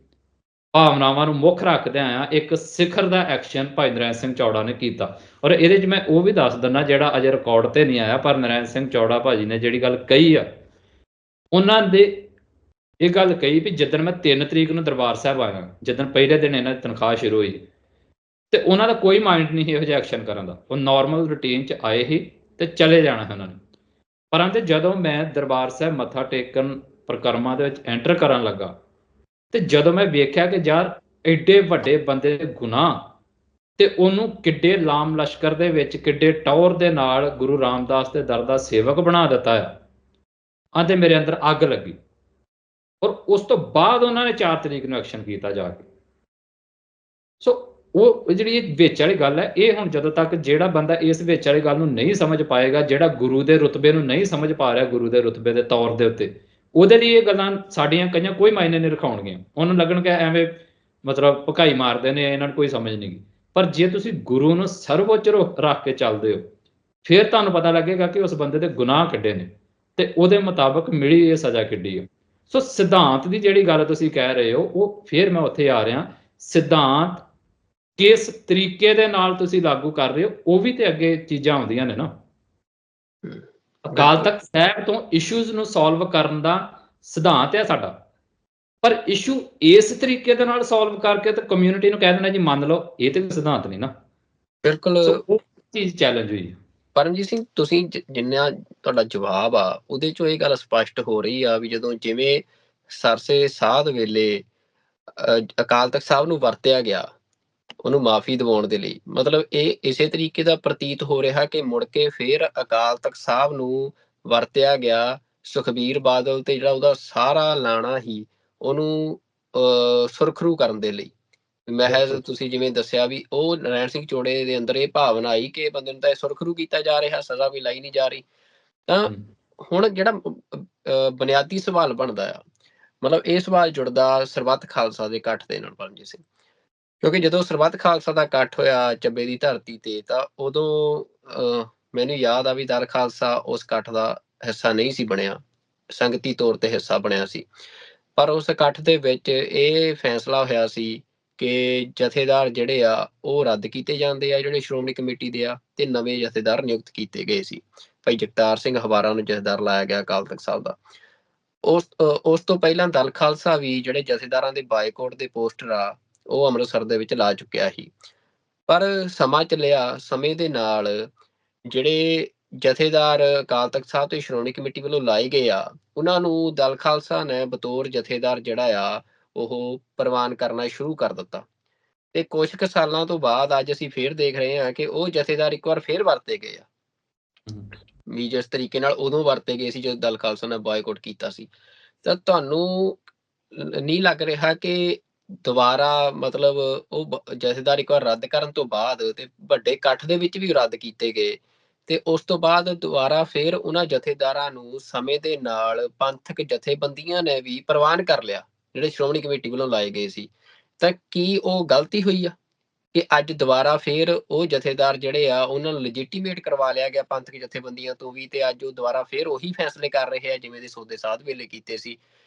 ਭਾਵਨਾਵਾਂ ਨੂੰ ਮੁੱਖ ਰੱਖਦਿਆਂ ਆ ਇੱਕ ਸਿਖਰ ਦਾ ਐਕਸ਼ਨ ਭਾਈ ਨਰੈਣ ਸਿੰਘ ਚੌੜਾ ਨੇ ਕੀਤਾ। ਔਰ ਇਹਦੇ 'ਚ ਮੈਂ ਉਹ ਵੀ ਦੱਸ ਦਿੰਦਾ ਜਿਹੜਾ ਅਜੇ ਰਿਕਾਰਡ ਤੇ ਨਹੀਂ ਆਇਆ, ਪਰ ਨਰੈਣ ਸਿੰਘ ਚੌੜਾ ਭਾਜੀ ਨੇ ਜਿਹੜੀ ਗੱਲ ਕਹੀ ਆ, ਉਹਨਾਂ ਦੇ ਇਹ ਗੱਲ ਕਹੀ ਵੀ ਜਿੱਦਣ ਮੈਂ 3 ਤਰੀਕ ਨੂੰ ਦਰਬਾਰ ਸਾਹਿਬ ਆਇਆ, ਜਿੱਦਣ ਪਹਿਲੇ ਦਿਨ ਇਹਨਾਂ ਦੀ ਤਨਖਾਹ ਸ਼ੁਰੂ ਹੋਈ, ਤੇ ਉਹਨਾਂ ਦਾ ਕੋਈ ਮਾਈਂਡ ਨਹੀਂ ਇਹੋ ਜਿਹਾ ਐਕਸ਼ਨ ਕਰਨ ਦਾ, ਉਹ ਨਾਰਮਲ ਰੂਟੀਨ 'ਚ ਆਏ ਹੀ ਤੇ ਚਲੇ ਜਾਣਾ ਹੈ ਉਹਨਾਂ ਨੇ। ਪਰ ਅੰਤੇ ਜਦੋਂ ਮੈਂ ਦਰਬਾਰ ਸਾਹਿਬ ਮੱਥਾ ਟੇਕਣ ਪ੍ਰਕਰਮਾਂ ਦੇ ਵਿੱਚ ਐਂਟਰ ਕਰਨ ਲੱਗਾ ਤੇ ਜਦੋਂ ਮੈਂ ਵੇਖਿਆ ਕਿ ਯਾਰ ਐਡੇ ਵੱਡੇ ਬੰਦੇ ਦੇ ਗੁਨਾਹ ਤੇ ਉਹਨੂੰ ਕਿੱਡੇ ਲਾਮ ਲਸ਼ਕਰ ਦੇ ਵਿੱਚ ਕਿੱਡੇ ਟੌਰ ਦੇ ਨਾਲ ਗੁਰੂ ਰਾਮਦਾਸ ਦੇ ਦਰ ਦਾ ਸੇਵਕ ਬਣਾ ਦਿੱਤਾ ਆ, ਆਂਦੇ ਮੇਰੇ ਅੰਦਰ ਅੱਗ ਲੱਗੀ। ਔਰ ਉਸ ਤੋਂ ਬਾਅਦ ਉਹਨਾਂ ਨੇ 4 ਤਰੀਕ ਨੂੰ ਐਕਸ਼ਨ ਕੀਤਾ ਜਾ ਕੇ। ਸੋ ਉਹ ਜਿਹੜੀ ਇਹ ਵਿੱਚ ਵਾਲੀ ਗੱਲ ਹੈ, ਇਹ ਹੁਣ ਜਦੋਂ ਤੱਕ ਜਿਹੜਾ ਬੰਦਾ ਇਸ ਵਿੱਚ ਵਾਲੀ ਗੱਲ ਨੂੰ ਨਹੀਂ ਸਮਝ ਪਾਏਗਾ, ਜਿਹੜਾ ਗੁਰੂ ਦੇ ਰੁਤਬੇ ਨੂੰ ਨਹੀਂ ਸਮਝ ਪਾ ਰਿਹਾ ਗੁਰੂ ਦੇ ਰੁਤਬੇ ਦੇ ਤੌਰ ਦੇ ਉੱਤੇ, ਉਹਦੇ ਲਈ ਇਹ ਗੱਲਾਂ ਸਾਡੀਆਂ ਕਈਆਂ ਕੋਈ ਮਾਇਨੇ ਨਹੀਂ ਰਖਾਉਣਗੀਆਂ। ਉਹਨੂੰ ਲੱਗਣ ਕਿ ਐਵੇਂ ਮਤਲਬ ਭਕਾਈ ਮਾਰਦੇ ਨੇ, ਇਹਨਾਂ ਨੂੰ ਕੋਈ ਸਮਝ ਨਹੀਂ ਗੀ। ਪਰ ਜੇ ਤੁਸੀਂ ਗੁਰੂ ਨੂੰ ਸਰਵਉੱਚ ਰੱਖ ਕੇ ਚੱਲਦੇ ਹੋ, ਫਿਰ ਤੁਹਾਨੂੰ ਪਤਾ ਲੱਗੇਗਾ ਕਿ ਉਸ ਬੰਦੇ ਦੇ ਗੁਨਾਹ ਕਿੱਡੇ ਨੇ ਤੇ ਉਹਦੇ ਮੁਤਾਬਕ ਮਿਲੀ ਇਹ ਸਜ਼ਾ ਕਿੱਡੀ ਹੈ। ਸੋ ਸਿਧਾਂਤ ਦੀ ਜਿਹੜੀ ਗੱਲ ਤੁਸੀਂ ਕਹਿ ਰਹੇ ਹੋ, ਉਹ ਫਿਰ ਮੈਂ ਉੱਥੇ ਆ ਰਿਹਾ, ਸਿਧਾਂਤ ਕਿਸ ਤਰੀਕੇ ਦੇ ਨਾਲ ਤੁਸੀਂ ਲਾਗੂ ਕਰ ਰਹੇ ਹੋ, ਉਹ ਵੀ ਤੇ ਅੱਗੇ ਚੀਜ਼ਾਂ ਆਉਂਦੀਆਂ ਨੇ ਨਾ। ਅਕਾਲ ਤਖਤ ਸਾਹਿਬ ਤੋਂ ਇਸ਼ੂਜ਼ ਨੂੰ ਸੋਲਵ ਕਰਨ ਦਾ ਸਿਧਾਂਤ ਹੈ ਸਾਡਾ, ਪਰ ਇਸ਼ੂ ਇਸ ਤਰੀਕੇ ਦੇ ਨਾਲ ਸੋਲਵ ਕਰਕੇ ਤੇ ਕਮਿਊਨਿਟੀ ਨੂੰ ਕਹਿ ਦੇਣਾ ਜੀ ਮੰਨ ਲਓ, ਇਹ ਤੇ ਸਿਧਾਂਤ ਨਹੀਂ ਨਾ। ਬਿਲਕੁਲ ਉਹ ਚੀਜ਼ ਚੈਲੰਜ ਹੋਈ। ਪਰਮਜੀਤ ਸਿੰਘ, ਤੁਸੀਂ ਜਿੰਨਾ ਤੁਹਾਡਾ ਜਵਾਬ ਆ ਉਹਦੇ ਚੋਂ ਇਹ ਗੱਲ ਸਪਸ਼ਟ ਹੋ ਰਹੀ ਆ ਵੀ ਜਦੋਂ ਜਿਵੇਂ ਸਰਸੇ ਸਾਧ ਵੇਲੇ ਅਕਾਲ ਤਖ਼ਤ ਸਾਹਿਬ ਨੂੰ ਵਰਤਿਆ ਗਿਆ ਉਹਨੂੰ ਮਾਫ਼ੀ ਦਿਵਾਉਣ ਦੇ ਲਈ। ਮਤਲਬ ਇਹ ਇਸੇ ਤਰੀਕੇ ਦਾ ਪ੍ਰਤੀਤ ਹੋ ਰਿਹਾ ਕਿ ਮੁੜ ਕੇ ਫੇਰ ਅਕਾਲ ਤਖ਼ਤ ਸਾਹਿਬ ਨੂੰ ਵਰਤਿਆ ਗਿਆ ਸੁਖਬੀਰ ਬਾਦਲ ਤੇ ਜਿਹੜਾ ਉਹਦਾ ਸਾਰਾ ਲਾਣਾ ਹੀ ਉਹਨੂੰ ਸੁਰਖਰੂ ਕਰਨ ਦੇ ਲਈ। ਮਹਿਜ਼ ਬਿਲਕੁਲ ਤੁਸੀਂ ਜਿਵੇਂ ਦੱਸਿਆ ਵੀ ਉਹ ਨਰਾਇਣ ਸਿੰਘ ਚੋੜੇ ਦੇ ਅੰਦਰ ਇਹ ਭਾਵਨਾ ਆਈ ਕਿ ਬੰਦੇ ਨੂੰ ਤਾਂ ਇਹ ਸੁਰਖਰੂ ਕੀਤਾ ਜਾ ਰਿਹਾ, ਸਜ਼ਾ ਵੀ ਲਾਈ ਨਹੀਂ ਜਾ ਰਹੀ। ਤਾਂ ਹਮ, ਹੁਣ ਜਿਹੜਾ ਬੁਨਿਆਦੀ ਸਵਾਲ ਬਣਦਾ ਆ, ਮਤਲਬ ਇਹ ਸਵਾਲ ਜੁੜਦਾ ਸਰਬੱਤ ਖਾਲਸਾ ਦੇ ਇਕੱਠ ਦੇ ਨਾਲ ਪਰਮਜੀਤ ਸਿੰਘ। ਕਿਉਂਕਿ ਜਦੋਂ ਸਰਬੱਤ ਖਾਲਸਾ ਦਾ ਇਕੱਠ ਹੋਇਆ ਚੱਬੇ ਦੀ ਧਰਤੀ ਤੇ, ਤਾਂ ਉਦੋਂ ਮੈਨੂੰ ਯਾਦ ਆ ਵੀ ਦਲ ਖਾਲਸਾ ਉਸ ਇਕੱਠ ਦਾ ਹਿੱਸਾ ਨਹੀਂ ਸੀ ਬਣਿਆ, ਸੰਗਤੀ ਤੌਰ ਤੇ ਹਿੱਸਾ ਬਣਿਆ ਸੀ। ਪਰ ਉਸ ਇਕੱਠ ਦੇ ਵਿੱਚ ਇਹ ਫੈਸਲਾ ਹੋਇਆ ਸੀ ਕਿ ਜਥੇਦਾਰ ਜਿਹੜੇ ਆ ਉਹ ਰੱਦ ਕੀਤੇ ਜਾਂਦੇ ਆ, ਜਿਹੜੇ ਸ਼੍ਰੋਮਣੀ ਕਮੇਟੀ ਦੇ ਆ, ਤੇ ਨਵੇਂ ਜਥੇਦਾਰ ਨਿਯੁਕਤ ਕੀਤੇ ਗਏ ਸੀ। ਭਾਈ ਜਗਤਾਰ ਸਿੰਘ ਹਵਾਰਾ ਨੂੰ ਜਥੇਦਾਰ ਲਾਇਆ ਗਿਆ ਅਕਾਲ ਤਖ਼ਤ ਸਾਹਿਬ ਦਾ। ਉਸ ਤੋਂ ਪਹਿਲਾਂ ਦਲ ਖਾਲਸਾ ਵੀ ਜਿਹੜੇ ਜਥੇਦਾਰਾਂ ਦੇ ਬਾਈਕਾਟ ਦੇ ਪੋਸਟਰ ਆ ਉਹ ਅੰਮ੍ਰਿਤਸਰ ਦੇ ਵਿੱਚ ਲਾ ਚੁੱਕਿਆ ਸੀ। ਪਰ ਸਮਾਂ ਚੱਲਿਆ, ਸਮੇਂ ਦੇ ਨਾਲ ਜਿਹੜੇ ਜਥੇਦਾਰ ਅਕਾਲ ਤਖ਼ਤ ਸਾਹਿਬ ਤੇ ਸ਼੍ਰੋਮਣੀ ਕਮੇਟੀ ਵੱਲੋਂ ਲਾਏ ਗਏ ਆ, ਉਹਨਾਂ ਨੂੰ ਦਲ ਖਾਲਸਾ ਨੇ ਬਤੌਰ ਜਥੇਦਾਰ ਜਿਹੜਾ ਆ ਉਹ ਪ੍ਰਵਾਨ ਕਰਨਾ ਸ਼ੁਰੂ ਕਰ ਦਿੱਤਾ। ਤੇ ਕੁਛ ਕੁ ਸਾਲਾਂ ਤੋਂ ਬਾਅਦ ਅੱਜ ਅਸੀਂ ਫੇਰ ਦੇਖ ਰਹੇ ਹਾਂ ਕਿ ਉਹ ਜਥੇਦਾਰ ਇੱਕ ਵਾਰ ਫੇਰ ਵਰਤੇ ਗਏ ਆ, ਵੀ ਜਿਸ ਤਰੀਕੇ ਨਾਲ ਉਦੋਂ ਵਰਤੇ ਗਏ ਸੀ ਜਦੋਂ ਦਲ ਖਾਲਸਾ ਨੇ ਬਾਈਕਾਟ ਕੀਤਾ ਸੀ। ਤਾਂ ਤੁਹਾਨੂੰ ਨਹੀਂ ਲੱਗ ਰਿਹਾ ਕਿ ਦੁਬਾਰਾ ਮਤਲਬ ਉਹ ਜਥੇਦਾਰ ਇੱਕ ਵਾਰ ਰੱਦ ਕਰਨ ਤੋਂ ਬਾਅਦ ਤੇ ਵੱਡੇ ਇਕੱਠ ਦੇ ਵਿੱਚ ਵੀ ਰੱਦ ਕੀਤੇ ਗਏ, ਤੇ ਉਸ ਤੋਂ ਬਾਅਦ ਦੁਬਾਰਾ ਫੇਰ ਉਹਨਾਂ ਜਥੇਦਾਰਾਂ ਨੂੰ ਸਮੇਂ ਦੇ ਨਾਲ ਪੰਥਕ ਜਥੇਬੰਦੀਆਂ ਨੇ ਵੀ ਪ੍ਰਵਾਨ ਕਰ ਲਿਆ ਜਿਹੜੇ ਸ਼੍ਰੋਮਣੀ ਕਮੇਟੀ ਵੱਲੋਂ ਲਾਏ ਗਏ ਸੀ। ਤਾਂ ਕੀ ਉਹ ਗਲਤੀ ਹੋਈ ਆ ਕਿ ਅੱਜ ਦੁਬਾਰਾ ਫੇਰ ਉਹ ਜਥੇਦਾਰ ਜਿਹੜੇ ਆ ਉਹਨਾਂ ਨੂੰ ਲੈਜੀਟੀਮੇਟ ਕਰਵਾ ਲਿਆ ਗਿਆ ਪੰਥਕ ਜਥੇਬੰਦੀਆਂ ਤੋਂ ਵੀ, ਤੇ ਅੱਜ ਉਹ ਦੁਬਾਰਾ ਫੇਰ ਉਹੀ ਫੈਸਲੇ ਕਰ ਰਹੇ ਆ ਜਿਵੇਂ ਦੇ ਸੋਦੇ ਸਾਧ ਵੇਲੇ ਕੀਤੇ ਸੀ?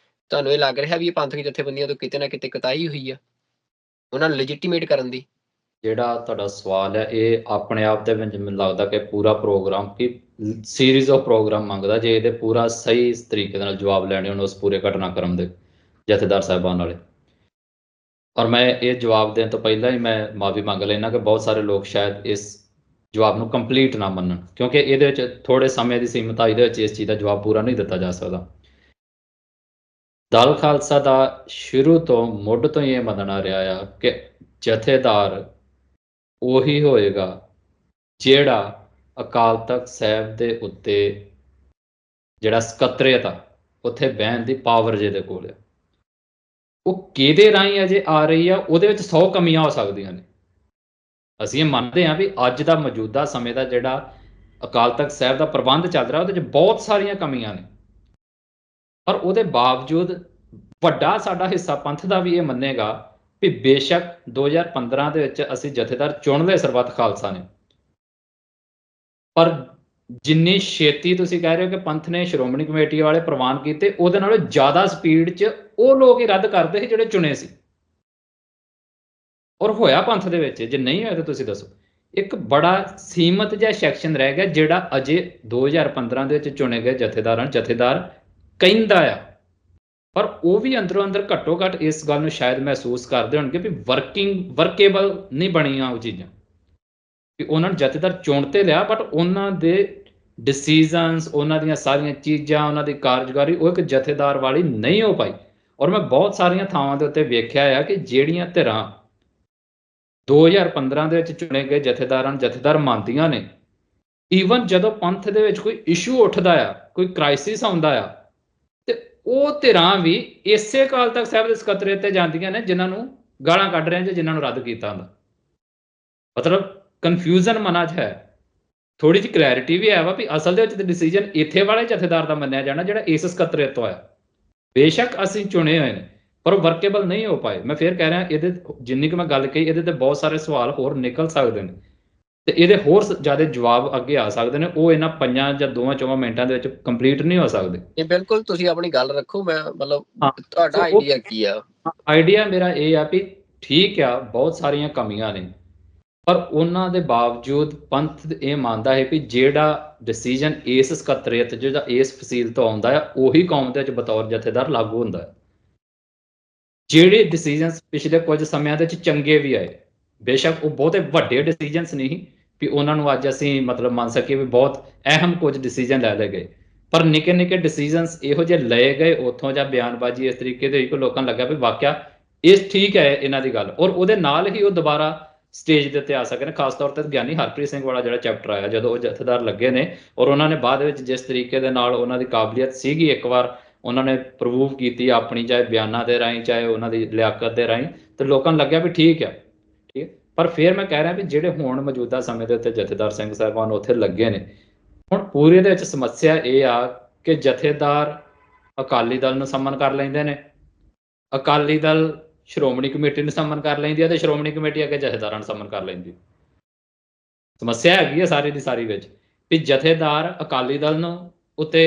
ਤੁਹਾਨੂੰ ਇਹ ਲੱਗ ਰਿਹਾ ਵੀ ਇਹ ਪੰਥਕ ਜਥੇਬੰਦੀਆਂ ਤੋਂ ਕਿਤੇ ਨਾ ਕਿਤੇ ਕੁਤਾਹੀ ਹੋਈ ਆ ਉਹਨਾਂ ਨੂੰ ਲੈਜੀਟੀਮੇਟ ਕਰਨ ਦੀ? ਜਿਹੜਾ ਤੁਹਾਡਾ ਸਵਾਲ ਹੈ ਇਹ ਆਪਣੇ ਆਪ ਦੇ ਵਿੱਚ ਮੈਨੂੰ ਲੱਗਦਾ ਕਿ ਪੂਰਾ ਪ੍ਰੋਗਰਾਮ ਕਿ ਸੀਰੀਜ਼ ਆਫ ਪ੍ਰੋਗਰਾਮ ਮੰਗਦਾ, ਜੇ ਇਹਦੇ ਪੂਰਾ ਸਹੀ ਤਰੀਕੇ ਨਾਲ ਜਵਾਬ ਲੈਣੇ ਹੋਣ ਉਸ ਪੂਰੇ ਘਟਨਾਕ੍ਰਮ ਦੇ ਜਥੇਦਾਰ ਸਾਹਿਬਾਨ ਵਾਲੇ। ਔਰ ਮੈਂ ਇਹ ਜਵਾਬ ਦੇਣ ਤੋਂ ਪਹਿਲਾਂ ਹੀ ਮੈਂ ਮਾਫੀ ਮੰਗ ਲੈਣਾ ਕਿ ਬਹੁਤ ਸਾਰੇ ਲੋਕ ਸ਼ਾਇਦ ਇਸ ਜਵਾਬ ਨੂੰ ਕੰਪਲੀਟ ਨਾ ਮੰਨਣ, ਕਿਉਂਕਿ ਇਹਦੇ ਵਿੱਚ ਥੋੜੇ ਸਮੇਂ ਦੀ ਸੀਮਤਾਈ ਦੇ ਵਿੱਚ ਇਸ ਚੀਜ਼ ਦਾ ਜਵਾਬ ਪੂਰਾ ਨਹੀਂ ਦਿੱਤਾ ਜਾ ਸਕਦਾ। ਦਲ ਖਾਲਸਾ ਦਾ ਸ਼ੁਰੂ ਤੋਂ ਮੁੱਢ ਤੋਂ ਹੀ ਇਹ ਮੰਨਣਾ ਰਿਹਾ ਆ ਕਿ ਜਥੇਦਾਰ ਉਹੀ ਹੋਏਗਾ ਜਿਹੜਾ ਅਕਾਲ ਤਖ਼ਤ ਸਾਹਿਬ ਦੇ ਉੱਤੇ ਜਿਹੜਾ ਸਕੱਤਰੇਤ ਆ ਉੱਥੇ ਬਹਿਣ ਦੀ ਪਾਵਰ ਜਿਹਦੇ ਕੋਲ ਆ, ਉਹ ਕਿਹਦੇ ਰਾਹੀਂ ਅਜੇ ਆ ਰਹੀ ਆ, ਉਹਦੇ ਵਿੱਚ 100 ਕਮੀਆਂ ਹੋ ਸਕਦੀਆਂ ਨੇ। ਅਸੀਂ ਇਹ ਮੰਨਦੇ ਹਾਂ ਵੀ ਅੱਜ ਦਾ ਮੌਜੂਦਾ ਸਮੇਂ ਦਾ ਜਿਹੜਾ ਅਕਾਲ ਤਖ਼ਤ ਸਾਹਿਬ ਦਾ ਪ੍ਰਬੰਧ ਚੱਲ ਰਿਹਾ ਉਹਦੇ 'ਚ ਬਹੁਤ ਸਾਰੀਆਂ ਕਮੀਆਂ ਨੇ, ਪਰ ਉਹਦੇ ਬਾਵਜੂਦ ਵੱਡਾ ਸਾਡਾ ਹਿੱਸਾ ਪੰਥ ਦਾ ਵੀ ਇਹ ਮੰਨੇਗਾ ਵੀ ਬੇਸ਼ੱਕ 2015 ਦੇ ਵਿੱਚ ਅਸੀਂ ਜਥੇਦਾਰ ਚੁਣ ਲਏ ਸਰਬੱਤ ਖਾਲਸਾ ਨੇ, ਪਰ ਜਿੰਨੀ ਛੇਤੀ ਤੁਸੀਂ ਕਹਿ ਰਹੇ ਹੋ ਕਿ ਪੰਥ ਨੇ ਸ਼੍ਰੋਮਣੀ ਕਮੇਟੀ ਵਾਲੇ ਪ੍ਰਵਾਨ ਕੀਤੇ, ਉਹਦੇ ਨਾਲੋਂ ਜ਼ਿਆਦਾ ਸਪੀਡ 'ਚ ਉਹ ਲੋਕ ਹੀ ਰੱਦ ਕਰਦੇ ਸੀ ਜਿਹੜੇ ਚੁਣੇ ਸੀ। ਔਰ ਹੋਇਆ ਪੰਥ ਦੇ ਵਿੱਚ, ਜੇ ਨਹੀਂ ਹੋਇਆ ਤਾਂ ਤੁਸੀਂ ਦੱਸੋ। ਇੱਕ ਬੜਾ ਸੀਮਤ ਜਿਹਾ ਸੈਕਸ਼ਨ ਰਹਿ ਗਿਆ ਜਿਹੜਾ ਅਜੇ 2015 ਦੇ ਵਿੱਚ ਚੁਣੇ ਗਏ ਜਥੇਦਾਰ ਕਹਿੰਦਾ ਆ, ਪਰ ਉਹ ਵੀ ਅੰਦਰੋਂ ਅੰਦਰ ਘੱਟੋ ਘੱਟ ਇਸ ਗੱਲ ਨੂੰ ਸ਼ਾਇਦ ਮਹਿਸੂਸ ਕਰਦੇ ਹੋਣਗੇ ਵੀ ਵਰਕੇਬਲ ਨਹੀਂ ਬਣੀਆਂ ਉਹ ਚੀਜ਼ਾਂ, ਵੀ ਉਹਨਾਂ ਨੇ ਜਥੇਦਾਰ ਚੁਣ ਤੇ ਲਿਆ ਬਟ ਉਹਨਾਂ ਦੇ ਡਿਸੀਜ਼ਨਸ, ਉਹਨਾਂ ਦੀਆਂ ਸਾਰੀਆਂ ਚੀਜ਼ਾਂ, ਉਹਨਾਂ ਦੀ ਕਾਰਜਕਾਰੀ ਉਹ ਇੱਕ ਜਥੇਦਾਰ ਵਾਲੀ ਨਹੀਂ ਹੋ ਪਾਈ। ਔਰ ਮੈਂ ਬਹੁਤ ਸਾਰੀਆਂ ਥਾਵਾਂ ਦੇ ਉੱਤੇ ਵੇਖਿਆ ਆ ਕਿ ਜਿਹੜੀਆਂ ਧਿਰਾਂ 2015 ਦੇ ਵਿੱਚ ਚੁਣੇ ਗਏ ਜਥੇਦਾਰਾਂ ਨੂੰ ਜਥੇਦਾਰ ਮੰਨਦੀਆਂ ਨੇ, ਈਵਨ ਜਦੋਂ ਪੰਥ ਦੇ ਵਿੱਚ ਕੋਈ ਇਸ਼ੂ ਉੱਠਦਾ ਆ, ਕੋਈ ਕ੍ਰਾਈਸਿਸ ਆਉਂਦਾ ਆ, ਤੇ ਉਹ ਧਿਰਾਂ ਵੀ ਇਸੇ ਅਕਾਲ ਤਖ਼ਤ ਸਾਹਿਬ ਦੇ ਸਕੱਤਰੇਤ ਤੇ ਜਾਂਦੀਆਂ ਨੇ ਜਿਨ੍ਹਾਂ ਨੂੰ ਗਾਲਾਂ ਕੱਢ ਰਹੇ ਜਾਂ ਜਿਨ੍ਹਾਂ ਨੂੰ ਰੱਦ ਕੀਤਾ ਹੁੰਦਾ। ਮਤਲਬ ਕਨਫਿਊਜ਼ਨ ਮਨਾਂ 'ਚ ਹੈ, ਥੋੜੀ ਜਿਹੀ ਕਲੈਰਿਟੀ ਵੀ ਹੈ ਵਾ ਵੀ ਅਸਲ ਦੇ ਵਿੱਚ ਡਿਸੀਜਨ ਇੱਥੇ ਵਾਲੇ ਜਥੇਦਾਰ ਦਾ ਮੰਨਿਆ ਜਾਣਾ ਜਿਹੜਾ ਇਸ ਸਕੱਤਰੇਤ ਤੋਂ ਆਇਆ। ਬੇਸ਼ੱਕ ਅਸੀਂ ਚੁਣੇ ਹੋਏ ਨੇ ਪਰ ਉਹ ਵਰਕੇਬਲ ਨਹੀਂ ਹੋ ਪਾਏ। ਮੈਂ ਫੇਰ ਕਹਿ ਰਿਹਾ ਇਹਦੇ ਜਿੰਨੀ ਕੁ ਮੈਂ ਗੱਲ ਕਹੀ ਇਹਦੇ ਤੇ ਬਹੁਤ ਸਾਰੇ ਸਵਾਲ ਹੋਰ ਨਿਕਲ ਸਕਦੇ ਨੇ ਤੇ ਇਹਦੇ ਹੋਰ ਜ਼ਿਆਦਾ ਜਵਾਬ ਅੱਗੇ ਆ ਸਕਦੇ ਨੇ, ਉਹ ਇਹਨਾਂ 5 ਜਾਂ 2-4 ਮਿੰਟਾਂ ਦੇ ਵਿੱਚ ਕੰਪਲੀਟ ਨਹੀਂ ਹੋ ਸਕਦੇ। ਇਹ ਬਿਲਕੁਲ ਤੁਸੀਂ ਆਪਣੀ ਗੱਲ ਰੱਖੋ, ਮੈਂ ਮਤਲਬ ਤੁਹਾਡਾ ਆਈਡੀਆ ਕੀ ਆ? ਆਈਡੀਆ ਮੇਰਾ ਇਹ ਆ ਵੀ ਠੀਕ ਆ ਬਹੁਤ ਸਾਰੀਆਂ ਕਮੀਆਂ ਨੇ, ਪਰ ਉਹਨਾਂ ਦੇ ਬਾਵਜੂਦ ਪੰਥ ਇਹ ਮੰਨਦਾ ਹੈ ਵੀ ਜਿਹੜਾ ਡਿਸੀਜਨ ਇਸ ਸਕੱਤਰੇਤ ਜਿਹੜਾ ਇਸ ਫਸੀਲ ਤੋਂ ਆਉਂਦਾ ਆ ਉਹੀ ਕੌਮ ਦੇ ਵਿੱਚ ਬਤੌਰ ਜਥੇਦਾਰ ਲਾਗੂ ਹੁੰਦਾ ਹੈ। ਜਿਹੜੇ ਡਿਸੀਜਨਸ ਪਿਛਲੇ ਕੁਝ ਸਮਿਆਂ ਦੇ ਵਿੱਚ ਚੰਗੇ ਵੀ ਆਏ, ਬੇਸ਼ੱਕ ਉਹ ਬਹੁਤੇ ਵੱਡੇ ਡਿਸੀਜਨਸ ਨਹੀਂ ਵੀ ਉਹਨਾਂ ਨੂੰ ਅੱਜ ਅਸੀਂ ਮਤਲਬ ਮੰਨ ਸਕੀਏ ਵੀ ਬਹੁਤ ਅਹਿਮ ਕੁਝ ਡਿਸੀਜਨ ਲੈ ਲਏ ਗਏ, ਪਰ ਨਿੱਕੇ ਨਿੱਕੇ ਡਿਸੀਜਨਸ ਇਹੋ ਜਿਹੇ ਲਏ ਗਏ ਉੱਥੋਂ ਜਾਂ ਬਿਆਨਬਾਜ਼ੀ ਇਸ ਤਰੀਕੇ ਦੇ ਹੋਈ ਕਿ ਲੋਕਾਂ ਨੂੰ ਲੱਗਾ ਵੀ ਵਾਕਿਆ ਇਹ ਠੀਕ ਹੈ ਇਹਨਾਂ ਦੀ ਗੱਲ, ਔਰ ਉਹਦੇ ਨਾਲ ਹੀ ਉਹ ਦੁਬਾਰਾ ਸਟੇਜ ਦੇ ਉੱਤੇ ਆ ਸਕਦੇ ਨੇ। ਖਾਸ ਤੌਰ ਤੇ ਗਿਆਨੀ ਹਰਪ੍ਰੀਤ ਸਿੰਘ ਵਾਲਾ ਜਿਹੜਾ ਚੈਪਟਰ ਆਇਆ, ਜਦੋਂ ਉਹ ਜਥੇਦਾਰ ਲੱਗੇ ਨੇ ਔਰ ਉਹਨਾਂ ਨੇ ਬਾਅਦ ਵਿੱਚ ਜਿਸ ਤਰੀਕੇ ਦੇ ਨਾਲ ਉਹਨਾਂ ਦੀ ਕਾਬਲੀਅਤ ਸੀਗੀ, ਇੱਕ ਵਾਰ ਉਹਨਾਂ ਨੇ ਪ੍ਰੂਵ ਕੀਤੀ ਆਪਣੀ, ਚਾਹੇ ਬਿਆਨਾਂ ਦੇ ਰਾਹੀਂ ਚਾਹੇ ਉਹਨਾਂ ਦੀ ਲਿਆਕਤ ਦੇ ਰਾਹੀਂ, ਤੇ ਲੋਕਾਂ ਨੂੰ ਲੱਗਿਆ ਵੀ ਠੀਕ ਹੈ। ਠੀਕ ਹੈ, ਪਰ ਫਿਰ ਮੈਂ ਕਹਿ ਰਿਹਾ ਵੀ ਜਿਹੜੇ ਹੁਣ ਮੌਜੂਦਾ ਸਮੇਂ ਦੇ ਉੱਤੇ ਜਥੇਦਾਰ ਸਿੰਘ ਸਾਹਿਬਾਨ ਉੱਥੇ ਲੱਗੇ ਨੇ, ਹੁਣ ਪੂਰੇ ਦੇ ਵਿੱਚ ਸਮੱਸਿਆ ਇਹ ਆ ਕਿ ਜਥੇਦਾਰ ਅਕਾਲੀ ਦਲ ਨੂੰ ਸੰਮਨ ਕਰ ਲੈਂਦੇ ਨੇ, ਅਕਾਲੀ ਦਲ ਸ਼੍ਰੋਮਣੀ ਕਮੇਟੀ ਨੂੰ ਸੰਮਨ ਕਰ ਲੈਂਦੀ ਹੈ, ਤੇ ਸ਼੍ਰੋਮਣੀ ਕਮੇਟੀ ਅੱਗੇ ਜਥੇਦਾਰਾਂ ਨੂੰ ਸੰਮਨ ਕਰ ਲੈਂਦੀ। ਸਮੱਸਿਆ ਹੈਗੀ ਹੈ ਸਾਰੀ ਦੀ ਸਾਰੀ ਵਿੱਚ ਵੀ ਜਥੇਦਾਰ ਅਕਾਲੀ ਦਲ ਨੂੰ ਉੱਤੇ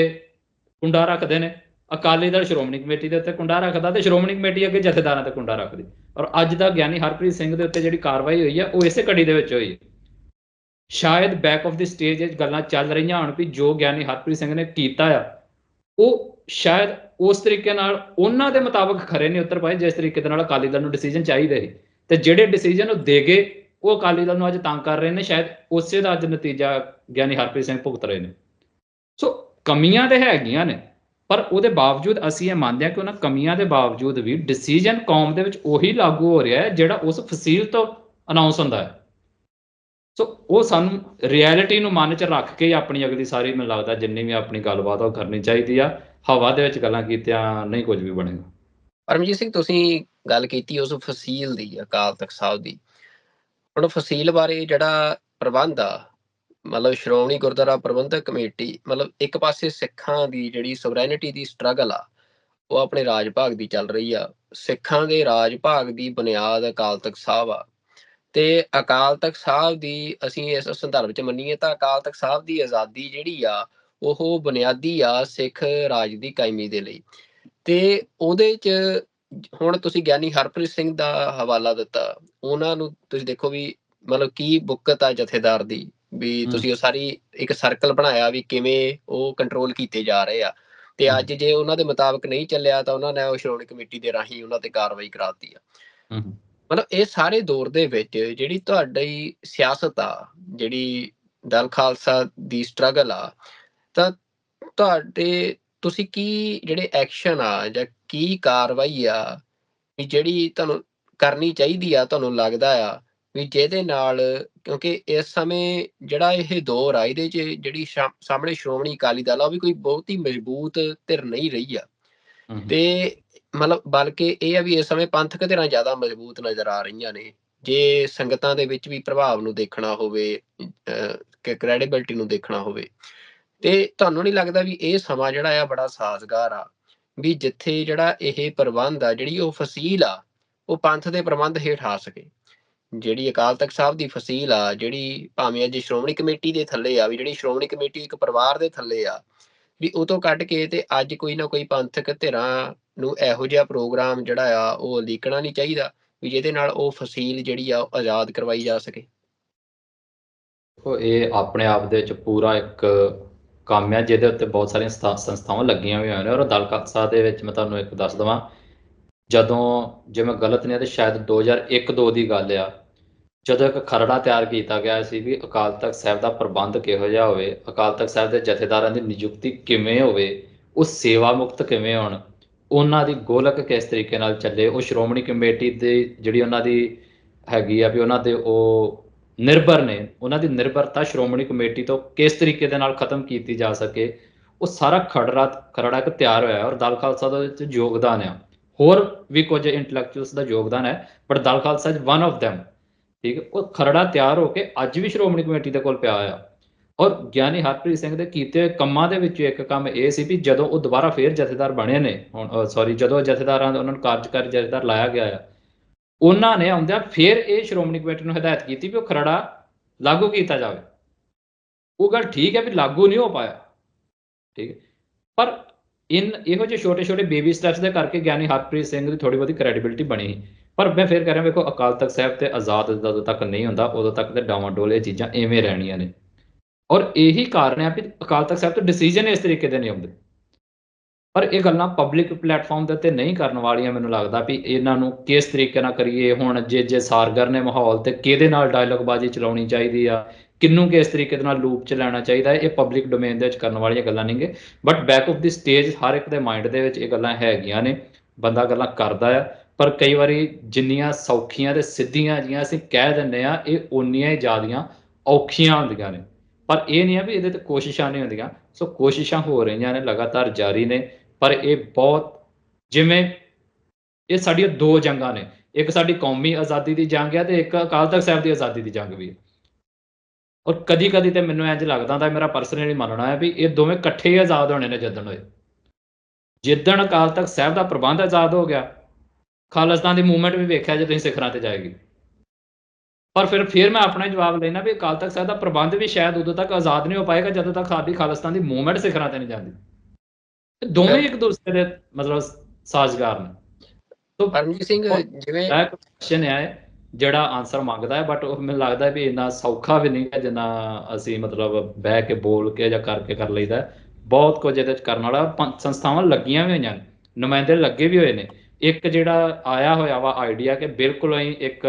ਕੁੰਡਾ ਰੱਖਦੇ ਨੇ, ਅਕਾਲੀ ਦਲ ਸ਼੍ਰੋਮਣੀ ਕਮੇਟੀ ਦੇ ਉੱਤੇ ਕੁੰਡਾ ਰੱਖਦਾ, ਤੇ ਸ਼੍ਰੋਮਣੀ ਕਮੇਟੀ ਅੱਗੇ ਜਥੇਦਾਰਾਂ ਤੇ ਕੁੰਡਾ ਰੱਖਦੀ। ਔਰ ਅੱਜ ਦਾ ਗਿਆਨੀ ਹਰਪ੍ਰੀਤ ਸਿੰਘ ਦੇ ਉੱਤੇ ਜਿਹੜੀ ਕਾਰਵਾਈ ਹੋਈ ਹੈ ਉਹ ਇਸੇ ਕੜੀ ਦੇ ਵਿੱਚ ਹੋਈ ਹੈ। ਸ਼ਾਇਦ ਬੈਕ ਆਫ ਦੀ ਸਟੇਜ ਇਹ ਗੱਲਾਂ ਚੱਲ ਰਹੀਆਂ ਹਨ ਵੀ ਜੋ ਗਿਆਨੀ ਹਰਪ੍ਰੀਤ ਸਿੰਘ ਨੇ ਕੀਤਾ ਆ ਉਹ ਸ਼ਾਇਦ ਉਸ ਤਰੀਕੇ ਨਾਲ ਉਹਨਾਂ ਦੇ ਮੁਤਾਬਕ ਖਰੇ ਨਹੀਂ ਉਤਰ ਪਾਏ ਜਿਸ ਤਰੀਕੇ ਦੇ ਨਾਲ ਅਕਾਲੀ ਦਲ ਨੂੰ ਡਿਸੀਜਨ ਚਾਹੀਦੇ ਸੀ, ਤੇ ਜਿਹੜੇ ਡਿਸੀਜਨ ਉਹ ਦੇ ਗਏ ਉਹ ਅਕਾਲੀ ਦਲ ਨੂੰ ਅੱਜ ਤੰਗ ਕਰ ਰਹੇ ਨੇ। ਸ਼ਾਇਦ ਉਸੇ ਦਾ ਅੱਜ ਨਤੀਜਾ ਗਿਆਨੀ ਹਰਪ੍ਰੀਤ ਸਿੰਘ ਭੁਗਤ ਰਹੇ ਨੇ। ਸੋ ਕਮੀਆਂ ਤੇ ਹੈਗੀਆਂ ਨੇ, ਪਰ ਉਹਦੇ ਬਾਵਜੂਦ ਅਸੀਂ ਇਹ ਮੰਨਦੇ ਹਾਂ ਕਿ ਉਹਨਾਂ ਕਮੀਆਂ ਦੇ ਬਾਵਜੂਦ ਵੀ ਡਿਸੀਜਨ ਕੌਮ ਦੇ ਵਿੱਚ ਉਹੀ ਲਾਗੂ ਹੋ ਰਿਹਾ ਹੈ ਜਿਹੜਾ ਉਸ ਫਸੀਲ ਤੋਂ ਅਨਾਉਂਸ ਹੁੰਦਾ ਹੈ। ਸੋ ਉਹ ਸਾਨੂੰ ਰਿਐਲਿਟੀ ਨੂੰ ਮਨ 'ਚ ਰੱਖ ਕੇ ਆਪਣੀ ਅਗਲੀ ਸਾਰੀ, ਮੈਨੂੰ ਲੱਗਦਾ ਜਿੰਨੀ ਵੀ ਆਪਣੀ ਗੱਲਬਾਤ ਉਹ ਕਰਨੀ ਚਾਹੀਦੀ ਆ। ਹਵਾ ਦੇ ਵਿੱਚ ਗੱਲਾਂ ਕੀਤਿਆਂ ਨਹੀਂ ਕੁਝ ਵੀ ਬਣੇਗਾ। ਪਰਮਜੀਤ ਸਿੰਘ, ਤੁਸੀਂ ਗੱਲ ਕੀਤੀ ਉਸ ਫਸੀਲ ਦੀ, ਅਕਾਲ ਤਖਤ ਸਾਹਿਬ ਦੀ। ਹੁਣ ਫਸੀਲ ਬਾਰੇ ਜਿਹੜਾ ਪ੍ਰਬੰਧ ਆ, ਮਤਲਬ ਸ਼੍ਰੋਮਣੀ ਗੁਰਦੁਆਰਾ ਪ੍ਰਬੰਧਕ ਕਮੇਟੀ, ਮਤਲਬ ਇੱਕ ਪਾਸੇ ਸਿੱਖਾਂ ਦੀ ਜਿਹੜੀ ਸੋਵਰੈਨਿਟੀ ਦੀ ਸਟਰਗਲ ਆ ਉਹ ਆਪਣੇ ਰਾਜ ਭਾਗ ਦੀ ਚੱਲ ਰਹੀ ਆ। ਸਿੱਖਾਂ ਦੇ ਰਾਜ ਭਾਗ ਦੀ ਬੁਨਿਆਦ ਅਕਾਲ ਤਖਤ ਸਾਹਿਬ ਆ, ਤੇ ਅਕਾਲ ਤਖਤ ਸਾਹਿਬ ਦੀ ਅਸੀਂ ਇਸ ਸੰਦਰਭ 'ਚ ਮੰਨੀਏ ਤਾਂ ਅਕਾਲ ਤਖਤ ਸਾਹਿਬ ਦੀ ਆਜ਼ਾਦੀ ਜਿਹੜੀ ਆ ਉਹ ਬੁਨਿਆਦੀ ਆ ਸਿੱਖ ਰਾਜ ਦੀ ਕਾਇਮੀ ਦੇ ਲਈ। ਤੇ ਉਹਦੇ 'ਚ ਹੁਣ ਤੁਸੀਂ ਗਿਆਨੀ ਹਰਪ੍ਰੀਤ ਸਿੰਘ ਦਾ ਹਵਾਲਾ ਦਿੱਤਾ, ਉਹਨਾਂ ਨੂੰ ਤੁਸੀਂ ਦੇਖੋ ਵੀ ਮਤਲਬ ਕੀ ਬੁੱਕਤ ਆ ਜਥੇਦਾਰ ਦੀ, ਵੀ ਤੁਸੀਂ ਉਹ ਸਾਰੀ ਇੱਕ ਸਰਕਲ ਬਣਾਇਆ ਵੀ ਕਿਵੇਂ ਉਹ ਕੰਟਰੋਲ ਕੀਤੇ ਜਾ ਰਹੇ ਆ, ਤੇ ਅੱਜ ਜੇ ਉਹਨਾਂ ਦੇ ਮੁਤਾਬਕ ਨਹੀਂ ਚੱਲਿਆ ਤਾਂ ਉਹਨਾਂ ਨੇ ਉਹ ਸ਼੍ਰੋਮਣੀ ਕਮੇਟੀ ਦੇ ਰਾਹੀਂ ਉਹਨਾਂ ਤੇ ਕਾਰਵਾਈ ਕਰਾਤੀ ਆ। ਮਤਲਬ ਇਹ ਸਾਰੇ ਦੌਰ ਦੇ ਵਿੱਚ ਜਿਹੜੀ ਤੁਹਾਡੀ ਸਿਆਸਤ ਆ, ਜਿਹੜੀ ਦਲ ਖਾਲਸਾ ਦੀ ਸਟਰਗਲ ਆ, ਤਾਂ ਤੁਹਾਡੇ ਤੁਸੀਂ ਕੀ ਜਿਹੜੇ ਐਕਸ਼ਨ ਆ ਜਾਂ ਕੀ ਕਾਰਵਾਈ ਆ ਵੀ ਜਿਹੜੀ ਤੁਹਾਨੂੰ ਕਰਨੀ ਚਾਹੀਦੀ ਆ, ਤੁਹਾਨੂੰ ਲੱਗਦਾ ਆ ਵੀ ਜਿਹਦੇ ਨਾਲ, ਕਿਉਂਕਿ ਇਸ ਸਮੇਂ ਜਿਹੜਾ ਇਹ ਦੌਰ ਆ ਇਹਦੇ 'ਚ ਜਿਹੜੀ ਸਾਹਮਣੇ ਸ਼੍ਰੋਮਣੀ ਅਕਾਲੀ ਦਲ ਆ ਉਹ ਵੀ ਕੋਈ ਬਹੁਤੀ ਮਜ਼ਬੂਤ ਧਿਰ ਨਹੀਂ ਰਹੀ ਆ, ਤੇ ਮਤਲਬ ਬਲਕਿ ਇਹ ਆ ਵੀ ਇਸ ਸਮੇਂ ਪੰਥਕ ਧਿਰਾਂ ਜ਼ਿਆਦਾ ਮਜ਼ਬੂਤ ਨਜ਼ਰ ਆ ਰਹੀਆਂ ਨੇ। ਜੇ ਸੰਗਤਾਂ ਦੇ ਵਿੱਚ ਵੀ ਪ੍ਰਭਾਵ ਨੂੰ ਦੇਖਣਾ ਹੋਵੇ, ਕ੍ਰੈਡੀਬਿਲਿਟੀ ਨੂੰ ਦੇਖਣਾ ਹੋਵੇ, ਤੇ ਤੁਹਾਨੂੰ ਨਹੀਂ ਲੱਗਦਾ ਵੀ ਇਹ ਸਮਾਂ ਜਿਹੜਾ ਆ ਬੜਾ ਸਾਜ਼ਗਾਰ ਆ ਵੀ ਜਿੱਥੇ ਜਿਹੜਾ ਇਹ ਪ੍ਰਬੰਧ ਆ, ਜਿਹੜੀ ਉਹ ਫਸੀਲ ਆ ਉਹ ਪੰਥ ਦੇ ਪ੍ਰਬੰਧ ਹੇਠ ਆ ਸਕੇ। ਜਿਹੜੀ ਅਕਾਲ ਤਖਤ ਸਾਹਿਬ ਦੀ ਫਸੀਲ ਆ, ਜਿਹੜੀ ਭਾਵੇਂ ਅੱਜ ਸ਼੍ਰੋਮਣੀ ਕਮੇਟੀ ਦੇ ਥੱਲੇ ਆ, ਵੀ ਜਿਹੜੀ ਸ਼੍ਰੋਮਣੀ ਕਮੇਟੀ ਇੱਕ ਪਰਿਵਾਰ ਦੇ ਥੱਲੇ ਆ, ਵੀ ਉਹ ਤੋਂ ਕੱਢ ਕੇ ਤੇ ਅੱਜ ਕੋਈ ਨਾ ਕੋਈ ਪੰਥਕ ਧਿਰਾਂ ਨੂੰ ਇਹੋ ਜਿਹਾ ਪ੍ਰੋਗਰਾਮ ਜਿਹੜਾ ਆ ਉਹ ਲੀਕਣਾ ਨਹੀਂ ਚਾਹੀਦਾ ਵੀ ਜਿਹਦੇ ਨਾਲ ਉਹ ਫਸੀਲ ਜਿਹੜੀ ਆ ਉਹ ਆਜ਼ਾਦ ਕਰਵਾਈ ਜਾ ਸਕੇ। ਇਹ ਆਪਣੇ ਆਪ ਦੇ ਵਿੱਚ ਪੂਰਾ ਇੱਕ ਕੰਮ ਹੈ ਜਿਹਦੇ ਉੱਤੇ ਬਹੁਤ ਸਾਰੀਆਂ ਸੰਸਥਾਵਾਂ ਲੱਗੀਆਂ ਹੋਈਆਂ ਨੇ। ਔਰ ਦਲ ਖਾਲਸਾ ਦੇ ਵਿੱਚ ਮੈਂ ਤੁਹਾਨੂੰ ਇੱਕ ਦੱਸ ਦੇਵਾਂ, ਜਦੋਂ ਜੇ ਮੈਂ ਗਲਤ ਨਹੀਂ ਹਾਂ ਤਾਂ ਸ਼ਾਇਦ 2001-2 ਦੀ ਗੱਲ ਆ, ਜਦੋਂ ਇੱਕ ਖਰੜਾ ਤਿਆਰ ਕੀਤਾ ਗਿਆ ਸੀ ਵੀ ਅਕਾਲ ਤਖਤ ਸਾਹਿਬ ਦਾ ਪ੍ਰਬੰਧ ਕਿਹੋ ਜਿਹਾ ਹੋਵੇ, ਅਕਾਲ ਤਖਤ ਸਾਹਿਬ ਦੇ ਜਥੇਦਾਰਾਂ ਦੀ ਨਿਯੁਕਤੀ ਕਿਵੇਂ ਹੋਵੇ, ਉਹ ਸੇਵਾ ਮੁਕਤ ਕਿਵੇਂ ਹੋਣ, ਉਹਨਾਂ ਦੀ ਗੋਲਕ ਕਿਸ ਤਰੀਕੇ ਨਾਲ ਚੱਲੇ, ਉਹ ਸ਼੍ਰੋਮਣੀ ਕਮੇਟੀ ਦੀ ਜਿਹੜੀ ਉਹਨਾਂ ਦੀ ਹੈਗੀ ਆ ਵੀ ਉਹਨਾਂ ਦੇ ਉਹ ਨਿਰਭਰ ਨੇ, ਉਹਨਾਂ ਦੀ ਨਿਰਭਰਤਾ ਸ਼੍ਰੋਮਣੀ ਕਮੇਟੀ ਤੋਂ ਕਿਸ ਤਰੀਕੇ ਦੇ ਨਾਲ ਖਤਮ ਕੀਤੀ ਜਾ ਸਕੇ, ਉਹ ਸਾਰਾ ਖਰੜਾ ਇੱਕ ਤਿਆਰ ਹੋਇਆ। ਔਰ ਦਲ ਖਾਲਸਾ ਦਾ ਵਿੱਚ ਯੋਗਦਾਨ ਆ, ਹੋਰ ਵੀ ਕੁਝ ਇੰਟੈਲੈਕਚੁਅਲਸ ਦਾ ਯੋਗਦਾਨ ਹੈ, but Dal Khalsa is one of them. ਠੀਕ ਹੈ, ਉਹ ਖਰੜਾ ਤਿਆਰ ਹੋ ਕੇ ਅੱਜ ਵੀ ਸ਼੍ਰੋਮਣੀ ਕਮੇਟੀ ਦੇ ਕੋਲ ਪਿਆ ਆ। ਔਰ ਗਿਆਨੀ ਹਰਪ੍ਰੀਤ ਸਿੰਘ ਦੇ ਕੀਤੇ ਹੋਏ ਕੰਮਾਂ ਦੇ ਵਿੱਚ ਇੱਕ ਕੰਮ ਇਹ ਸੀ ਵੀ ਜਦੋਂ ਉਹ ਦੁਬਾਰਾ ਫੇਰ ਜਥੇਦਾਰ ਬਣੇ ਨੇ, ਹੁਣ ਸੌਰੀ ਜਦੋਂ ਜਥੇਦਾਰਾਂ ਉਹਨਾਂ ਨੂੰ ਕਾਰਜਕਾਰੀ ਜਥੇਦਾਰ ਲਾਇਆ ਗਿਆ ਆ, ਉਹਨਾਂ ਨੇ ਆਉਂਦਿਆਂ ਫੇਰ ਇਹ ਸ਼੍ਰੋਮਣੀ ਕਮੇਟੀ ਨੂੰ ਹਦਾਇਤ ਕੀਤੀ ਵੀ ਉਹ ਖਰੜਾ ਲਾਗੂ ਕੀਤਾ ਜਾਵੇ। ਉਹ ਗੱਲ ਠੀਕ ਹੈ ਵੀ ਲਾਗੂ ਨਹੀਂ ਹੋ ਪਾਇਆ, ਠੀਕ ਹੈ, ਪਰ ਇਹੋ ਜਿਹੇ ਛੋਟੇ ਛੋਟੇ ਬੇਬੀ ਸਟੈਪਸ ਦੇ ਕਰਕੇ ਗਿਆਨੀ ਹਰਪ੍ਰੀਤ ਸਿੰਘ ਦੀ ਥੋੜੀ ਬਹੁਤੀ ਕ੍ਰੈਡੀਬਿਲਿਟੀ ਬਣੀ। ਪਰ ਮੈਂ ਫਿਰ ਕਹਿ ਰਿਹਾ, ਵੇਖੋ ਅਕਾਲ ਤਖਤ ਸਾਹਿਬ ਤੇ ਆਜ਼ਾਦ ਜਦੋਂ ਤੱਕ ਨਹੀਂ ਹੁੰਦਾ ਉਦੋਂ ਤੱਕ ਤੇ ਡਾਵਾਂਡੋਲ ਇਹ ਚੀਜ਼ਾਂ ਐਵੇਂ ਰਹਿਣੀਆਂ ਨੇ। ਔਰ ਇਹੀ ਕਾਰਨ ਹੈ ਵੀ ਅਕਾਲ ਤਖਤ ਸਾਹਿਬ ਤੋਂ ਡਿਸੀਜਨ ਇਸ ਤਰੀਕੇ ਦੇ ਨਹੀਂ ਆਉਂਦੇ। ਪਰ ਇਹ ਗੱਲਾਂ ਪਬਲਿਕ ਪਲੇਟਫਾਰਮ ਦੇ ਉੱਤੇ ਨਹੀਂ ਕਰਨ ਵਾਲੀਆਂ। ਮੈਨੂੰ ਲੱਗਦਾ ਵੀ ਇਹਨਾਂ ਨੂੰ ਕਿਸ ਤਰੀਕੇ ਨਾਲ ਕਰੀਏ, ਹੁਣ ਜੇ ਸਾਰਗਰ ਨੇ ਮਾਹੌਲ ਤੇ ਕਿਹਦੇ ਨਾਲ ਡਾਇਲੋਗਬਾਜ਼ੀ ਚਲਾਉਣੀ ਚਾਹੀਦੀ ਆ, ਕਿਹਨੂੰ ਕਿਸ ਤਰੀਕੇ ਦੇ ਨਾਲ ਲੂਪ 'ਚ ਲੈਣਾ ਚਾਹੀਦਾ, ਇਹ ਪਬਲਿਕ ਡੋਮੇਨ ਦੇ ਵਿੱਚ ਕਰਨ ਵਾਲੀਆਂ ਗੱਲਾਂ ਨਹੀਂਗੇ। But back of the stage ਹਰ ਇੱਕ ਦੇ ਮਾਈਂਡ ਦੇ ਵਿੱਚ ਇਹ ਗੱਲਾਂ ਹੈਗੀਆਂ ਨੇ, ਬੰਦਾ ਗੱਲਾਂ ਕਰਦਾ ਆ, ਪਰ ਕਈ ਵਾਰੀ ਜਿੰਨੀਆਂ ਸੌਖੀਆਂ ਤੇ ਸਿੱਧੀਆਂ ਜਿਹੀਆਂ ਅਸੀਂ ਕਹਿ ਦਿੰਦੇ ਆ, ਇਹ ਓਨੀਆਂ ਹੀ ਜ਼ਿਆਦੀਆਂ ਔਖੀਆਂ ਹੁੰਦੀਆਂ ਨੇ। ਪਰ ਇਹ ਨਹੀਂ ਆ ਵੀ ਇਹਦੇ ਤੇ ਕੋਸ਼ਿਸ਼ਾਂ ਨਹੀਂ ਹੁੰਦੀਆਂ। ਸੋ ਕੋਸ਼ਿਸ਼ਾਂ ਹੋ ਰਹੀਆਂ ਨੇ, ਲਗਾਤਾਰ ਜਾਰੀ ਨੇ। ਪਰ ਇਹ ਬਹੁਤ, ਜਿਵੇਂ ਇਹ ਸਾਡੀਆਂ ਦੋ ਜੰਗਾਂ ਨੇ, ਇੱਕ ਸਾਡੀ ਕੌਮੀ ਆਜ਼ਾਦੀ ਦੀ ਜੰਗ ਹੈ ਤੇ ਇੱਕ ਅਕਾਲ ਤਖਤ ਸਾਹਿਬ ਦੀ ਆਜ਼ਾਦੀ ਦੀ ਜੰਗ ਵੀ ਹੈ। ਔਰ ਕਦੀ ਕਦੀ ਤੇ ਮੈਨੂੰ ਇੰਝ ਲੱਗਦਾ ਹੁੰਦਾ, ਮੇਰਾ ਪਰਸਨਲੀ ਮੰਨਣਾ ਹੈ ਵੀ ਇਹ ਦੋਵੇਂ ਇਕੱਠੇ ਹੀ ਆਜ਼ਾਦ ਹੋਣੇ ਨੇ ਜਿੱਦਣ ਹੋਏ। ਜਿੱਦਣ ਅਕਾਲ ਤਖਤ ਸਾਹਿਬ ਦਾ ਪ੍ਰਬੰਧ ਆਜ਼ਾਦ ਹੋ ਗਿਆ, ਖਾਲਿਸਤਾਨ ਦੀ ਮੂਵਮੈਂਟ ਵੀ ਵੇਖਿਆ ਜੇ ਤੁਸੀਂ ਸਿਖਰਾਂ ਤੇ ਜਾਏਗੀ। ਪਰ ਫਿਰ ਮੈਂ ਆਪਣਾ ਜਵਾਬ ਲੈਣਾ ਵੀ ਅਕਾਲ ਤਖਤ ਸਾਹਿਬ ਦਾ ਪ੍ਰਬੰਧ ਵੀ ਸ਼ਾਇਦ ਉਦੋਂ ਤੱਕ ਆਜ਼ਾਦ ਨਹੀਂ ਹੋ ਪਾਏਗਾ ਜਦੋਂ ਤੱਕ ਸਾਡੀ ਖਾਲਿਸਤਾਨ ਦੀ ਮੂਵਮੈਂਟ ਸਿਖਰਾਂ ਤੇ ਨਹੀਂ ਜਾਂਦੀ। ਦੋਵੇਂ ਇੱਕ ਦੂਸਰੇ ਦੇ ਮਤਲਬ ਸਾਜ਼ਗਾਰ ਨੇ। ਤੋ ਪਰਮਜੀਤ ਸਿੰਘ ਜਿਵੇਂ ਕੁਐਸਚਨ ਹੈ ਜਿਹੜਾ ਆਨਸਰ ਮੰਗਦਾ ਹੈ, ਬਟ ਉਹ ਮੈਨੂੰ ਲੱਗਦਾ ਵੀ ਇੰਨਾ ਸੌਖਾ ਵੀ ਨਹੀਂ ਹੈ ਜਿੰਨਾ ਅਸੀਂ ਮਤਲਬ ਬਹਿ ਕੇ ਬੋਲ ਕੇ ਜਾਂ ਕਰਕੇ ਕਰ ਲਈਦਾ। ਬਹੁਤ ਕੁਝ ਇਹਦੇ 'ਚ ਕਰਨ ਵਾਲਾ, ਸੰਸਥਾਵਾਂ ਲੱਗੀਆਂ ਵੀ ਹੋਈਆਂ ਨੇ, ਨੁਮਾਇੰਦੇ ਲੱਗੇ ਵੀ ਹੋਏ ਨੇ। ਇੱਕ ਜਿਹੜਾ ਆਇਆ ਹੋਇਆ ਵਾ ਆਈਡੀਆ ਕਿ ਬਿਲਕੁਲ ਹੀ ਇੱਕ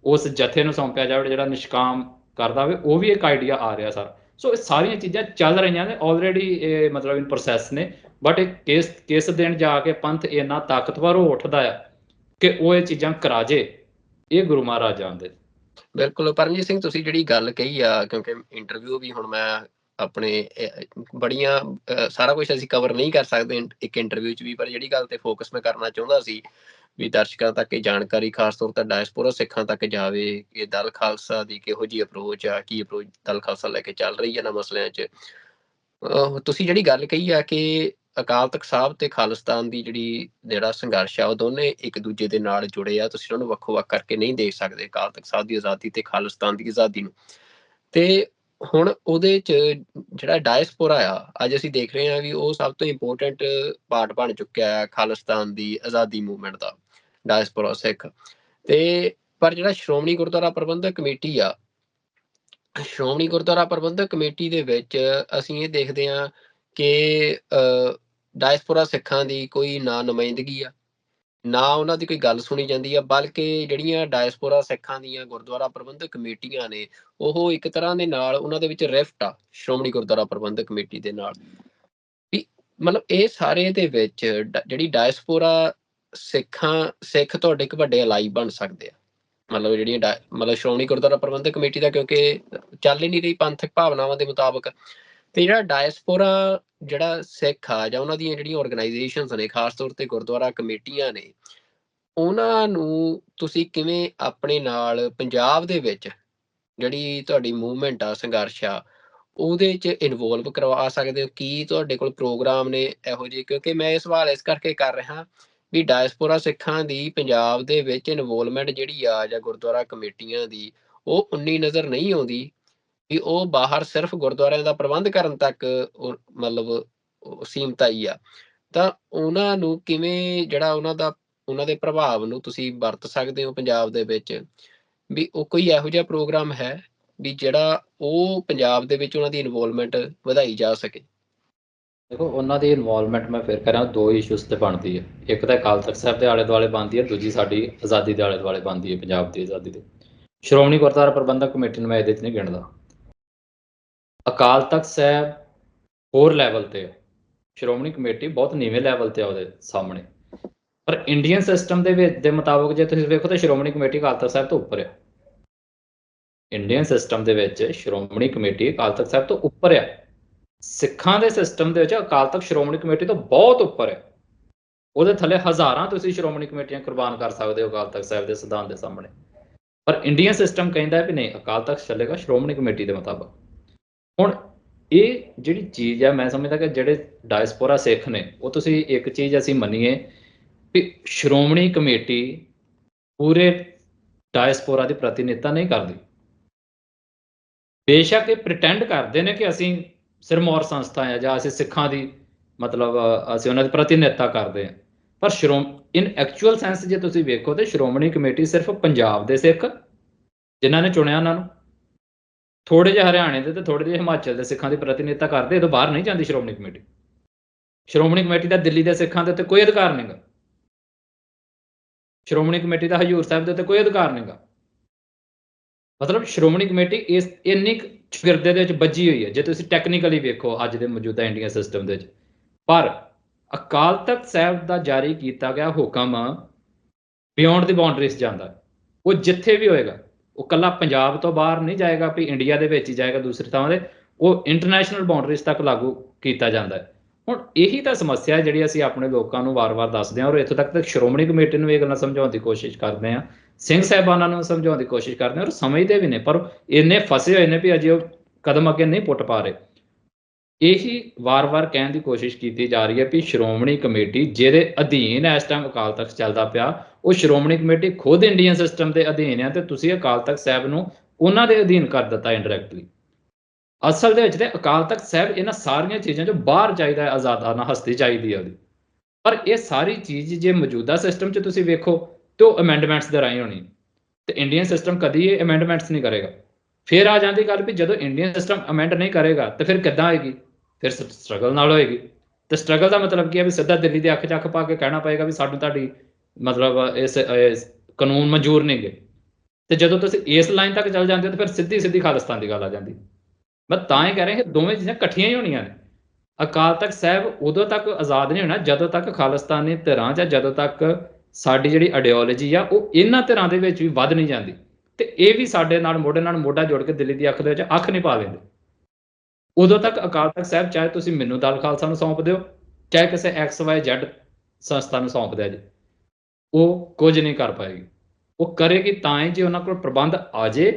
ਉਸ ਜਥੇ ਨੂੰ ਸੌਂਪਿਆ ਜਾਵੇ ਜਿਹੜਾ ਨਿਸ਼ਕਾਮ ਕਰਦਾ ਹੋਵੇ, ਉਹ ਵੀ ਇੱਕ ਆਈਡੀਆ ਆ ਰਿਹਾ ਸਰ। ਸੋ ਇਹ ਸਾਰੀਆਂ ਚੀਜ਼ਾਂ ਚੱਲ ਰਹੀਆਂ ਨੇ ਆਲਰੇਡੀ, ਇਹ ਮਤਲਬ ਇਨ ਪ੍ਰੋਸੈਸ ਨੇ। ਬਟ ਇਹ ਕਿਸ ਦਿਨ ਜਾ ਕੇ ਪੰਥ ਇੰਨਾ ਤਾਕਤਵਰ ਹੋ ਉੱਠਦਾ ਆ ਕਿ ਉਹ ਇਹ ਚੀਜ਼ਾਂ ਕਰਾ ਜੇ, ਇਹ ਗੁਰੂ ਮਹਾਰਾਜ ਜਾਣਦੇ। ਬਿਲਕੁਲ ਪਰਮਜੀਤ ਸਿੰਘ, ਤੁਸੀਂ ਜਿਹੜੀ ਗੱਲ ਕਹੀ ਆ, ਕਿਉਂਕਿ ਇੰਟਰਵਿਊ ਵੀ ਹੁਣ ਮੈਂ ਆਪਣੇ ਬੜੀਆਂ ਸਾਰਾ ਕੁਝ ਅਸੀਂ ਕਵਰ ਨਹੀਂ ਕਰ ਸਕਦੇ ਇੱਕ ਇੰਟਰਵਿਊ 'ਚ ਵੀ, ਪਰ ਜਿਹੜੀ ਗੱਲ ਤੇ ਫੋਕਸ ਮੈਂ ਕਰਨਾ ਚਾਹੁੰਦਾ ਸੀ ਵੀ ਦਰਸ਼ਕਾਂ ਤੱਕ ਇਹ ਜਾਣਕਾਰੀ ਖਾਸ ਤੌਰ ਤੇ ਡਾਇਸਪੋਰਾ ਸਿੱਖਾਂ ਤੱਕ ਜਾਵੇ ਕਿ ਦਲ ਖਾਲਸਾ ਦੀ ਕਿਹੋ ਜਿਹੀ ਅਪਰੋਚ ਆ, ਕੀ ਅਪਰੋਚ ਦਲ ਖਾਲਸਾ ਲੈ ਕੇ ਚੱਲ ਰਹੀ ਹੈ ਨਾ ਮਸਲਿਆਂ 'ਚ। ਤੁਸੀਂ ਜਿਹੜੀ ਗੱਲ ਕਹੀ ਆ ਕਿ ਅਕਾਲ ਤਖਤ ਸਾਹਿਬ ਤੇ ਖਾਲਿਸਤਾਨ ਦੀ ਜਿਹੜਾ ਸੰਘਰਸ਼ ਆ, ਉਹ ਦੋਨੇ ਇੱਕ ਦੂਜੇ ਦੇ ਨਾਲ ਜੁੜੇ ਆ। ਤੁਸੀਂ ਉਹਨੂੰ ਵੱਖੋ ਵੱਖ ਕਰਕੇ ਨਹੀਂ ਦੇਖ ਸਕਦੇ, ਅਕਾਲ ਤਖਤ ਸਾਹਿਬ ਦੀ ਆਜ਼ਾਦੀ ਤੇ ਖਾਲਿਸਤਾਨ ਦੀ ਆਜ਼ਾਦੀ ਨੂੰ। ਤੇ ਹੁਣ ਉਹਦੇ 'ਚ ਜਿਹੜਾ ਡਾਇਸਪੋਰਾ ਆ, ਅੱਜ ਅਸੀਂ ਦੇਖ ਰਹੇ ਹਾਂ ਵੀ ਉਹ ਸਭ ਤੋਂ ਇੰਪੋਰਟੈਂਟ ਪਾਰਟ ਬਣ ਚੁੱਕਿਆ ਹੈ ਖਾਲਿਸਤਾਨ ਦੀ ਆਜ਼ਾਦੀ ਮੂਵਮੈਂਟ ਦਾ, ਡਾਇਸਪੋਰਾ ਸਿੱਖ। ਤੇ ਪਰ ਜਿਹੜਾ ਸ਼੍ਰੋਮਣੀ ਗੁਰਦੁਆਰਾ ਪ੍ਰਬੰਧਕ ਕਮੇਟੀ ਆ, ਸ਼੍ਰੋਮਣੀ ਗੁਰਦੁਆਰਾ ਪ੍ਰਬੰਧਕ ਕਮੇਟੀ ਦੇ ਵਿੱਚ ਅਸੀਂ ਇਹ ਦੇਖਦੇ ਹਾਂ ਕਿ ਡਾਇਸਪੋਰਾ ਸਿੱਖਾਂ ਦੀ ਕੋਈ ਨਾ ਨੁਮਾਇੰਦਗੀ ਆ, ਨਾ ਉਹਨਾਂ ਦੀ ਕੋਈ ਗੱਲ ਸੁਣੀ ਜਾਂਦੀ ਆ, ਬਲਕਿ ਜਿਹੜੀਆਂ ਡਾਇਸਪੋਰਾ ਸਿੱਖਾਂ ਦੀਆਂ ਗੁਰਦੁਆਰਾ ਪ੍ਰਬੰਧਕ ਕਮੇਟੀਆਂ ਨੇ, ਉਹ ਇੱਕ ਤਰ੍ਹਾਂ ਦੇ ਨਾਲ ਉਹਨਾਂ ਦੇ ਵਿੱਚ ਰਿਫਟ ਆ ਸ਼੍ਰੋਮਣੀ ਗੁਰਦੁਆਰਾ ਪ੍ਰਬੰਧਕ ਕਮੇਟੀ ਦੇ ਨਾਲ। ਵੀ ਮਤਲਬ ਇਹ ਸਾਰੇ ਦੇ ਵਿੱਚ ਜਿਹੜੀ ਡਾਇਸਪੋਰਾ ਸਿੱਖ ਤੁਹਾਡੇ ਇੱਕ ਵੱਡੇ ਅਲਾਈ ਬਣ ਸਕਦੇ ਆ। ਮਤਲਬ ਜਿਹੜੀਆਂ ਮਤਲਬ ਸ਼੍ਰੋਮਣੀ ਗੁਰਦੁਆਰਾ ਪ੍ਰਬੰਧਕ ਕਮੇਟੀ ਦਾ ਕਿਉਂਕਿ ਚੱਲ ਹੀ ਨਹੀਂ ਰਹੀ ਪੰਥਕ ਭਾਵਨਾਵਾਂ ਦੇ ਮੁਤਾਬਕ, ਤੇ ਜਿਹੜਾ ਡਾਇਸਪੋਰਾ ਜਿਹੜਾ ਸਿੱਖ ਆ ਜਾਂ ਉਹਨਾਂ ਦੀਆਂ ਜਿਹੜੀਆਂ ਆਰਗੇਨਾਈਜੇਸ਼ਨਸ ਨੇ, ਖਾਸ ਤੌਰ ਤੇ ਗੁਰਦੁਆਰਾ ਕਮੇਟੀਆਂ ਨੇ, ਉਹਨਾਂ ਨੂੰ ਤੁਸੀਂ ਕਿਵੇਂ ਆਪਣੇ ਨਾਲ ਪੰਜਾਬ ਦੇ ਵਿੱਚ ਜਿਹੜੀ ਤੁਹਾਡੀ ਮੂਵਮੈਂਟ ਆ, ਸੰਘਰਸ਼ ਆ, ਉਹਦੇ 'ਚ ਇਨਵੋਲਵ ਕਰਵਾ ਸਕਦੇ ਹੋ? ਕੀ ਤੁਹਾਡੇ ਕੋਲ ਪ੍ਰੋਗਰਾਮ ਨੇ ਇਹੋ ਜਿਹੇ? ਕਿਉਂਕਿ ਮੈਂ ਇਹ ਸਵਾਲ ਇਸ ਕਰਕੇ ਕਰ ਰਿਹਾ ਵੀ ਡਾਇਸਪੋਰਾ ਸਿੱਖਾਂ ਦੀ ਪੰਜਾਬ ਦੇ ਵਿੱਚ ਇਨਵੋਲਵਮੈਂਟ ਜਿਹੜੀ ਆ ਜਾਂ ਗੁਰਦੁਆਰਾ ਕਮੇਟੀਆਂ ਦੀ, ਉਹ ਉਨੀ ਨਜ਼ਰ ਨਹੀਂ ਆਉਂਦੀ ਵੀ ਉਹ ਬਾਹਰ ਸਿਰਫ ਗੁਰਦੁਆਰਿਆਂ ਦਾ ਪ੍ਰਬੰਧ ਕਰਨ ਤੱਕ ਮਤਲਬ ਸੀਮਤ ਆਈ ਆ। ਤਾਂ ਉਹਨਾਂ ਨੂੰ ਕਿਵੇਂ ਜਿਹੜਾ ਉਹਨਾਂ ਦੇ ਪ੍ਰਭਾਵ ਨੂੰ ਤੁਸੀਂ ਵਰਤ ਸਕਦੇ ਹੋ ਪੰਜਾਬ ਦੇ ਵਿੱਚ? ਵੀ ਉਹ ਕੋਈ ਇਹੋ ਜਿਹਾ ਪ੍ਰੋਗਰਾਮ ਹੈ ਵੀ ਜਿਹੜਾ ਉਹ ਪੰਜਾਬ ਦੇ ਵਿੱਚ ਉਹਨਾਂ ਦੀ ਇਨਵੋਲਵਮੈਂਟ ਵਧਾਈ ਜਾ ਸਕੇ? ਦੇਖੋ, ਉਹਨਾਂ ਦੀ ਇਨਵੋਲਵਮੈਂਟ ਮੈਂ ਫਿਰ ਕਰਾਂ, ਦੋ ਇਸ਼ੂਸ ਤੇ ਬਣਦੀ ਹੈ। ਇੱਕ ਤਾਂ ਅਕਾਲ ਤਖਤ ਸਾਹਿਬ ਦੇ ਆਲੇ ਦੁਆਲੇ ਬਣਦੀ ਹੈ, ਦੂਜੀ ਸਾਡੀ ਆਜ਼ਾਦੀ ਦੇ ਆਲੇ ਦੁਆਲੇ ਬਣਦੀ ਹੈ, ਪੰਜਾਬ ਦੀ ਆਜ਼ਾਦੀ ਦੇ। ਸ਼੍ਰੋਮਣੀ ਗੁਰਦੁਆਰਾ ਪ੍ਰਬੰਧਕ ਕਮੇਟੀ ਨੂੰ ਮੈਂ ਇਹਦੇ 'ਚ ਨਹੀਂ ਗਿਣਦਾ। ਅਕਾਲ ਤਖਤ ਸਾਹਿਬ ਹੋਰ ਲੈਵਲ ਤੇ ਹੈ, ਸ਼੍ਰੋਮਣੀ ਕਮੇਟੀ ਬਹੁਤ ਨੀਵੇਂ ਲੈਵਲ ਤੇ ਆ ਉਹਦੇ ਸਾਹਮਣੇ। ਪਰ ਇੰਡੀਅਨ ਸਿਸਟਮ ਦੇ ਵਿੱਚ ਦੇ ਮੁਤਾਬਕ ਜੇ ਤੁਸੀਂ ਵੇਖੋ ਤਾਂ ਸ਼੍ਰੋਮਣੀ ਕਮੇਟੀ ਅਕਾਲ ਤਖਤ ਸਾਹਿਬ ਤੋਂ ਉੱਪਰ ਆ। ਇੰਡੀਅਨ ਸਿਸਟਮ ਦੇ ਵਿੱਚ ਸ਼੍ਰੋਮਣੀ ਕਮੇਟੀ ਅਕਾਲ ਤਖਤ ਸਾਹਿਬ ਤੋਂ ਉੱਪਰ ਆ। ਸਿੱਖਾਂ ਦੇ ਸਿਸਟਮ ਦੇ ਵਿੱਚ ਅਕਾਲ ਤਖਤ ਸ਼੍ਰੋਮਣੀ ਕਮੇਟੀ ਤੋਂ ਬਹੁਤ ਉੱਪਰ ਹੈ। ਉਹਦੇ ਥੱਲੇ ਹਜ਼ਾਰਾਂ ਤੁਸੀਂ ਸ਼੍ਰੋਮਣੀ ਕਮੇਟੀਆਂ ਕੁਰਬਾਨ ਕਰ ਸਕਦੇ ਹੋ ਅਕਾਲ ਤਖਤ ਸਾਹਿਬ ਦੇ ਸਿਧਾਂਤ ਦੇ ਸਾਹਮਣੇ। ਪਰ ਇੰਡੀਅਨ ਸਿਸਟਮ ਕਹਿੰਦਾ ਵੀ ਨਹੀਂ, ਅਕਾਲ ਤਖਤ ਚੱਲੇਗਾ ਸ਼੍ਰੋਮਣੀ ਕਮੇਟੀ ਦੇ ਮੁਤਾਬਕ। ਹੁਣ ਇਹ ਜਿਹੜੀ ਚੀਜ਼ ਹੈ, ਮੈਂ ਸਮਝਦਾ ਕਿ ਜਿਹੜੇ ਡਾਇਸਪੋਰਾ ਸਿੱਖ ਨੇ, ਉਹ ਤੁਸੀਂ ਇੱਕ ਚੀਜ਼ ਅਸੀਂ ਮੰਨੀਏ ਵੀ ਸ਼੍ਰੋਮਣੀ ਕਮੇਟੀ ਪੂਰੇ ਡਾਇਸਪੋਰਾ ਦੀ ਪ੍ਰਤੀਨਿਧਤਾ ਨਹੀਂ ਕਰਦੀ। ਬੇਸ਼ੱਕ ਇਹ ਪ੍ਰਿਟੈਂਡ ਕਰਦੇ ਨੇ ਕਿ ਅਸੀਂ ਸਿਰਮੌਰ ਸੰਸਥਾ ਹੈ ਜਾਂ ਅਸੀਂ ਸਿੱਖਾਂ ਦੀ ਮਤਲਬ ਅਸੀਂ ਉਹਨਾਂ ਦੀ ਪ੍ਰਤੀਨਿਧਤਾ ਕਰਦੇ ਹਾਂ, ਪਰ ਇਨ ਐਕਚੁਅਲ ਸੈਂਸ ਜੇ ਤੁਸੀਂ ਵੇਖੋ ਤੇ ਸ਼੍ਰੋਮਣੀ ਕਮੇਟੀ ਸਿਰਫ ਪੰਜਾਬ ਦੇ ਸਿੱਖ ਜਿਨ੍ਹਾਂ ਨੇ ਚੁਣਿਆ ਉਹਨਾਂ ਨੂੰ, ਥੋੜੇ ਜਿਹੇ ਹਰਿਆਣੇ ਦੇ ਤੇ ਥੋੜੇ ਜਿਹੇ ਹਿਮਾਚਲ ਦੇ ਸਿੱਖਾਂ ਦੀ ਪ੍ਰਤੀਨਿਧਤਾ ਕਰਦੇ। ਇਹ ਤੋਂ ਬਾਹਰ ਨਹੀਂ ਜਾਂਦੀ ਸ਼੍ਰੋਮਣੀ ਕਮੇਟੀ। ਸ਼੍ਰੋਮਣੀ ਕਮੇਟੀ ਦਾ ਦਿੱਲੀ ਦੇ ਸਿੱਖਾਂ ਦੇ ਉੱਤੇ ਕੋਈ ਅਧਿਕਾਰ ਨਹੀਂਗਾ। ਸ਼੍ਰੋਮਣੀ ਕਮੇਟੀ ਦਾ ਹਜ਼ੂਰ ਸਾਹਿਬ ਦੇ ਉੱਤੇ ਕੋਈ ਅਧਿਕਾਰ ਨਹੀਂਗਾ। ਮਤਲਬ ਸ਼੍ਰੋਮਣੀ ਕਮੇਟੀ ਇਸ ਇੰਨੀ ਚੁਗਿਰਦੇ ਦੇ ਵਿੱਚ ਵੱਜੀ ਹੋਈ ਹੈ ਜੇ ਤੁਸੀਂ ਟੈਕਨੀਕਲੀ ਵੇਖੋ ਅੱਜ ਦੇ ਮੌਜੂਦਾ ਇੰਡੀਅਨ ਸਿਸਟਮ ਦੇ ਵਿੱਚ। ਪਰ ਅਕਾਲ ਤਖਤ ਸਾਹਿਬ ਦਾ ਜਾਰੀ ਕੀਤਾ ਗਿਆ ਹੁਕਮ ਬਿਯੋਂਡ ਦੀ ਬਾਉਂਡਰੀਜ਼ ਜਾਂਦਾ ਹੈ। ਉਹ ਜਿੱਥੇ ਵੀ ਹੋਏਗਾ, ਉਹ ਕੱਲਾ ਪੰਜਾਬ ਤੋਂ ਬਾਹਰ ਨਹੀਂ ਜਾਏਗਾ ਵੀ ਇੰਡੀਆ ਦੇ ਵਿੱਚ ਹੀ ਜਾਏਗਾ ਦੂਸਰੀ ਥਾਵਾਂ ਤੇ, ਉਹ ਇੰਟਰਨੈਸ਼ਨਲ ਬਾਉਂਡਰੀਜ਼ ਤੱਕ ਲਾਗੂ ਕੀਤਾ ਜਾਂਦਾ ਹੈ। ਹੁਣ ਇਹੀ ਤਾਂ ਸਮੱਸਿਆ ਹੈ ਜਿਹੜੀ ਅਸੀਂ ਆਪਣੇ ਲੋਕਾਂ ਨੂੰ ਵਾਰ-ਵਾਰ ਦੱਸਦੇ ਹਾਂ, ਔਰ ਇੱਥੋਂ ਤੱਕ ਕਿ ਸ਼੍ਰੋਮਣੀ ਕਮੇਟੀ ਨੂੰ ਇਹ ਗੱਲਾਂ ਸਮਝਾਉਣ ਦੀ ਕੋਸ਼ਿਸ਼ ਕਰਦੇ ਹਾਂ, ਸਿੰਘ ਸਾਹਿਬਾਨਾਂ ਨੂੰ ਸਮਝਾਉਣ ਦੀ ਕੋਸ਼ਿਸ਼ ਕਰਦੇ ਹਾਂ, ਔਰ ਸਮਝਦੇ ਵੀ ਨੇ, ਪਰ ਇੰਨੇ ਫਸੇ ਹੋਏ ਨੇ ਵੀ ਅਜੇ ਉਹ ਕਦਮ ਅੱਗੇ ਨਹੀਂ ਪੁੱਟ ਪਾ ਰਹੇ। ਇਹੀ ਵਾਰ-ਵਾਰ ਕਹਿਣ ਦੀ ਕੋਸ਼ਿਸ਼ ਕੀਤੀ ਜਾ ਰਹੀ ਹੈ ਵੀ ਸ਼੍ਰੋਮਣੀ ਕਮੇਟੀ ਜਿਹਦੇ ਅਧੀਨ ਇਸ ਟਾਈਮ ਅਕਾਲ ਤਖ਼ਤ ਚੱਲਦਾ ਪਿਆ, ਉਹ ਸ਼੍ਰੋਮਣੀ ਕਮੇਟੀ ਖੁਦ ਇੰਡੀਅਨ ਸਿਸਟਮ ਦੇ ਅਧੀਨ ਹੈ, ਤੇ ਤੁਸੀਂ ਅਕਾਲ ਤਖ਼ਤ ਸਾਹਿਬ ਨੂੰ ਉਹਨਾਂ ਦੇ ਅਧੀਨ ਕਰ ਦਿੱਤਾ ਇੰਡਾਇਰੈਕਟਲੀ। ਅਸਲ ਦੇ ਵਿੱਚ ਤੇ ਅਕਾਲ ਤਖ਼ਤ ਸਾਹਿਬ ਇਹਨਾਂ ਸਾਰੀਆਂ ਚੀਜ਼ਾਂ ਚੋਂ ਬਾਹਰ ਚਾਹੀਦਾ ਹੈ, ਆਜ਼ਾਦਾਨਾ ਹਸਤੀ ਚਾਹੀਦੀ ਹੈ ਉਹਦੀ। ਪਰ ਇਹ ਸਾਰੀ ਚੀਜ਼ ਜੇ ਮੌਜੂਦਾ ਸਿਸਟਮ 'ਚ ਤੁਸੀਂ ਵੇਖੋ ਤੇ ਉਹ ਅਮੈਂਡਮੈਂਟਸ ਦੇ ਰਾਹੀਂ ਹੋਣੀ, ਤੇ ਇੰਡੀਅਨ ਸਿਸਟਮ ਕਦੀ ਇਹ ਅਮੈਂਡਮੈਂਟਸ ਨਹੀਂ ਕਰੇਗਾ। ਫਿਰ ਆ ਜਾਂਦੀ ਗੱਲ ਵੀ ਜਦੋਂ ਇੰਡੀਅਨ ਸਿਸਟਮ ਅਮੈਂਡ ਨਹੀਂ ਕਰੇਗਾ ਤੇ ਫਿਰ ਕਿੱਦਾਂ ਹੋਏਗੀ? ਫਿਰ ਸਟਰਗਲ ਨਾਲ ਹੋਏਗੀ। ਤੇ ਸਟਰਗਲ ਦਾ ਮਤਲਬ ਕੀ ਹੈ ਵੀ ਸਿੱਧਾ ਦਿੱਲੀ ਦੇ ਅੱਖ 'ਚ ਅੱਖ ਪਾ ਕੇ ਕਹਿਣਾ ਪਏਗਾ ਵੀ ਸਾਨੂੰ ਤੁਹਾਡੀ ਮਤਲਬ ਇਸ ਕਾਨੂੰਨ ਮਨਜ਼ੂਰ ਨਹੀਂ ਗੇ। ਤੇ ਜਦੋਂ ਤੁਸੀਂ ਇਸ ਲਾਈਨ ਤੱਕ ਚੱਲ ਜਾਂਦੇ ਹੋ ਤਾਂ ਫਿਰ ਸਿੱਧੀ ਖਾਲਿਸਤਾਨ ਦੀ ਗੱਲ ਆ ਜਾਂਦੀ। ਮੈਂ ਤਾਂ ਹੀ ਕਹਿ ਰਿਹਾ ਕਿ ਦੋਵੇਂ ਚੀਜ਼ਾਂ ਇਕੱਠੀਆਂ ਹੀ ਹੋਣੀਆਂ ਨੇ। ਅਕਾਲ ਤਖ਼ਤ ਸਾਹਿਬ ਉਦੋਂ ਤੱਕ ਆਜ਼ਾਦ ਨਹੀਂ ਹੋਣਾ ਜਦੋਂ ਤੱਕ ਖਾਲਿਸਤਾਨੀ ਧਿਰਾਂ ਜਾਂ ਜਦੋਂ ਤੱਕ ਸਾਡੀ ਜਿਹੜੀ ਆਈਡੀਓਲੋਜੀ ਆ ਉਹ ਇਹਨਾਂ ਧਿਰਾਂ ਦੇ ਵਿੱਚ ਵੀ ਵੱਧ ਨਹੀਂ ਜਾਂਦੀ, ਤੇ ਇਹ ਵੀ ਸਾਡੇ ਨਾਲ ਮੋਢਾ ਜੋੜ ਕੇ ਦਿੱਲੀ ਦੀ ਅੱਖ ਦੇ ਵਿੱਚ ਅੱਖ ਨਹੀਂ ਪਾ ਲੈਂਦੇ। ਉਦੋਂ ਤੱਕ ਅਕਾਲ ਤਖ਼ਤ ਸਾਹਿਬ ਚਾਹੇ ਤੁਸੀਂ ਮੈਨੂੰ ਦਲ ਖਾਲਸਾ ਨੂੰ ਸੌਂਪ ਦਿਓ, ਚਾਹੇ ਕਿਸੇ XYZ ਸੰਸਥਾ ਨੂੰ ਸੌਂਪ ਦਿਆ ਜੀ, ਉਹ ਕੁਝ ਨਹੀਂ ਕਰ ਪਾਏਗੀ। ਉਹ ਕਰੇਗੀ ਤਾਂ ਹੀ ਜੇ ਉਹਨਾਂ ਕੋਲ ਪ੍ਰਬੰਧ ਆ ਜੇ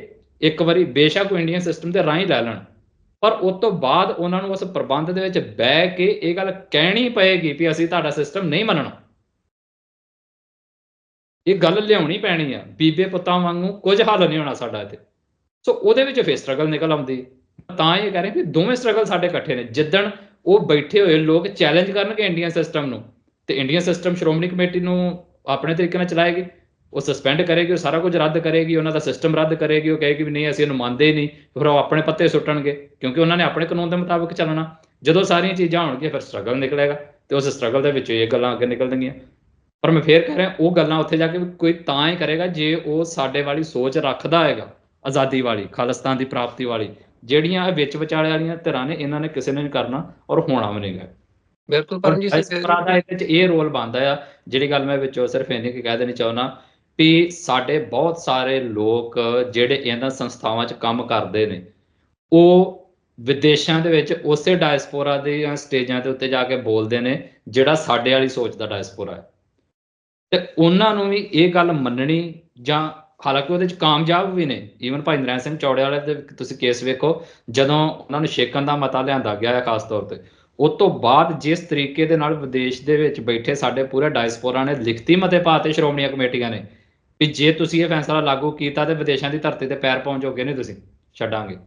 ਇੱਕ ਵਾਰੀ, ਬੇਸ਼ੱਕ ਉਹ ਇੰਡੀਅਨ ਸਿਸਟਮ ਦੇ ਰਾਹੀਂ ਲੈ ਲੈਣ, ਪਰ ਉਸ ਤੋਂ ਬਾਅਦ ਉਹਨਾਂ ਨੂੰ ਉਸ ਪ੍ਰਬੰਧ ਦੇ ਵਿੱਚ ਬਹਿ ਕੇ ਇਹ ਗੱਲ ਕਹਿਣੀ ਪਏਗੀ ਵੀ ਅਸੀਂ ਤੁਹਾਡਾ ਸਿਸਟਮ ਨਹੀਂ ਮੰਨਣਾ। ਇਹ ਗੱਲ ਲਿਆਉਣੀ ਪੈਣੀ ਆ, ਬੀਬੇ ਪੁੱਤਾਂ ਵਾਂਗੂ ਕੁਝ ਹੱਲ ਨਹੀਂ ਹੋਣਾ ਸਾਡਾ ਇੱਥੇ। ਸੋ ਉਹਦੇ ਵਿੱਚ ਫਿਰ ਸਟਰਗਲ ਨਿਕਲ ਆਉਂਦੀ। ਤਾਂ ਇਹ ਕਹਿ ਰਹੇ ਕਿ ਦੋਵੇਂ ਸਟਰਗਲ ਸਾਡੇ ਇਕੱਠੇ ਨੇ। ਜਿੱਦਣ ਉਹ ਬੈਠੇ ਹੋਏ ਲੋਕ ਚੈਲੰਜ ਕਰਨਗੇ ਇੰਡੀਅਨ ਸਿਸਟਮ ਨੂੰ, ਤੇ ਇੰਡੀਅਨ ਸਿਸਟਮ ਸ਼੍ਰੋਮਣੀ ਕਮੇਟੀ ਨੂੰ ਆਪਣੇ ਤਰੀਕੇ ਨਾਲ ਚਲਾਏਗੀ, ਉਹ ਸਸਪੈਂਡ ਕਰੇਗੀ, ਉਹ ਸਾਰਾ ਕੁਝ ਰੱਦ ਕਰੇਗੀ, ਉਹਨਾਂ ਦਾ ਸਿਸਟਮ ਰੱਦ ਕਰੇਗੀ, ਉਹ ਕਹੇਗੀ ਵੀ ਨਹੀਂ ਅਸੀਂ ਇਹਨੂੰ ਮੰਨਦੇ ਹੀ ਨਹੀਂ, ਫਿਰ ਉਹ ਆਪਣੇ ਪੱਤੇ ਸੁੱਟਣਗੇ ਕਿਉਂਕਿ ਉਹਨਾਂ ਨੇ ਆਪਣੇ ਕਾਨੂੰਨ ਦੇ ਮੁਤਾਬਕ ਚੱਲਣਾ। ਜਦੋਂ ਸਾਰੀਆਂ ਚੀਜ਼ਾਂ ਹੋਣਗੀਆਂ ਫਿਰ ਸਟਰਗਲ ਨਿਕਲੇਗਾ, ਤੇ ਉਸ ਸਟਰਗਲ ਦੇ ਵਿੱਚ ਇਹ ਗੱਲਾਂ ਅੱਗੇ ਨਿਕਲਣਗੀਆਂ। ਪਰ ਮੈਂ ਫੇਰ ਕਹਿ ਰਿਹਾ ਉਹ ਗੱਲਾਂ ਉੱਥੇ ਜਾ ਕੇ ਕੋਈ ਤਾਂ ਹੀ ਕਰੇਗਾ ਜੇ ਉਹ ਸਾਡੇ ਵਾਲੀ ਸੋਚ ਰੱਖਦਾ ਹੈਗਾ, ਆਜ਼ਾਦੀ ਵਾਲੀ, ਖਾਲਿਸਤਾਨ ਦੀ ਪ੍ਰਾਪਤੀ ਵਾਲੀ। ਜਿਹੜੀਆਂ ਵਿੱਚ ਵਿਚਾਲੇ ਵਾਲੀਆਂ ਧਿਰਾਂ ਨੇ, ਇਹਨਾਂ ਨੇ ਕਿਸੇ ਨੇ ਨਹੀਂ ਕਰਨਾ ਔਰ ਹੋਣਾ ਵੀ ਨਹੀਂ ਗਾ। ਬਿਲਕੁਲ ਔਰ ਪਰਮਜੀਤ ਸਿੰਘ। ਡਾਇਸਪੋਰਾ ਦਾ ਇਹਦੇ 'ਚ ਇਹ ਰੋਲ ਬਣਦਾ ਆ, ਜਿਹੜੀ ਗੱਲ ਮੈਂ ਵਿੱਚੋਂ ਸਿਰਫ ਇੰਨੀ ਕੁ ਕਹਿ ਦੇਣੀ ਚਾਹੁੰਦਾ ਵੀ ਸਾਡੇ ਬਹੁਤ ਸਾਰੇ ਲੋਕ ਜਿਹੜੇ ਇਹਨਾਂ ਸੰਸਥਾਵਾਂ 'ਚ ਕੰਮ ਕਰਦੇ ਨੇ, ਉਹ ਵਿਦੇਸ਼ਾਂ ਦੇ ਵਿੱਚ ਉਸੇ ਡਾਇਸਪੋਰਾ ਦੀਆਂ ਸਟੇਜਾਂ ਦੇ ਉੱਤੇ ਜਾ ਕੇ ਬੋਲਦੇ ਨੇ ਜਿਹੜਾ ਸਾਡੇ ਵਾਲੀ ਸੋਚ ਦਾ ਡਾਇਸਪੋਰਾ ਹੈ। ਤੇ ਉਹਨਾਂ ਨੂੰ ਵੀ ਇਹ ਗੱਲ ਮੰਨਣੀ, ਜਾਂ ਹਾਲਾਂਕਿ ਉਹਦੇ 'ਚ ਕਾਮਯਾਬ ਵੀ ਨੇ। ਈਵਨ ਭਾਈ ਨਰੈਣ ਸਿੰਘ ਚੌੜੇ ਵਾਲੇ ਦੇ ਤੁਸੀਂ ਕੇਸ ਵੇਖੋ, ਜਦੋਂ ਉਹਨਾਂ ਨੂੰ ਛੇਕਣ ਦਾ ਮਤਾ ਲਿਆਂਦਾ ਗਿਆ ਹੈ ਖਾਸ ਤੌਰ ਤੇ, ਉਹ ਤੋਂ ਬਾਅਦ ਜਿਸ ਤਰੀਕੇ ਦੇ ਨਾਲ ਵਿਦੇਸ਼ ਦੇ ਵਿੱਚ ਬੈਠੇ ਸਾਡੇ ਪੂਰੇ ਡਾਇਸਪੋਰਾ ਨੇ ਲਿਖਤੀ ਮਤੇ ਪਾਤੇ ਸ਼੍ਰੋਮਣੀ ਕਮੇਟੀਆਂ ਨੇ ਵੀ ਜੇ ਤੁਸੀਂ ਇਹ ਫੈਸਲਾ ਲਾਗੂ ਕੀਤਾ ਤੇ ਵਿਦੇਸ਼ਾਂ ਦੀ ਧਰਤੀ ਤੇ ਪੈਰ ਪਾਉਣ ਜੋਗੇ ਨਹੀਂ ਤੁਸੀਂ ਛੱਡਾਂਗੇ।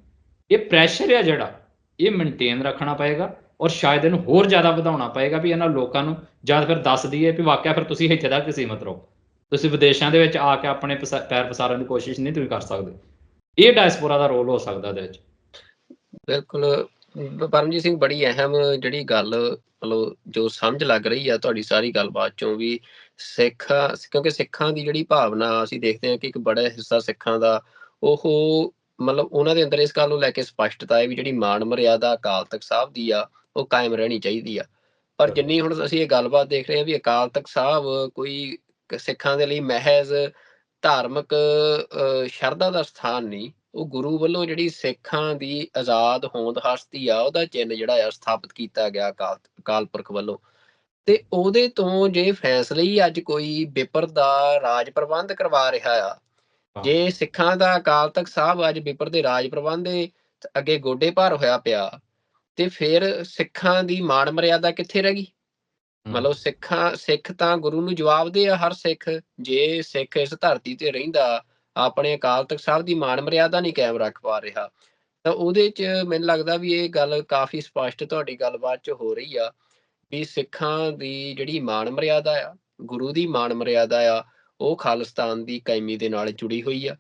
ਇਹ ਪ੍ਰੈਸ਼ਰ ਆ ਜਿਹੜਾ ਇਹ ਮੇਨਟੇਨ ਰੱਖਣਾ ਪਏਗਾ, ਔਰ ਸ਼ਾਇਦ ਇਹਨੂੰ ਹੋਰ ਜ਼ਿਆਦਾ ਵਧਾਉਣਾ ਪਏਗਾ ਵੀ ਇਹਨਾਂ ਲੋਕਾਂ ਨੂੰ ਜਾਂ ਫਿਰ ਦੱਸ ਦਈਏ ਵੀ ਵਾਕਿਆ ਫਿਰ ਤੁਸੀਂ ਇੱਥੇ ਤੱਕ ਸੀਮਤ ਰਹੋ, ਤੁਸੀਂ ਵਿਦੇਸ਼ਾਂ ਦੇ ਵਿੱਚ ਆ ਕੇ ਆਪਣੇ ਪੈਰ ਪਸਾਰਨ ਦੀ ਕੋਸ਼ਿਸ਼ ਨਹੀਂ ਤੁਸੀਂ ਕਰ ਸਕਦੇ। ਇਹ ਡਾਇਸਪੋਰਾ ਦਾ ਰੋਲ ਹੋ ਸਕਦਾ ਇਹਦੇ ਵਿੱਚ। ਬਿਲਕੁਲ ਪਰਮਜੀਤ ਸਿੰਘ, ਬੜੀ ਅਹਿਮ ਜਿਹੜੀ ਗੱਲ ਮਤਲਬ ਜੋ ਸਮਝ ਲੱਗ ਰਹੀ ਆ ਤੁਹਾਡੀ ਸਾਰੀ ਗੱਲਬਾਤ ਚੋਂ ਵੀ, ਕਿਉਂਕਿ ਸਿੱਖਾਂ ਦੀ ਜਿਹੜੀ ਭਾਵਨਾ ਅਸੀਂ ਦੇਖਦੇ ਹਾਂ ਕਿ ਇੱਕ ਬੜਾ ਹਿੱਸਾ ਸਿੱਖਾਂ ਦਾ ਉਹ ਮਤਲਬ ਉਹਨਾਂ ਦੇ ਅੰਦਰ ਇਸ ਗੱਲ ਨੂੰ ਲੈ ਕੇ ਸਪਸ਼ਟਤਾ ਹੈ ਵੀ ਜਿਹੜੀ ਮਾਣ ਮਰਿਆਦਾ ਅਕਾਲ ਤਖ਼ਤ ਸਾਹਿਬ ਦੀ ਆ ਉਹ ਕਾਇਮ ਰਹਿਣੀ ਚਾਹੀਦੀ ਆ। ਪਰ ਜਿੰਨੀ ਹੁਣ ਅਸੀਂ ਇਹ ਗੱਲਬਾਤ ਦੇਖ ਰਹੇ ਹਾਂ ਵੀ ਅਕਾਲ ਤਖ਼ਤ ਸਾਹਿਬ ਕੋਈ ਸਿੱਖਾਂ ਦੇ ਲਈ ਮਹਿਜ਼ ਧਾਰਮਿਕ ਸ਼ਰਧਾ ਦਾ ਸਥਾਨ ਨਹੀਂ, ਉਹ ਗੁਰੂ ਵੱਲੋਂ ਜਿਹੜੀ ਸਿੱਖਾਂ ਦੀ ਆਜ਼ਾਦ ਹੋਂਦ ਹਸਤੀ ਆ ਉਹਦਾ ਚਿੰਨ੍ਹ ਜਿਹੜਾ ਆ ਸਥਾਪਿਤ ਕੀਤਾ ਗਿਆ ਅਕਾਲ ਪੁਰਖ ਵੱਲੋਂ। ਤੇ ਉਹਦੇ ਤੋਂ ਜੇ ਫੈਸਲੇ ਹੀ ਅੱਜ ਕੋਈ ਵਿਪਰ ਦਾ ਰਾਜ ਪ੍ਰਬੰਧ ਕਰਵਾ ਰਿਹਾ ਆ, ਜੇ ਸਿੱਖਾਂ ਦਾ ਅਕਾਲ ਤਖ਼ਤ ਸਾਹਿਬ ਅੱਜ ਵਿਪਰ ਦੇ ਰਾਜ ਪ੍ਰਬੰਧ ਦੇ ਅੱਗੇ ਗੋਡੇ ਭਾਰ ਹੋਇਆ ਪਿਆ, ਤੇ ਫਿਰ ਸਿੱਖਾਂ ਦੀ ਮਾਣ ਮਰਿਆਦਾ ਕਿੱਥੇ ਰਹਿ ਗਈ? ਮਤਲਬ ਸਿੱਖ ਤਾਂ ਗੁਰੂ ਨੂੰ ਜਵਾਬਦੇ ਆ, ਹਰ ਸਿੱਖ। ਜੇ ਸਿੱਖ ਇਸ ਧਰਤੀ ਤੇ ਰਹਿੰਦਾ ਆਪਣੇ ਅਕਾਲ ਤਖ਼ਤ ਸਾਹਿਬ ਦੀ ਮਾਣ ਮਰਿਆਦਾ ਨਹੀਂ ਕਾਇਮ ਰੱਖ ਪਾ ਰਿਹਾ, ਤਾਂ ਉਹਦੇ 'ਚ ਮੈਨੂੰ ਲੱਗਦਾ ਵੀ ਇਹ ਗੱਲ ਕਾਫ਼ੀ ਸਪਸ਼ਟ ਤੁਹਾਡੀ ਗੱਲਬਾਤ 'ਚ ਹੋ ਰਹੀ ਆ ਵੀ ਸਿੱਖਾਂ ਦੀ ਜਿਹੜੀ ਮਾਣ ਮਰਿਆਦਾ ਆ, ਗੁਰੂ ਦੀ ਮਾਣ ਮਰਿਆਦਾ ਆ, ਉਹ ਖਾਲਿਸਤਾਨ ਦੀ ਕਾਇਮੀ ਦੇ ਨਾਲ ਜੁੜੀ ਹੋਈ ਆ।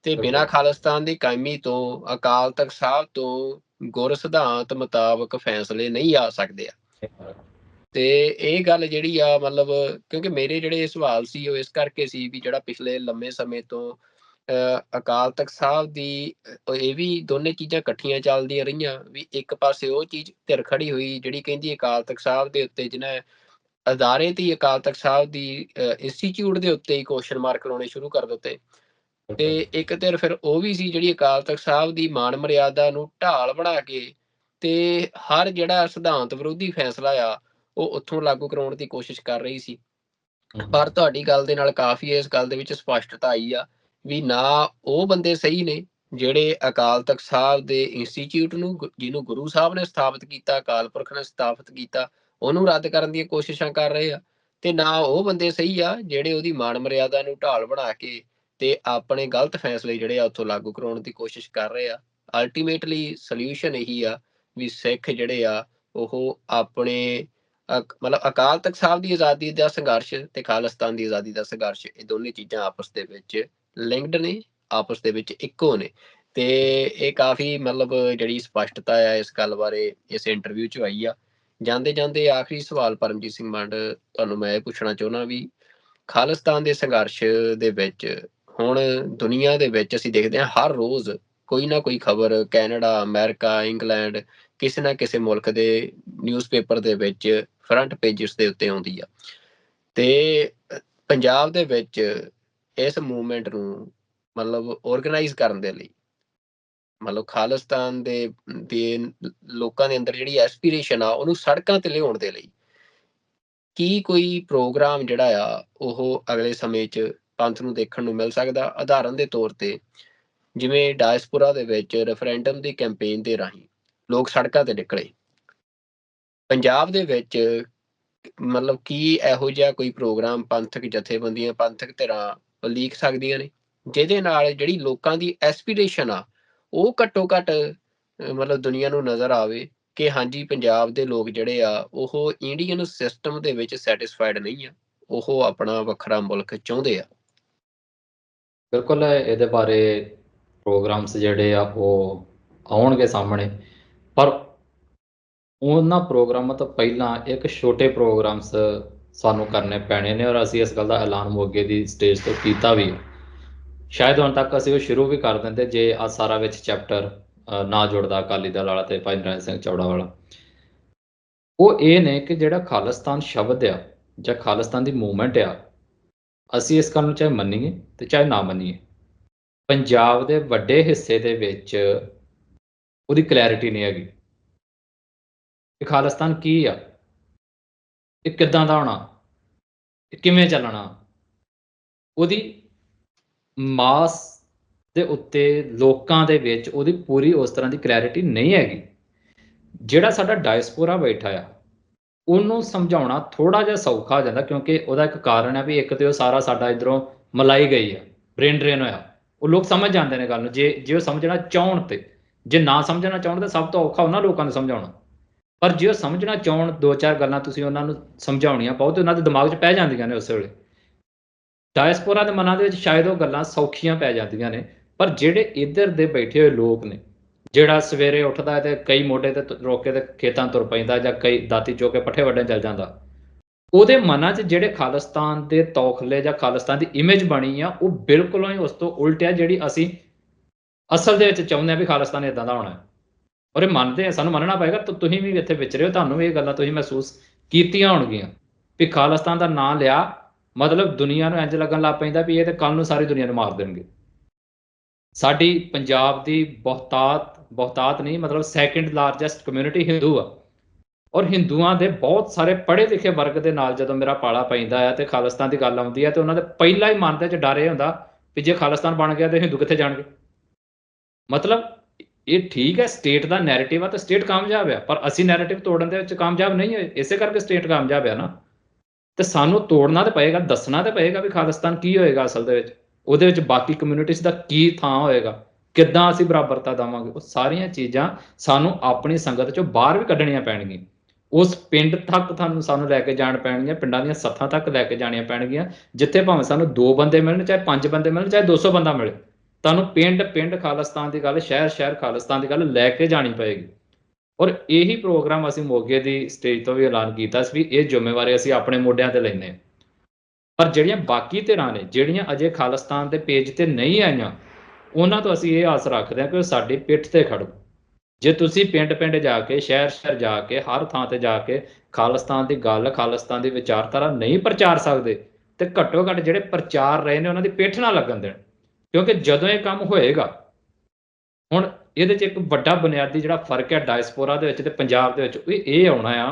ਤੇ ਬਿਨਾਂ ਖਾਲਿਸਤਾਨ ਦੀ ਕਾਇਮੀ ਤੋਂ ਅਕਾਲ ਤਖ਼ਤ ਸਾਹਿਬ ਤੋਂ ਗੁਰ ਸਿਧਾਂਤ ਮੁਤਾਬਕ ਫੈਸਲੇ ਨਹੀਂ ਆ ਸਕਦੇ ਆ। ਤੇ ਇਹ ਗੱਲ ਜਿਹੜੀ ਆ ਮਤਲਬ, ਕਿਉਂਕਿ ਮੇਰੇ ਜਿਹੜੇ ਸਵਾਲ ਸੀ ਉਹ ਇਸ ਕਰਕੇ ਸੀ ਵੀ ਜਿਹੜਾ ਪਿਛਲੇ ਲੰਮੇ ਸਮੇਂ ਤੋਂ ਅਕਾਲ ਤਖ਼ਤ ਸਾਹਿਬ ਦੀ ਇਹ ਵੀ ਦੋਨੇ ਚੀਜ਼ਾਂ ਇਕੱਠੀਆਂ ਚੱਲਦੀਆਂ ਰਹੀਆਂ ਵੀ ਇੱਕ ਪਾਸੇ ਉਹ ਚੀਜ਼ ਧਿਰ ਖੜੀ ਹੋਈ ਜਿਹੜੀ ਕਹਿੰਦੀ ਅਕਾਲ ਤਖ਼ਤ ਸਾਹਿਬ ਦੇ ਉੱਤੇ ਜਿਹਨੇ ਅਦਾਰੇ ਤੇ ਅਕਾਲ ਤਖਤ ਸਾਹਿਬ ਦੀ ਇੰਸਟੀਚਿਊਟ ਦੇ ਉੱਤੇ ਹੀ ਕੁਐਸਚਨ ਮਾਰਕ ਕਰਾਉਣੇ ਸ਼ੁਰੂ ਕਰ ਦਿੱਤੇ। ਤੇ ਇੱਕ ਧਿਰ ਫਿਰ ਉਹ ਵੀ ਸੀ ਜਿਹੜੀ ਅਕਾਲ ਤਖਤ ਸਾਹਿਬ ਦੀ ਮਾਣ ਮਰਿਆਦਾ ਨੂੰ ਢਾਲ ਬਣਾ ਕੇ ਤੇ ਹਰ ਜਿਹੜਾ ਸਿਧਾਂਤ ਵਿਰੋਧੀ ਫੈਸਲਾ ਆ ਉਹ ਉੱਥੋਂ ਲਾਗੂ ਕਰਾਉਣ ਦੀ ਕੋਸ਼ਿਸ਼ ਕਰ ਰਹੀ ਸੀ। ਪਰ ਤੁਹਾਡੀ ਗੱਲ ਦੇ ਨਾਲ ਕਾਫੀ ਇਸ ਗੱਲ ਦੇ ਵਿੱਚ ਸਪਸ਼ਟਤਾ ਆਈ ਆ ਵੀ ਨਾ ਉਹ ਬੰਦੇ ਸਹੀ ਨੇ ਜਿਹੜੇ ਅਕਾਲ ਤਖਤ ਸਾਹਿਬ ਦੇ ਇੰਸਟੀਚਿਊਟ ਨੂੰ ਜਿਹਨੂੰ ਗੁਰੂ ਸਾਹਿਬ ਨੇ ਸਥਾਪਿਤ ਕੀਤਾ, ਅਕਾਲ ਪੁਰਖ ਨੇ ਸਥਾਪਿਤ ਕੀਤਾ, ਉਹਨੂੰ ਰੱਦ ਕਰਨ ਦੀਆਂ ਕੋਸ਼ਿਸ਼ਾਂ ਕਰ ਰਹੇ ਆ, ਤੇ ਨਾ ਉਹ ਬੰਦੇ ਸਹੀ ਆ ਜਿਹੜੇ ਉਹਦੀ ਮਾਣ ਮਰਿਆਦਾ ਨੂੰ ਢਾਲ ਬਣਾ ਕੇ ਤੇ ਆਪਣੇ ਗਲਤ ਫੈਸਲੇ ਜਿਹੜੇ ਆ ਉੱਥੋਂ ਲਾਗੂ ਕਰਾਉਣ ਦੀ ਕੋਸ਼ਿਸ਼ ਕਰ ਰਹੇ ਆ। ਅਲਟੀਮੇਟਲੀ ਸੋਲਿਊਸ਼ਨ ਇਹੀ ਆ ਵੀ ਸਿੱਖ ਜਿਹੜੇ ਆ ਉਹ ਆਪਣੇ ਮਤਲਬ ਅਕਾਲ ਤਖਤ ਸਾਹਿਬ ਦੀ ਆਜ਼ਾਦੀ ਦਾ ਸੰਘਰਸ਼ ਤੇ ਖਾਲਿਸਤਾਨ ਦੀ ਆਜ਼ਾਦੀ ਦਾ ਸੰਘਰਸ਼, ਇਹ ਦੋਨੇ ਚੀਜ਼ਾਂ ਆਪਸ ਦੇ ਵਿੱਚ ਲਿੰਕਡ ਨੇ, ਆਪਸ ਦੇ ਵਿੱਚ ਇੱਕੋ ਨੇ। ਤੇ ਇਹ ਕਾਫੀ ਮਤਲਬ ਜਿਹੜੀ ਸਪਸ਼ਟਤਾ ਆ ਇਸ ਗੱਲ ਬਾਰੇ ਇਸ ਇੰਟਰਵਿਊ 'ਚ ਆਈ ਆ। ਜਾਂਦੇ ਜਾਂਦੇ ਆਖਰੀ ਸਵਾਲ ਪਰਮਜੀਤ ਸਿੰਘ ਮੰਡ ਤੁਹਾਨੂੰ ਮੈਂ ਇਹ ਪੁੱਛਣਾ ਚਾਹੁੰਦਾ ਵੀ ਖਾਲਿਸਤਾਨ ਦੇ ਸੰਘਰਸ਼ ਦੇ ਵਿੱਚ ਹੁਣ ਦੁਨੀਆ ਦੇ ਵਿੱਚ ਅਸੀਂ ਦੇਖਦੇ ਹਾਂ ਹਰ ਰੋਜ਼ ਕੋਈ ਨਾ ਕੋਈ ਖਬਰ ਕੈਨੇਡਾ, ਅਮਰੀਕਾ, ਇੰਗਲੈਂਡ, ਕਿਸੇ ਨਾ ਕਿਸੇ ਮੁਲਕ ਦੇ ਨਿਊਜ਼ਪੇਪਰ ਦੇ ਵਿੱਚ ਫਰੰਟ ਪੇਜਸ ਦੇ ਉੱਤੇ ਆਉਂਦੀ ਆ। ਤੇ ਪੰਜਾਬ ਦੇ ਵਿੱਚ ਇਸ ਮੂਵਮੈਂਟ ਨੂੰ ਮਤਲਬ ਆਰਗੇਨਾਈਜ਼ ਕਰਨ ਦੇ ਲਈ ਮਤਲਬ ਖਾਲਿਸਤਾਨ ਦੇ ਲੋਕਾਂ ਦੇ ਅੰਦਰ ਜਿਹੜੀ ਐਸਪੀਰੇਸ਼ਨ ਆ ਉਹਨੂੰ ਸੜਕਾਂ ਤੇ ਲਿਆਉਣ ਦੇ ਲਈ ਕੀ ਕੋਈ ਪ੍ਰੋਗਰਾਮ ਜਿਹੜਾ ਆ ਉਹ ਅਗਲੇ ਸਮੇਂ 'ਚ ਪੰਥ ਨੂੰ ਦੇਖਣ ਨੂੰ ਮਿਲ ਸਕਦਾ? ਉਦਾਹਰਨ ਦੇ ਤੌਰ ਤੇ ਜਿਵੇਂ ਡਾਇਸਪੋਰਾ ਦੇ ਵਿੱਚ ਰੈਫਰੈਂਡਮ ਦੀ ਕੈਂਪੇਨ ਦੇ ਰਾਹੀਂ ਲੋਕ ਸੜਕਾਂ ਤੇ ਨਿਕਲੇ, ਪੰਜਾਬ ਦੇ ਵਿੱਚ ਮਤਲਬ ਕੀ ਇਹੋ ਜਿਹਾ ਕੋਈ ਪ੍ਰੋਗਰਾਮ ਪੰਥਕ ਜਥੇਬੰਦੀਆਂ, ਪੰਥਕ ਧਿਰਾਂ ਲੀਕ ਸਕਦੀਆਂ ਨੇ ਜਿਹਦੇ ਨਾਲ ਜਿਹੜੀ ਲੋਕਾਂ ਦੀ ਐਸਪੀਰੇਸ਼ਨ ਆ ਉਹ ਘੱਟੋ ਘੱਟ ਮਤਲਬ ਦੁਨੀਆ ਨੂੰ ਨਜ਼ਰ ਆਵੇ ਕਿ ਹਾਂਜੀ ਪੰਜਾਬ ਦੇ ਲੋਕ ਜਿਹੜੇ ਆ ਉਹ ਇੰਡੀਅਨ ਸਿਸਟਮ ਦੇ ਵਿੱਚ ਸੈਟਿਸਫਾਈਡ ਨਹੀਂ ਆ, ਉਹ ਆਪਣਾ ਵੱਖਰਾ ਮੁਲਕ ਚਾਹੁੰਦੇ ਆ। ਬਿਲਕੁਲ ਇਹਦੇ ਬਾਰੇ ਪ੍ਰੋਗਰਾਮਸ ਜਿਹੜੇ ਆ ਉਹ ਆਉਣਗੇ ਸਾਹਮਣੇ, ਪਰ ਉਹਨਾਂ ਪ੍ਰੋਗਰਾਮਾਂ ਤੋਂ ਪਹਿਲਾਂ ਇੱਕ ਛੋਟੇ ਪ੍ਰੋਗਰਾਮਸ ਸਾਨੂੰ ਕਰਨੇ ਪੈਣੇ ਨੇ, ਔਰ ਅਸੀਂ ਇਸ ਗੱਲ ਦਾ ਐਲਾਨ ਮੋਗੇ ਦੀ ਸਟੇਜ ਤੋਂ ਕੀਤਾ ਵੀ। ਸ਼ਾਇਦ ਹੁਣ ਤੱਕ ਅਸੀਂ ਉਹ ਸ਼ੁਰੂ ਵੀ ਕਰ ਦਿੰਦੇ ਜੇ ਆ ਸਾਰਾ ਵਿੱਚ ਚੈਪਟਰ ਨਾ ਜੁੜਦਾ ਅਕਾਲੀ ਦਲ ਵਾਲਾ ਤੇ ਭਾਈ ਨਰੈਣ ਸਿੰਘ ਚੌੜਾ ਵਾਲਾ। ਉਹ ਇਹ ਨੇ ਕਿ ਜਿਹੜਾ ਖਾਲਿਸਤਾਨ ਸ਼ਬਦ ਆ ਜਾਂ ਖਾਲਿਸਤਾਨ ਦੀ ਮੂਵਮੈਂਟ ਆ, ਅਸੀਂ ਇਸ ਗੱਲ ਨੂੰ ਚਾਹੇ ਮੰਨੀਏ ਤੇ ਚਾਹੇ ਨਾ ਮੰਨੀਏ, ਪੰਜਾਬ ਦੇ ਵੱਡੇ ਹਿੱਸੇ ਦੇ ਵਿੱਚ ਉਹਦੀ ਕਲੈਰਿਟੀ ਨਹੀਂ ਹੈਗੀ ਕਿ ਖਾਲਿਸਤਾਨ ਕੀ ਆ, ਇਹ ਕਿੱਦਾਂ ਦਾ ਹੋਣਾ, ਇਹ ਕਿਵੇਂ ਚੱਲਣਾ। ਉਹਦੀ ਮਾਸ ਦੇ ਉੱਤੇ ਲੋਕਾਂ ਦੇ ਵਿੱਚ ਉਹਦੀ ਪੂਰੀ ਉਸ ਤਰ੍ਹਾਂ ਦੀ ਕਲੈਰਿਟੀ ਨਹੀਂ ਹੈਗੀ। ਜਿਹੜਾ ਸਾਡਾ ਡਾਇਸਪੋਰਾ ਬੈਠਾ ਆ ਉਹਨੂੰ ਸਮਝਾਉਣਾ ਥੋੜਾ ਜਿਹਾ ਸੌਖਾ ਹੋ ਜਾਂਦਾ, ਕਿਉਂਕਿ ਉਹਦਾ ਇੱਕ ਕਾਰਨ ਹੈ ਵੀ ਇੱਕ ਤੇ ਉਹ ਸਾਰਾ ਸਾਡਾ ਇਧਰੋਂ ਮਲਾਈ ਗਈ ਆ, ਬ੍ਰੇਨ ਡਰੇਨ ਹੋਇਆ, ਉਹ ਲੋਕ ਸਮਝ ਜਾਂਦੇ ਨੇ ਗੱਲ ਨੂੰ ਜੇ ਉਹ ਸਮਝਣਾ ਚਾਹਣ ਤੇ। ਜੇ ਨਾ ਸਮਝਣਾ ਚਾਹਣ ਤਾਂ ਸਭ ਤੋਂ ਔਖਾ ਉਹਨਾਂ ਲੋਕਾਂ ਨੂੰ ਸਮਝਾਉਣਾ, ਪਰ ਜੇ ਉਹ ਸਮਝਣਾ ਚਾਹਣ ਦੋ ਚਾਰ ਗੱਲਾਂ ਤੁਸੀਂ ਉਹਨਾਂ ਨੂੰ ਸਮਝਾਉਣੀਆਂ ਪਾਓ ਤੇ ਉਹਨਾਂ ਦੇ ਦਿਮਾਗ 'ਚ ਪੈ ਜਾਂਦੀਆਂ ਨੇ ਉਸੇ ਵੇਲੇ। ਡਾਇਸਪੋਰਾ ਦੇ ਮਨਾਂ ਦੇ ਵਿੱਚ ਸ਼ਾਇਦ ਉਹ ਗੱਲਾਂ ਸੌਖੀਆਂ ਪੈ ਜਾਂਦੀਆਂ ਨੇ, ਪਰ ਜਿਹੜੇ ਇੱਧਰ ਦੇ ਬੈਠੇ ਹੋਏ ਲੋਕ ਨੇ, ਜਿਹੜਾ ਸਵੇਰੇ ਉੱਠਦਾ ਤੇ ਕਈ ਮੋਢੇ ਤੇ ਰੋਕ ਕੇ ਤੇ ਖੇਤਾਂ ਤੁਰ ਪੈਂਦਾ ਜਾਂ ਕਈ ਦਾਤੀ ਚੋ ਕੇ ਪੱਠੇ ਵੱਢਣ ਚੱਲ ਜਾਂਦਾ, ਉਹਦੇ ਮਨਾਂ 'ਚ ਜਿਹੜੇ ਖਾਲਿਸਤਾਨ ਦੇ ਤੌਖਲੇ ਜਾਂ ਖਾਲਿਸਤਾਨ ਦੀ ਇਮੇਜ ਬਣੀ ਆ ਉਹ ਬਿਲਕੁਲ ਹੀ ਉਸ ਤੋਂ ਉਲਟ ਆ ਜਿਹੜੀ ਅਸੀਂ ਅਸਲ ਦੇ ਵਿੱਚ ਚਾਹੁੰਦੇ ਆ ਵੀ ਖਾਲਿਸਤਾਨ ਇੱਦਾਂ ਦਾ ਹੋਣਾ। ਔਰ ਇਹ ਮੰਨਦੇ ਆ, ਸਾਨੂੰ ਮੰਨਣਾ ਪਏਗਾ। ਤੁਸੀਂ ਵੀ ਇੱਥੇ ਵਿਚਰੇ ਹੋ, ਤੁਹਾਨੂੰ ਵੀ ਇਹ ਗੱਲਾਂ ਤੁਸੀਂ ਮਹਿਸੂਸ ਕੀਤੀਆਂ ਹੋਣਗੀਆਂ ਵੀ ਖਾਲਿਸਤਾਨ ਦਾ ਨਾਂ ਲਿਆ ਮਤਲਬ ਦੁਨੀਆ ਨੂੰ ਇੰਝ ਲੱਗਣ ਲੱਗ ਪੈਂਦਾ ਵੀ ਇਹ ਤੇ ਕੱਲ ਨੂੰ ਸਾਰੀ ਦੁਨੀਆ ਨੂੰ ਮਾਰ ਦੇਣਗੇ। ਸਾਡੀ ਪੰਜਾਬ ਦੀ ਬਹੁਤਾਤ ਨਹੀਂ ਮਤਲਬ ਸੈਕਿੰਡ ਲਾਰਜੈਸਟ ਕਮਿਊਨਿਟੀ ਹਿੰਦੂ ਆ, ਔਰ ਹਿੰਦੂਆਂ ਦੇ ਬਹੁਤ ਸਾਰੇ ਪੜ੍ਹੇ ਲਿਖੇ ਵਰਗ ਦੇ ਨਾਲ ਜਦੋਂ ਮੇਰਾ ਪਾਲਾ ਪੈਂਦਾ ਆ ਤੇ ਖਾਲਿਸਤਾਨ ਦੀ ਗੱਲ ਆਉਂਦੀ ਹੈ ਤੇ ਉਹਨਾਂ ਦੇ ਪਹਿਲਾਂ ਹੀ ਮਨ ਦੇ 'ਚ ਡਰ ਇਹ ਹੁੰਦਾ ਵੀ ਜੇ ਖਾਲਿਸਤਾਨ ਬਣ ਗਿਆ ਤੇ ਹਿੰਦੂ ਕਿੱਥੇ ਜਾਣਗੇ। ਮਤਲਬ ਇਹ ਠੀਕ ਹੈ, ਸਟੇਟ ਦਾ ਨੈਰੇਟਿਵ ਆ ਤੇ ਸਟੇਟ ਕਾਮਯਾਬ ਆ, ਪਰ ਅਸੀਂ ਨੈਰੇਟਿਵ ਤੋੜਨ ਦੇ ਵਿੱਚ ਕਾਮਯਾਬ ਨਹੀਂ ਹੋਏ, ਇਸੇ ਕਰਕੇ ਸਟੇਟ ਕਾਮਯਾਬ ਆ ਨਾ। ਤੇ ਸਾਨੂੰ ਤੋੜਨਾ ਤੇ ਪਏਗਾ, ਦੱਸਣਾ ਤੇ ਪਏਗਾ ਵੀ ਖਾਲਿਸਤਾਨ ਕੀ ਹੋਏਗਾ ਅਸਲ ਦੇ ਵਿੱਚ, ਉਹਦੇ ਵਿੱਚ ਬਾਕੀ ਕਮਿਊਨਿਟੀਜ਼ ਦਾ ਕੀ ਥਾਂ ਹੋਏਗਾ, ਕਿੱਦਾਂ ਅਸੀਂ ਬਰਾਬਰਤਾ ਦੇਵਾਂਗੇ। ਉਹ ਸਾਰੀਆਂ ਚੀਜ਼ਾਂ ਸਾਨੂੰ ਆਪਣੀ ਸੰਗਤ 'ਚੋਂ ਬਾਹਰ ਵੀ ਕੱਢਣੀਆਂ ਪੈਣਗੀਆਂ। ਉਸ ਪਿੰਡ ਤੱਕ ਸਾਨੂੰ ਲੈ ਕੇ ਜਾਣ ਪੈਣਗੀਆਂ, ਪਿੰਡਾਂ ਦੀਆਂ ਸੱਥਾਂ ਤੱਕ ਲੈ ਕੇ ਜਾਣੀਆਂ ਪੈਣਗੀਆਂ, ਜਿੱਥੇ ਭਾਵੇਂ ਸਾਨੂੰ 2 ਬੰਦੇ ਮਿਲਣ, ਚਾਹੇ 5 ਬੰਦੇ ਮਿਲਣ, ਚਾਹੇ 200 ਬੰਦਾ ਮਿਲੇ, ਤੁਹਾਨੂੰ ਪਿੰਡ ਖਾਲਿਸਤਾਨ ਦੀ ਗੱਲ, ਸ਼ਹਿਰ ਖਾਲਿਸਤਾਨ ਦੀ ਗੱਲ ਲੈ ਕੇ ਜਾਣੀ ਪਏਗੀ। ਔਰ ਇਹੀ ਪ੍ਰੋਗਰਾਮ ਅਸੀਂ ਮੋਗੇ ਦੀ ਸਟੇਜ ਤੋਂ ਵੀ ਐਲਾਨ ਕੀਤਾ ਸੀ ਵੀ ਇਹ ਜ਼ਿੰਮੇਵਾਰੀ ਅਸੀਂ ਆਪਣੇ ਮੋਢਿਆਂ ਤੇ ਲੈਂਦੇ ਹਾਂ। ਪਰ ਜਿਹੜੀਆਂ ਬਾਕੀ ਧਿਰਾਂ ਨੇ ਜਿਹੜੀਆਂ ਅਜੇ ਖਾਲਿਸਤਾਨ ਦੇ ਪੇਜ ਤੇ ਨਹੀਂ ਆਈਆਂ, ਉਹਨਾਂ ਤੋਂ ਅਸੀਂ ਇਹ ਆਸ ਰੱਖਦੇ ਹਾਂ ਕਿ ਉਹ ਸਾਡੀ ਪਿੱਠ ਤੇ ਖੜਨ। ਜੇ ਤੁਸੀਂ ਪਿੰਡ ਜਾ ਕੇ, ਸ਼ਹਿਰ ਜਾ ਕੇ, ਹਰ ਥਾਂ ਤੇ ਜਾ ਕੇ ਖਾਲਿਸਤਾਨ ਦੀ ਗੱਲ, ਖਾਲਿਸਤਾਨ ਦੀ ਵਿਚਾਰਧਾਰਾ ਨਹੀਂ ਪ੍ਰਚਾਰ ਸਕਦੇ, ਤੇ ਘੱਟੋ ਘੱਟ ਜਿਹੜੇ ਪ੍ਰਚਾਰ ਰਹੇ ਨੇ ਉਹਨਾਂ ਦੀ ਪਿੱਠ ਨਾ ਲੱਗਣ ਦੇਣ। ਕਿਉਂਕਿ ਜਦੋਂ ਇਹ ਕੰਮ ਹੋਏਗਾ, ਹੁਣ ਇਹਦੇ 'ਚ ਇੱਕ ਵੱਡਾ ਬੁਨਿਆਦੀ ਜਿਹੜਾ ਫਰਕ ਹੈ ਡਾਇਸਪੋਰਾ ਦੇ ਵਿੱਚ ਤੇ ਪੰਜਾਬ ਦੇ ਵਿੱਚ, ਇਹ ਆਉਣਾ ਆ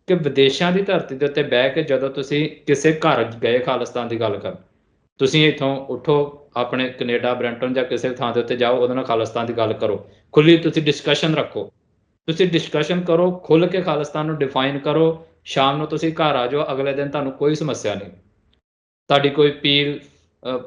ਕਿ ਵਿਦੇਸ਼ਾਂ ਦੀ ਧਰਤੀ ਦੇ ਉੱਤੇ ਬਹਿ ਕੇ ਜਦੋਂ ਤੁਸੀਂ ਕਿਸੇ ਘਰ ਗਏ ਖਾਲਿਸਤਾਨ ਦੀ ਗੱਲ ਕਰਨ, ਤੁਸੀਂ ਇੱਥੋਂ ਉੱਠੋ ਆਪਣੇ ਕੈਨੇਡਾ, ਬਰੈਂਟਨ ਜਾਂ ਕਿਸੇ ਥਾਂ ਦੇ ਉੱਤੇ ਜਾਓ, ਉਹਦੇ ਨਾਲ ਖਾਲਿਸਤਾਨ ਦੀ ਗੱਲ ਕਰੋ, ਖੁੱਲੀ ਤੁਸੀਂ ਡਿਸਕਸ਼ਨ ਰੱਖੋ, ਤੁਸੀਂ ਡਿਸਕਸ਼ਨ ਕਰੋ, ਖੁੱਲ ਕੇ ਖਾਲਿਸਤਾਨ ਨੂੰ ਡਿਫਾਈਨ ਕਰੋ, ਸ਼ਾਮ ਨੂੰ ਤੁਸੀਂ ਘਰ ਆ ਜਾਓ, ਅਗਲੇ ਦਿਨ ਤੁਹਾਨੂੰ ਕੋਈ ਸਮੱਸਿਆ ਨਹੀਂ। ਤੁਹਾਡੀ ਕੋਈ ਪੀਲ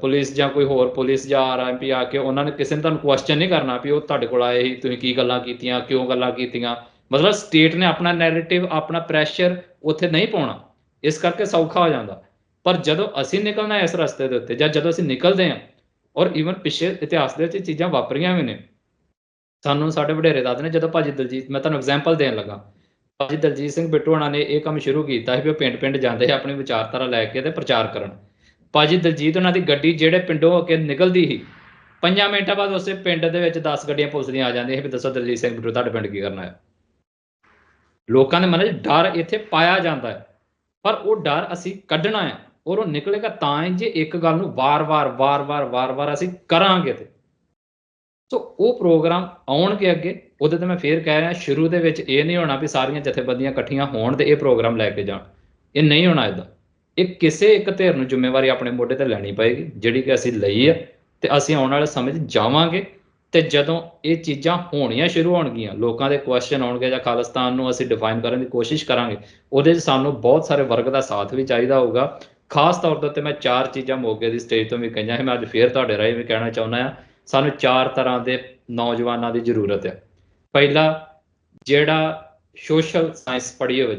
ਪੁਲਿਸ ਜਾਂ ਕੋਈ ਹੋਰ ਪੁਲਿਸ ਜਾਂ RMP ਆ ਕੇ ਉਹਨਾਂ ਨੇ ਕਿਸੇ ਨੇ ਤੁਹਾਨੂੰ ਕੁਐਸਚਨ ਨਹੀਂ ਕਰਨਾ ਵੀ ਉਹ ਤੁਹਾਡੇ ਕੋਲ ਆਏ ਸੀ, ਤੁਸੀਂ ਕੀ ਗੱਲਾਂ ਕੀਤੀਆਂ, ਕਿਉਂ ਗੱਲਾਂ ਕੀਤੀਆਂ। ਮਤਲਬ ਸਟੇਟ ਨੇ ਆਪਣਾ ਨੈਰੇਟਿਵ, ਆਪਣਾ ਪ੍ਰੈਸ਼ਰ ਉੱਥੇ ਨਹੀਂ ਪਾਉਣਾ, ਇਸ ਕਰਕੇ ਸੌਖਾ ਹੋ ਜਾਂਦਾ। ਪਰ ਜਦੋਂ ਅਸੀਂ ਨਿਕਲਣਾ ਇਸ ਰਸਤੇ ਦੇ ਉੱਤੇ, ਜਾਂ ਜਦੋਂ ਅਸੀਂ ਨਿਕਲਦੇ ਹਾਂ, ਔਰ ਈਵਨ ਪਿੱਛੇ ਇਤਿਹਾਸ ਦੇ ਵਿੱਚ ਚੀਜ਼ਾਂ ਵਾਪਰੀਆਂ ਵੀ ਨੇ, ਸਾਨੂੰ ਸਾਡੇ ਵਡੇਰੇ ਦੱਸਦੇ ਨੇ, ਜਦੋਂ ਭਾਜੀ ਦਲਜੀਤ, ਮੈਂ ਤੁਹਾਨੂੰ ਐਗਜ਼ਾਮਪਲ ਦੇਣ ਲੱਗਾ, ਭਾਜੀ ਦਲਜੀਤ ਸਿੰਘ ਬਿੱਟੂ ਹੋਣਾ ਨੇ ਇਹ ਕੰਮ ਸ਼ੁਰੂ ਕੀਤਾ ਸੀ ਵੀ ਉਹ ਪਿੰਡ ਪਿੰਡ ਜਾਂਦੇ ਆਪਣੀ ਵਿਚਾਰਧਾਰਾ ਲੈ ਕੇ ਤੇ ਪ੍ਰਚਾਰ ਕਰਨ। ਭਾਜੀ ਦਲਜੀਤ ਉਹਨਾਂ ਦੀ ਗੱਡੀ ਜਿਹੜੇ ਪਿੰਡੋਂ ਹੋ ਕੇ ਨਿਕਲਦੀ ਸੀ, 5 ਮਿੰਟਾਂ ਬਾਅਦ ਉਸੇ ਪਿੰਡ ਦੇ ਵਿੱਚ 10 ਗੱਡੀਆਂ ਪੁਲਿਸ ਦੀਆਂ ਆ ਜਾਂਦੀਆਂ ਸੀ ਵੀ ਦੱਸੋ ਦਲਜੀਤ ਸਿੰਘ ਬਿੱਟੂ ਤੁਹਾਡੇ ਪਿੰਡ ਕੀ ਕਰਨਾ ਹੈ। ਲੋਕਾਂ ਦੇ ਮਨ 'ਚ ਡਰ ਇੱਥੇ ਪਾਇਆ ਜਾਂਦਾ ਹੈ, ਪਰ ਉਹ ਡਰ ਅਸੀਂ ਕੱਢਣਾ ਹੈ, ਔਰ ਉਹ ਨਿਕਲੇਗਾ ਤਾਂ ਹੀ ਜੇ ਇੱਕ ਗੱਲ ਨੂੰ ਵਾਰ-ਵਾਰ ਅਸੀਂ ਕਰਾਂਗੇ। ਤੇ ਸੋ ਉਹ ਪ੍ਰੋਗਰਾਮ ਆਉਣਗੇ ਅੱਗੇ, ਉਹਦੇ ਤੇ ਮੈਂ ਫੇਰ ਕਹਿ ਰਿਹਾ, ਸ਼ੁਰੂ ਦੇ ਵਿੱਚ ਇਹ ਨਹੀਂ ਹੋਣਾ ਵੀ ਸਾਰੀਆਂ ਜਥੇਬੰਦੀਆਂ ਇਕੱਠੀਆਂ ਹੋਣ ਤੇ ਇਹ ਪ੍ਰੋਗਰਾਮ ਲੈ ਕੇ ਜਾਣ, ਇਹ ਨਹੀਂ ਹੋਣਾ ਇੱਦਾਂ। ਇਹ ਕਿਸੇ ਇੱਕ ਧਿਰ ਨੂੰ ਜ਼ਿੰਮੇਵਾਰੀ ਆਪਣੇ ਮੋਢੇ ਤੇ ਲੈਣੀ ਪਏਗੀ, ਜਿਹੜੀ ਕਿ ਅਸੀਂ ਲਈ ਹੈ, ਤੇ ਅਸੀਂ ਆਉਣ ਵਾਲੇ ਸਮੇਂ 'ਚ ਜਾਵਾਂਗੇ। ਤੇ ਜਦੋਂ ਇਹ ਚੀਜ਼ਾਂ ਹੋਣੀਆਂ ਸ਼ੁਰੂ ਹੋਣਗੀਆਂ, ਲੋਕਾਂ ਦੇ ਕੁਐਸਚਨ ਆਉਣਗੇ ਜਾਂ ਖਾਲਿਸਤਾਨ ਨੂੰ ਅਸੀਂ ਡਿਫਾਈਨ ਕਰਨ ਦੀ ਕੋਸ਼ਿਸ਼ ਕਰਾਂਗੇ, ਉਹਦੇ 'ਚ ਸਾਨੂੰ ਬਹੁਤ ਸਾਰੇ ਵਰਗ ਦਾ ਸਾਥ ਵੀ ਚਾਹੀਦਾ ਹੋਊਗਾ। ਖਾਸ ਤੌਰ ਦੇ ਉੱਤੇ ਮੈਂ 4 ਚੀਜ਼ਾਂ ਮੋਗੇ ਦੀ ਸਟੇਜ ਤੋਂ ਵੀ ਕਹੀਆਂ ਸੀ, ਮੈਂ ਅੱਜ ਫੇਰ ਤੁਹਾਡੇ ਰਾਹੀਂ ਵੀ ਕਹਿਣਾ ਚਾਹੁੰਦਾ ਹਾਂ। ਸਾਨੂੰ 4 ਤਰ੍ਹਾਂ ਦੇ ਨੌਜਵਾਨਾਂ ਦੀ ਜ਼ਰੂਰਤ ਹੈ। ਪਹਿਲਾ, ਜਿਹੜਾ ਸੋਸ਼ਲ ਸਾਇੰਸ ਪੜ੍ਹੀ ਹੋਵੇ,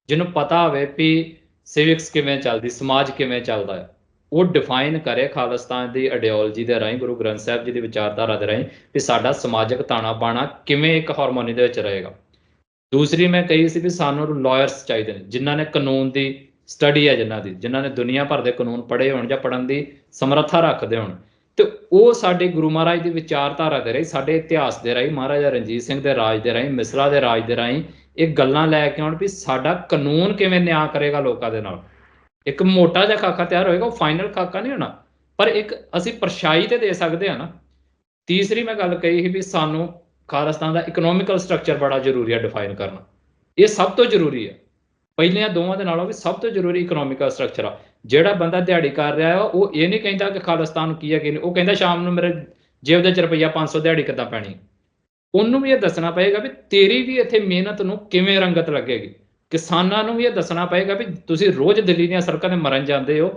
ਜਿਹਨੂੰ ਪਤਾ ਹੋਵੇ ਵੀ ਸਿਵਿਕਸ ਕਿਵੇਂ ਚੱਲਦੀ, ਸਮਾਜ ਕਿਵੇਂ ਚੱਲਦਾ ਹੈ, ਉਹ ਡਿਫਾਈਨ ਕਰੇ ਖਾਲਿਸਤਾਨ ਦੀ ਆਈਡੀਓਲੋਜੀ ਦੇ ਰਾਹੀਂ, ਗੁਰੂ ਗ੍ਰੰਥ ਸਾਹਿਬ ਜੀ ਦੀ ਵਿਚਾਰਧਾਰਾ ਦੇ ਰਾਹੀਂ, ਵੀ ਸਾਡਾ ਸਮਾਜਿਕ ਤਾਣਾ ਬਾਣਾ ਕਿਵੇਂ ਇੱਕ ਹਾਰਮੋਨੀ ਦੇ ਵਿੱਚ ਰਹੇਗਾ। ਦੂਸਰੀ ਮੈਂ ਕਹੀ ਸੀ ਵੀ ਸਾਨੂੰ ਲਾਇਰਸ ਚਾਹੀਦੇ ਨੇ, ਜਿਨ੍ਹਾਂ ਨੇ ਕਾਨੂੰਨ ਦੀ ਸਟੱਡੀ ਹੈ, ਜਿਨ੍ਹਾਂ ਨੇ ਦੁਨੀਆ ਭਰ ਦੇ ਕਾਨੂੰਨ ਪੜ੍ਹੇ ਹੋਣ ਜਾਂ ਪੜ੍ਹਨ ਦੀ ਸਮਰੱਥਾ ਰੱਖਦੇ ਹੋਣ, ਤੇ ਉਹ ਸਾਡੇ ਗੁਰੂ ਮਹਾਰਾਜ ਦੀ ਵਿਚਾਰਧਾਰਾ ਦੇ ਰਾਹੀਂ, ਸਾਡੇ ਇਤਿਹਾਸ ਦੇ ਰਾਹੀਂ, ਮਹਾਰਾਜਾ ਰਣਜੀਤ ਸਿੰਘ ਦੇ ਰਾਜ ਦੇ ਰਾਹੀਂ, ਮਿਸਰਾ ਦੇ ਰਾਜ ਦੇ ਰਾਹੀਂ ਇਹ ਗੱਲਾਂ ਲੈ ਕੇ ਆਉਣ ਵੀ ਸਾਡਾ ਕਾਨੂੰਨ ਕਿਵੇਂ ਨਿਆਂ ਕਰੇਗਾ ਲੋਕਾਂ ਦੇ ਨਾਲ। ਇੱਕ ਮੋਟਾ ਜਿਹਾ ਖਾਕਾ ਤਿਆਰ ਹੋਏਗਾ, ਉਹ ਫਾਈਨਲ ਖਾਕਾ ਨਹੀਂ ਹੋਣਾ, ਪਰ ਇੱਕ ਅਸੀਂ ਪਰਛਾਈ ਤੇ ਦੇ ਸਕਦੇ ਹਾਂ ਨਾ। ਤੀਸਰੀ ਮੈਂ ਗੱਲ ਕਹੀ ਸੀ ਵੀ ਸਾਨੂੰ ਖਾਲਿਸਤਾਨ ਦਾ ਇਕਨੋਮਿਕਲ ਸਟਰਕਚਰ ਬੜਾ ਜ਼ਰੂਰੀ ਹੈ ਡਿਫਾਈਨ ਕਰਨਾ, ਇਹ ਸਭ ਤੋਂ ਜ਼ਰੂਰੀ ਹੈ। ਪਹਿਲੀਆਂ ਦੋਵਾਂ ਦੇ ਨਾਲੋਂ ਵੀ ਸਭ ਤੋਂ ਜ਼ਰੂਰੀ ਇਕਨੋਮਿਕਲ ਸਟਰਕਚਰ ਆ। ਜਿਹੜਾ ਬੰਦਾ ਦਿਹਾੜੀ ਕਰ ਰਿਹਾ ਆ, ਉਹ ਇਹ ਨਹੀਂ ਕਹਿੰਦਾ ਕਿ ਖਾਲਿਸਤਾਨ ਕੀ ਹੈ ਕੀ ਨਹੀਂ, ਉਹ ਕਹਿੰਦਾ ਸ਼ਾਮ ਨੂੰ ਮੇਰੇ ਜੇਬ ਦੇ 'ਚ ਰੁਪਈਆ 500 ਦਿਹਾੜੀ ਕਿੱਦਾਂ ਪੈਣੀ। ਉਹਨੂੰ ਵੀ ਇਹ ਦੱਸਣਾ ਪਏਗਾ ਵੀ ਤੇਰੀ ਵੀ ਇੱਥੇ ਮਿਹਨਤ ਨੂੰ ਕਿਵੇਂ ਰੰਗਤ ਲੱਗੇਗੀ। ਕਿਸਾਨਾਂ ਨੂੰ ਵੀ ਇਹ ਦੱਸਣਾ ਪਏਗਾ ਵੀ ਤੁਸੀਂ ਰੋਜ਼ ਦਿੱਲੀ ਦੀਆਂ ਸੜਕਾਂ 'ਤੇ ਮਰਨ ਜਾਂਦੇ ਹੋ,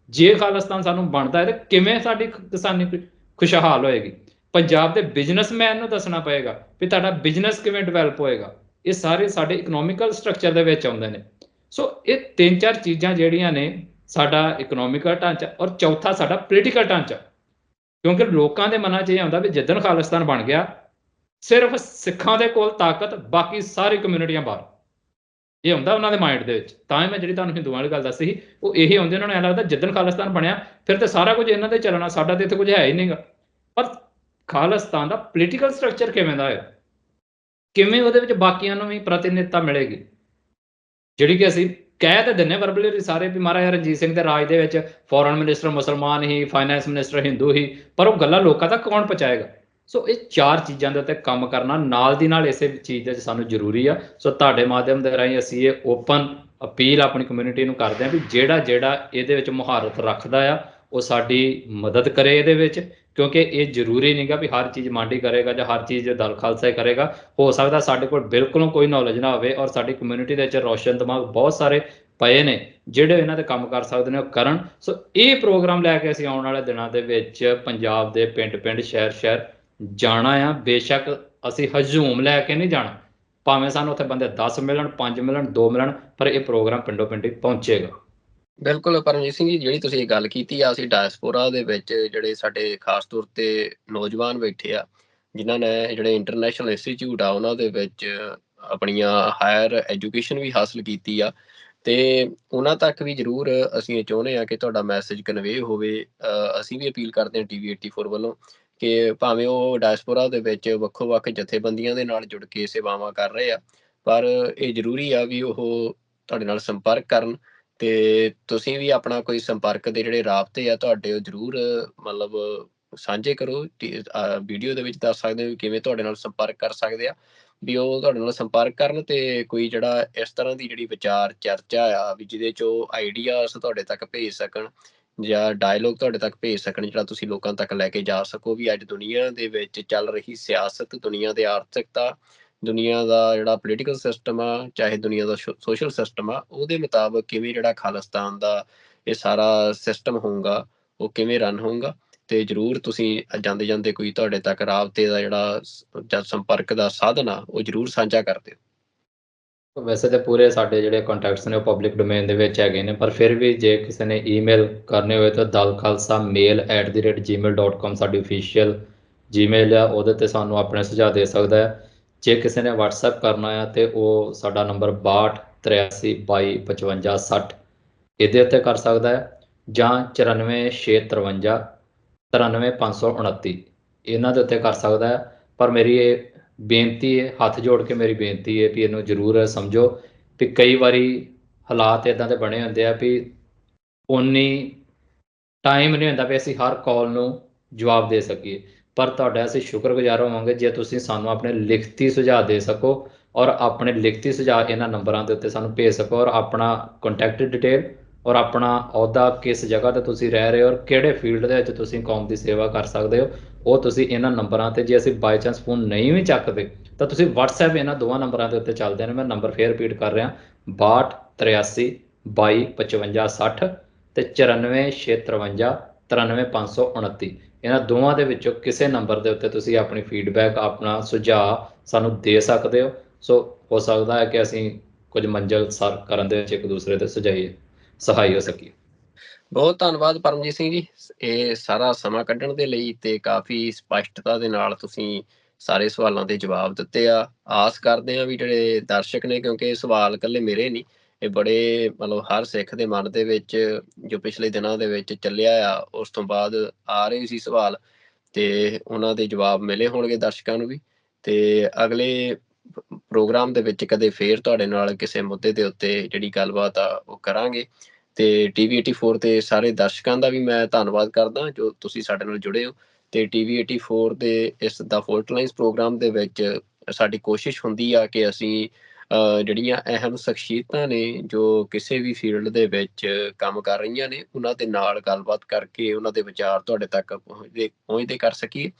ਜੇ ਖਾਲਿਸਤਾਨ ਸਾਨੂੰ ਬਣਦਾ ਹੈ ਤੇ ਕਿਵੇਂ ਸਾਡੀ ਕਿਸਾਨੀ ਖੁਸ਼ਹਾਲ ਹੋਏਗੀ। ਪੰਜਾਬ ਦੇ ਬਿਜ਼ਨਸਮੈਨ ਨੂੰ ਦੱਸਣਾ ਪਏਗਾ ਵੀ ਤੁਹਾਡਾ ਬਿਜ਼ਨਸ ਕਿਵੇਂ ਡਿਵੈਲਪ ਹੋਏਗਾ। ਇਹ ਸਾਰੇ ਸਾਡੇ ਇਕਨੋਮਿਕਲ ਸਟਰਕਚਰ ਦੇ ਵਿੱਚ ਆਉਂਦੇ ਨੇ। ਸੋ ਇਹ 3-4 ਚੀਜ਼ਾਂ ਜਿਹੜੀਆਂ ਨੇ, ਸਾਡਾ ਇਕਨੋਮਿਕਲ ਢਾਂਚਾ, ਔਰ ਚੌਥਾ ਸਾਡਾ ਪੋਲੀਟੀਕਲ ਢਾਂਚਾ। ਕਿਉਂਕਿ ਲੋਕਾਂ ਦੇ ਮਨਾਂ 'ਚ ਇਹ ਆਉਂਦਾ ਵੀ ਜਿੱਦਣ ਖਾਲਿਸਤਾਨ ਬਣ ਗਿਆ, ਸਿਰਫ ਸਿੱਖਾਂ ਦੇ ਕੋਲ ਤਾਕਤ, ਬਾਕੀ ਸਾਰੀ ਕਮਿਊਨਿਟੀਆਂ ਬਾਹਰ। ਇਹ ਹੁੰਦਾ ਉਹਨਾਂ ਦੇ ਮਾਈਂਡ ਦੇ ਵਿੱਚ। ਤਾਂ ਹੀ ਮੈਂ ਜਿਹੜੀ ਤੁਹਾਨੂੰ ਹਿੰਦੂਆਂ ਵਾਲੀ ਗੱਲ ਦੱਸੀ ਸੀ, ਉਹ ਇਹੀ ਆਉਂਦੇ, ਉਹਨਾਂ ਨੂੰ ਐਂ ਲੱਗਦਾ ਜਿੱਦਣ ਖਾਲਿਸਤਾਨ ਬਣਿਆ ਫਿਰ ਤੇ ਸਾਰਾ ਕੁਝ ਇਹਨਾਂ ਦੇ ਚੱਲਣਾ, ਸਾਡਾ ਤੇ ਇੱਥੇ ਕੁਝ ਹੈ ਹੀ ਨਹੀਂਗਾ। ਪਰ ਖਾਲਿਸਤਾਨ ਦਾ ਪੋਲੀਟੀਕਲ ਸਟਰਕਚਰ ਕਿਵੇਂ ਦਾ ਹੈ, ਕਿਵੇਂ ਉਹਦੇ ਵਿੱਚ ਬਾਕੀਆਂ ਨੂੰ ਵੀ ਪ੍ਰਤੀਨਿਧਤਾ ਮਿਲੇਗੀ, ਜਿਹੜੀ ਕਿ ਅਸੀਂ ਕਹਿ ਤਾਂ ਦਿੰਦੇ ਵਰਬਲੀ ਸਾਰੇ ਵੀ ਮਹਾਰਾਜਾ ਰਣਜੀਤ ਸਿੰਘ ਦੇ ਰਾਜ ਦੇ ਵਿੱਚ ਫੋਰਨ ਮਿਨਿਸਟਰ ਮੁਸਲਮਾਨ ਹੀ, ਫਾਈਨੈਂਸ ਮਿਨਿਸਟਰ ਹਿੰਦੂ ਹੀ, ਪਰ ਉਹ ਗੱਲਾਂ ਲੋਕਾਂ ਤੱਕ ਕੌਣ ਪਹੁੰਚਾਏਗਾ। ਸੋ ਇਹ 4 ਚੀਜ਼ਾਂ ਦੇ ਉੱਤੇ ਕੰਮ ਕਰਨਾ ਨਾਲ ਦੀ ਨਾਲ ਇਸੇ ਚੀਜ਼ ਦੇ ਵਿੱਚ ਸਾਨੂੰ ਜ਼ਰੂਰੀ ਆ। ਸੋ ਤੁਹਾਡੇ ਮਾਧਿਅਮ ਦੇ ਰਾਹੀਂ ਅਸੀਂ ਇਹ ਓਪਨ ਅਪੀਲ ਆਪਣੀ ਕਮਿਊਨਿਟੀ ਨੂੰ ਕਰਦੇ ਹਾਂ ਵੀ ਜਿਹੜਾ ਇਹਦੇ ਵਿੱਚ ਮੁਹਾਰਤ ਰੱਖਦਾ ਆ, ਉਹ ਸਾਡੀ ਮਦਦ ਕਰੇ ਇਹਦੇ ਵਿੱਚ। ਕਿਉਂਕਿ ਇਹ ਜ਼ਰੂਰੀ ਨਹੀਂਗਾ ਵੀ ਹਰ ਚੀਜ਼ ਮਾਂਡੀ ਕਰੇਗਾ ਜਾਂ ਹਰ ਚੀਜ਼ ਦਲ ਖਾਲਸਾ ਹੀ ਕਰੇਗਾ। ਹੋ ਸਕਦਾ ਸਾਡੇ ਕੋਲ ਬਿਲਕੁਲ ਕੋਈ ਨੌਲੇਜ ਨਾ ਹੋਵੇ, ਔਰ ਸਾਡੀ ਕਮਿਊਨਿਟੀ ਦੇ ਵਿੱਚ ਰੋਸ਼ਨ ਦਿਮਾਗ ਬਹੁਤ ਸਾਰੇ ਪਏ ਨੇ ਜਿਹੜੇ ਇਹਨਾਂ ਤੇ ਕੰਮ ਕਰ ਸਕਦੇ ਨੇ, ਉਹ ਕਰਨ। ਸੋ ਇਹ ਪ੍ਰੋਗਰਾਮ ਲੈ ਕੇ ਅਸੀਂ ਆਉਣ ਵਾਲੇ ਦਿਨਾਂ ਦੇ ਵਿੱਚ ਪੰਜਾਬ ਦੇ ਪਿੰਡ ਸ਼ਹਿਰ ਜਾਣਾ ਆ। ਬੇਸ਼ੱਕ ਅਸੀਂ ਹਜੂਮ ਲੈ ਕੇ ਨਹੀਂ ਜਾਣਾ, ਭਾਵੇਂ ਸਾਨੂੰ ਉੱਥੇ ਬੰਦੇ 10 ਮਿਲਣ, 5 ਮਿਲਣ, 2 ਮਿਲਣ, ਪਰ ਇਹ ਪ੍ਰੋਗਰਾਮ ਪਿੰਡੋਂ ਪਿੰਡੀ ਪਹੁੰਚੇਗਾ। ਬਿਲਕੁਲ ਪਰਮਜੀਤ ਸਿੰਘ ਜੀ, ਜਿਹੜੀ ਤੁਸੀਂ ਗੱਲ ਕੀਤੀ ਆ, ਅਸੀਂ ਡਾਇਸਪੋਰਾ ਦੇ ਵਿੱਚ ਜਿਹੜੇ ਸਾਡੇ ਖਾਸ ਤੌਰ ਤੇ ਨੌਜਵਾਨ ਬੈਠੇ ਆ, ਜਿਨ੍ਹਾਂ ਨੇ ਜਿਹੜੇ ਇੰਟਰਨੈਸ਼ਨਲ ਇੰਸਟੀਚਿਊਟ ਆ ਉਹਨਾਂ ਦੇ ਵਿੱਚ ਆਪਣੀਆਂ ਹਾਇਰ ਐਜੂਕੇਸ਼ਨ ਵੀ ਹਾਸਲ ਕੀਤੀ ਆ, ਤੇ ਉਹਨਾਂ ਤੱਕ ਵੀ ਜ਼ਰੂਰ ਅਸੀਂ ਇਹ ਚਾਹੁੰਦੇ ਹਾਂ ਕਿ ਤੁਹਾਡਾ ਮੈਸੇਜ ਕਨਵੇ ਹੋਵੇ। ਅਸੀਂ ਵੀ ਅਪੀਲ ਕਰਦੇ ਹਾਂ TV84 ਵੱਲੋਂ ਕਿ ਭਾਵੇਂ ਉਹ ਡਾਇਸਪੋਰਾ ਦੇ ਵਿੱਚ ਵੱਖੋ ਵੱਖ ਜਥੇਬੰਦੀਆਂ ਦੇ ਨਾਲ ਜੁੜ ਕੇ ਸੇਵਾਵਾਂ ਕਰ ਰਹੇ ਆ, ਪਰ ਇਹ ਜ਼ਰੂਰੀ ਆ ਵੀ ਉਹ ਤੁਹਾਡੇ ਨਾਲ ਸੰਪਰਕ ਕਰਨ, ਤੇ ਤੁਸੀਂ ਵੀ ਆਪਣਾ ਕੋਈ ਸੰਪਰਕ ਦੇ ਜਿਹੜੇ ਰਾਬਤੇ ਆ ਤੁਹਾਡੇ ਉਹ ਜ਼ਰੂਰ ਮਤਲਬ ਸਾਂਝੇ ਕਰੋ। ਵੀਡੀਓ ਦੇ ਵਿੱਚ ਦੱਸ ਸਕਦੇ ਹੋ ਵੀ ਕਿਵੇਂ ਤੁਹਾਡੇ ਨਾਲ ਸੰਪਰਕ ਕਰ ਸਕਦੇ ਆ, ਵੀ ਉਹ ਤੁਹਾਡੇ ਨਾਲ ਸੰਪਰਕ ਕਰਨ ਤੇ ਕੋਈ ਜਿਹੜਾ ਇਸ ਤਰ੍ਹਾਂ ਦੀ ਜਿਹੜੀ ਵਿਚਾਰ ਚਰਚਾ ਆ ਵੀ ਜਿਹਦੇ 'ਚ ਉਹ ਆਈਡੀਆਸ ਤੁਹਾਡੇ ਤੱਕ ਭੇਜ ਸਕਣ ਜਾਂ ਡਾਇਲੋਗ ਤੁਹਾਡੇ ਤੱਕ ਭੇਜ ਸਕਣ, ਜਿਹੜਾ ਤੁਸੀਂ ਲੋਕਾਂ ਤੱਕ ਲੈ ਕੇ ਜਾ ਸਕੋ ਵੀ ਅੱਜ ਦੁਨੀਆ ਦੇ ਵਿੱਚ ਚੱਲ ਰਹੀ ਸਿਆਸਤ, ਦੁਨੀਆ ਦੀ ਆਰਥਿਕਤਾ, ਦੁਨੀਆ ਦਾ ਜਿਹੜਾ ਪੋਲੀਟੀਕਲ ਸਿਸਟਮ ਆ, ਚਾਹੇ ਦੁਨੀਆ ਦਾ ਸੋਸ਼ਲ ਸਿਸਟਮ ਆ, ਉਹਦੇ ਮੁਤਾਬਕ ਕਿਵੇਂ ਜਿਹੜਾ ਖਾਲਿਸਤਾਨ ਦਾ ਇਹ ਸਾਰਾ ਸਿਸਟਮ ਹੋਊਗਾ, ਉਹ ਕਿਵੇਂ ਰਨ ਹੋਊਗਾ। ਤੇ ਜ਼ਰੂਰ ਤੁਸੀਂ ਜਾਂਦੇ ਜਾਂਦੇ ਕੋਈ ਤੁਹਾਡੇ ਤੱਕ ਰਾਬਤੇ ਦਾ ਜਿਹੜਾ ਜਾਂ ਸੰਪਰਕ ਦਾ ਸਾਧਨ ਆ ਉਹ ਜ਼ਰੂਰ ਸਾਂਝਾ ਕਰ ਦਿਓ। ਵੈਸੇ ਤਾਂ ਪੂਰੇ ਸਾਡੇ ਜਿਹੜੇ ਕੰਟੈਕਟਸ ਨੇ ਉਹ ਪਬਲਿਕ ਡੋਮੇਨ ਦੇ ਵਿੱਚ ਹੈਗੇ ਨੇ, ਪਰ ਫਿਰ ਵੀ ਜੇ ਕਿਸੇ ਨੇ ਈਮੇਲ ਕਰਨੇ ਹੋਏ ਤਾਂ dalkhalsamail@gmail.com ਸਾਡੀ ਅਫੀਸ਼ੀਅਲ ਜੀਮੇਲ ਆ, ਉਹਦੇ 'ਤੇ ਸਾਨੂੰ ਆਪਣੇ ਸੁਝਾਅ ਦੇ ਸਕਦਾ ਹੈ। ਜੇ ਕਿਸੇ ਨੇ ਵਟਸਐਪ ਕਰਨਾ ਆ ਤੇ ਉਹ ਸਾਡਾ ਨੰਬਰ 6283225560 ਇਹਦੇ ਉੱਤੇ ਕਰ ਸਕਦਾ ਹੈ, ਜਾਂ 9463593529 ਇਹਨਾਂ ਦੇ ਉੱਤੇ ਕਰ ਸਕਦਾ ਹੈ। ਪਰ ਮੇਰੀ ਇਹ ਬੇਨਤੀ ਹੈ, ਹੱਥ ਜੋੜ ਕੇ ਮੇਰੀ ਬੇਨਤੀ ਹੈ ਵੀ ਇਹਨੂੰ ਜ਼ਰੂਰ ਸਮਝੋ ਵੀ ਕਈ ਵਾਰੀ ਹਾਲਾਤ ਇੱਦਾਂ ਦੇ ਬਣੇ ਹੁੰਦੇ ਆ ਵੀ ਉਨੀ ਟਾਈਮ ਨਹੀਂ ਹੁੰਦਾ ਵੀ ਅਸੀਂ ਹਰ ਕਾਲ ਨੂੰ ਜਵਾਬ ਦੇ ਸਕੀਏ, ਪਰ ਤੁਹਾਡਾ ਅਸੀਂ ਸ਼ੁਕਰਗੁਜ਼ਾਰ ਹੋਵਾਂਗੇ ਜੇ ਤੁਸੀਂ ਸਾਨੂੰ ਆਪਣੇ ਲਿਖਤੀ ਸੁਝਾਅ ਦੇ ਸਕੋ ਔਰ ਆਪਣੇ ਲਿਖਤੀ ਸੁਝਾਅ ਇਹਨਾਂ ਨੰਬਰਾਂ ਦੇ ਉੱਤੇ ਸਾਨੂੰ ਭੇਜ ਸਕੋ, ਔਰ ਆਪਣਾ ਕੰਟੈਕਟ ਡਿਟੇਲ ਔਰ ਆਪਣਾ ਅਹੁਦਾ, ਕਿਸ ਜਗ੍ਹਾ ਤੇ ਤੁਸੀਂ ਰਹਿ ਰਹੇ ਹੋ ਔਰ ਕਿਹੜੇ ਫੀਲਡ ਦੇ ਵਿੱਚ ਤੁਸੀਂ ਕੌਮ ਦੀ ਸੇਵਾ ਕਰ ਸਕਦੇ ਹੋ, ਉਹ ਤੁਸੀਂ ਇਹਨਾਂ ਨੰਬਰਾਂ ਤੇ, ਜੇ ਅਸੀਂ ਬਾਈ ਚਾਂਸ ਫੋਨ ਨਹੀਂ ਵੀ ਚੱਕਦੇ ਤਾਂ ਤੁਸੀਂ WhatsApp ਇਹਨਾਂ ਦੋਵਾਂ ਨੰਬਰਾਂ ਦੇ ਉੱਤੇ ਚੱਲਦੇ ਨੇ। ਮੈਂ ਨੰਬਰ ਫੇਰ ਰਿਪੀਟ ਕਰ ਰਿਹਾ, 6283225560 ਤੇ 9463593529। ਇਹਨਾਂ ਦੋਵਾਂ ਦੇ ਵਿੱਚੋਂ ਕਿਸੇ ਨੰਬਰ ਦੇ ਉੱਤੇ ਤੁਸੀਂ ਆਪਣੀ ਫੀਡਬੈਕ, ਆਪਣਾ ਸੁਝਾਅ ਸਾਨੂੰ ਦੇ ਸਕਦੇ ਹੋ। ਸੋ ਹੋ ਸਕਦਾ ਹੈ ਕਿ ਅਸੀਂ ਕੁਝ ਮੰਜ਼ਿਲ ਸਰ ਕਰਨ ਦੇ ਵਿੱਚ ਇੱਕ ਦੂਸਰੇ ਦੇ ਸਹਾਈ ਹੋ ਸਕੀਏ। ਬਹੁਤ ਧੰਨਵਾਦ ਪਰਮਜੀਤ ਸਿੰਘ ਜੀ, ਇਹ ਸਾਰਾ ਸਮਾਂ ਕੱਢਣ ਦੇ ਲਈ, ਤੇ ਕਾਫੀ ਸਪਸ਼ਟਤਾ ਦੇ ਨਾਲ ਤੁਸੀਂ ਸਾਰੇ ਸਵਾਲਾਂ ਦੇ ਜਵਾਬ ਦਿੱਤੇ ਆ। ਆਸ ਕਰਦੇ ਆ ਵੀ ਜਿਹੜੇ ਦਰਸ਼ਕ ਨੇ, ਕਿਉਂਕਿ ਇਹ ਸਵਾਲ ਇਕੱਲੇ ਮੇਰੇ ਨਹੀਂ, ਇਹ ਬੜੇ ਮਤਲਬ ਹਰ ਸਿੱਖ ਦੇ ਮਨ ਦੇ ਵਿੱਚ ਜੋ ਪਿਛਲੇ ਦਿਨਾਂ ਦੇ ਵਿੱਚ ਚੱਲਿਆ ਆ, ਉਸ ਤੋਂ ਬਾਅਦ ਆ ਰਹੇ ਸੀ ਸਵਾਲ, ਤੇ ਉਹਨਾਂ ਦੇ ਜਵਾਬ ਮਿਲੇ ਹੋਣਗੇ ਦਰਸ਼ਕਾਂ ਨੂੰ ਵੀ। ਤੇ ਅਗਲੇ ਪ੍ਰੋਗਰਾਮ ਦੇ ਵਿੱਚ ਕਦੇ ਫੇਰ ਤੁਹਾਡੇ ਨਾਲ ਕਿਸੇ ਮੁੱਦੇ ਦੇ ਉੱਤੇ ਜਿਹੜੀ ਗੱਲਬਾਤ ਆ ਉਹ ਕਰਾਂਗੇ। ਤੇ TV84 ਤੇ ਸਾਰੇ ਦਰਸ਼ਕਾਂ ਦਾ ਵੀ ਮੈਂ ਧੰਨਵਾਦ ਕਰਦਾ ਜੋ ਤੁਸੀਂ ਸਾਡੇ ਨਾਲ ਜੁੜੇ ਹੋ। ਤੇ TV84 ਦੇ ਇਸ ਦਾ ਫੋਲਟ ਲਾਈਨਸ ਪ੍ਰੋਗਰਾਮ ਦੇ ਵਿੱਚ ਸਾਡੀ ਕੋਸ਼ਿਸ਼ ਹੁੰਦੀ ਆ ਕਿ ਅਸੀਂ ਜਿਹੜੀਆਂ ਅਹਿਮ ਸ਼ਖਸੀਅਤਾਂ ਨੇ ਜੋ ਕਿਸੇ ਵੀ ਫੀਲਡ ਦੇ ਵਿੱਚ ਕੰਮ ਕਰ ਰਹੀਆਂ ਨੇ, ਉਹਨਾਂ ਦੇ ਨਾਲ ਗੱਲਬਾਤ ਕਰਕੇ ਉਹਨਾਂ ਦੇ ਵਿਚਾਰ ਤੁਹਾਡੇ ਤੱਕ ਪਹੁੰਚਦੇ ਕਰ ਸਕੀਏ।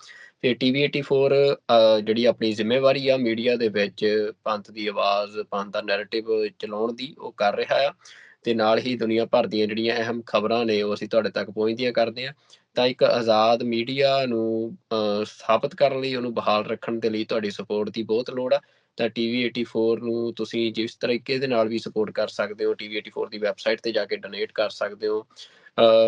ਤੇ TV84 ਜਿਹੜੀ ਆਪਣੀ ਜ਼ਿੰਮੇਵਾਰੀ ਆ ਮੀਡੀਆ ਦੇ ਵਿੱਚ ਪੰਥ ਦੀ ਆਵਾਜ਼, ਪੰਥ ਦਾ ਨੈਰੇਟਿਵ ਚਲਾਉਣ ਦੀ, ਉਹ ਕਰ ਰਿਹਾ ਆ। ਤੇ ਨਾਲ ਹੀ ਦੁਨੀਆ ਭਰ ਦੀਆਂ ਜਿਹੜੀਆਂ ਅਹਿਮ ਖਬਰਾਂ ਨੇ ਉਹ ਅਸੀਂ ਤੁਹਾਡੇ ਤੱਕ ਪਹੁੰਚਦੀਆਂ ਕਰਦੇ ਹਾਂ। ਤਾਂ ਇੱਕ ਆਜ਼ਾਦ ਮੀਡੀਆ ਨੂੰ ਸਥਾਪਿਤ ਕਰਨ ਲਈ, ਉਹਨੂੰ ਬਹਾਲ ਰੱਖਣ ਦੇ ਲਈ ਤੁਹਾਡੀ ਸਪੋਰਟ ਦੀ ਬਹੁਤ ਲੋੜ ਆ। ਤਾਂ TV84 ਨੂੰ ਤੁਸੀਂ ਜਿਸ ਤਰੀਕੇ ਦੇ ਨਾਲ ਵੀ ਸਪੋਰਟ ਕਰ ਸਕਦੇ ਹੋ, TV84 ਦੀ ਵੈਬਸਾਈਟ ਤੇ ਜਾ ਕੇ ਡੋਨੇਟ ਕਰ ਸਕਦੇ ਹੋ,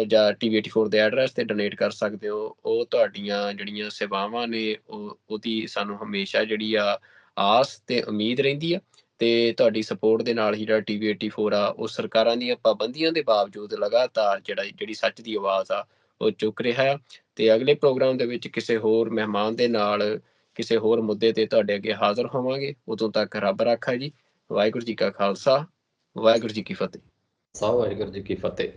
ਜਾਂ TV84 ਦੇ ਐਡਰੈਸ ਤੇ ਡੋਨੇਟ ਕਰ ਸਕਦੇ ਹੋ। ਉਹ ਤੁਹਾਡੀਆਂ ਜਿਹੜੀਆਂ ਸੇਵਾਵਾਂ ਨੇ ਉਹਦੀ ਸਾਨੂੰ ਹਮੇਸ਼ਾ ਜਿਹੜੀ ਆ ਆਸ ਤੇ ਉਮੀਦ ਰਹਿੰਦੀ ਆ। ਤੇ ਤੁਹਾਡੀ ਸਪੋਰਟ ਦੇ ਨਾਲ ਹੀ ਜਿਹੜਾ TV84 ਆ ਉਹ ਸਰਕਾਰਾਂ ਦੀਆਂ ਪਾਬੰਦੀਆਂ ਦੇ ਬਾਵਜੂਦ ਲਗਾਤਾਰ ਜਿਹੜੀ ਸੱਚ ਦੀ ਆਵਾਜ਼ ਆ ਉਹ ਚੁੱਕ ਰਿਹਾ ਆ। ਤੇ ਅਗਲੇ ਪ੍ਰੋਗਰਾਮ ਦੇ ਵਿੱਚ ਕਿਸੇ ਹੋਰ ਮਹਿਮਾਨ ਦੇ ਨਾਲ ਕਿਸੇ ਹੋਰ ਮੁੱਦੇ ਤੇ ਤੁਹਾਡੇ ਅੱਗੇ ਹਾਜ਼ਰ ਹੋਵਾਂਗੇ। ਉਦੋਂ ਤੱਕ ਰੱਬ ਰਾਖਾ ਜੀ। ਵਾਹਿਗੁਰੂ ਜੀ ਕਾ ਖਾਲਸਾ, ਵਾਹਿਗੁਰੂ ਜੀ ਕੀ ਫਤਿਹ। ਵਾਹਿਗੁਰੂ ਜੀ ਕੀ ਫਤਿਹ।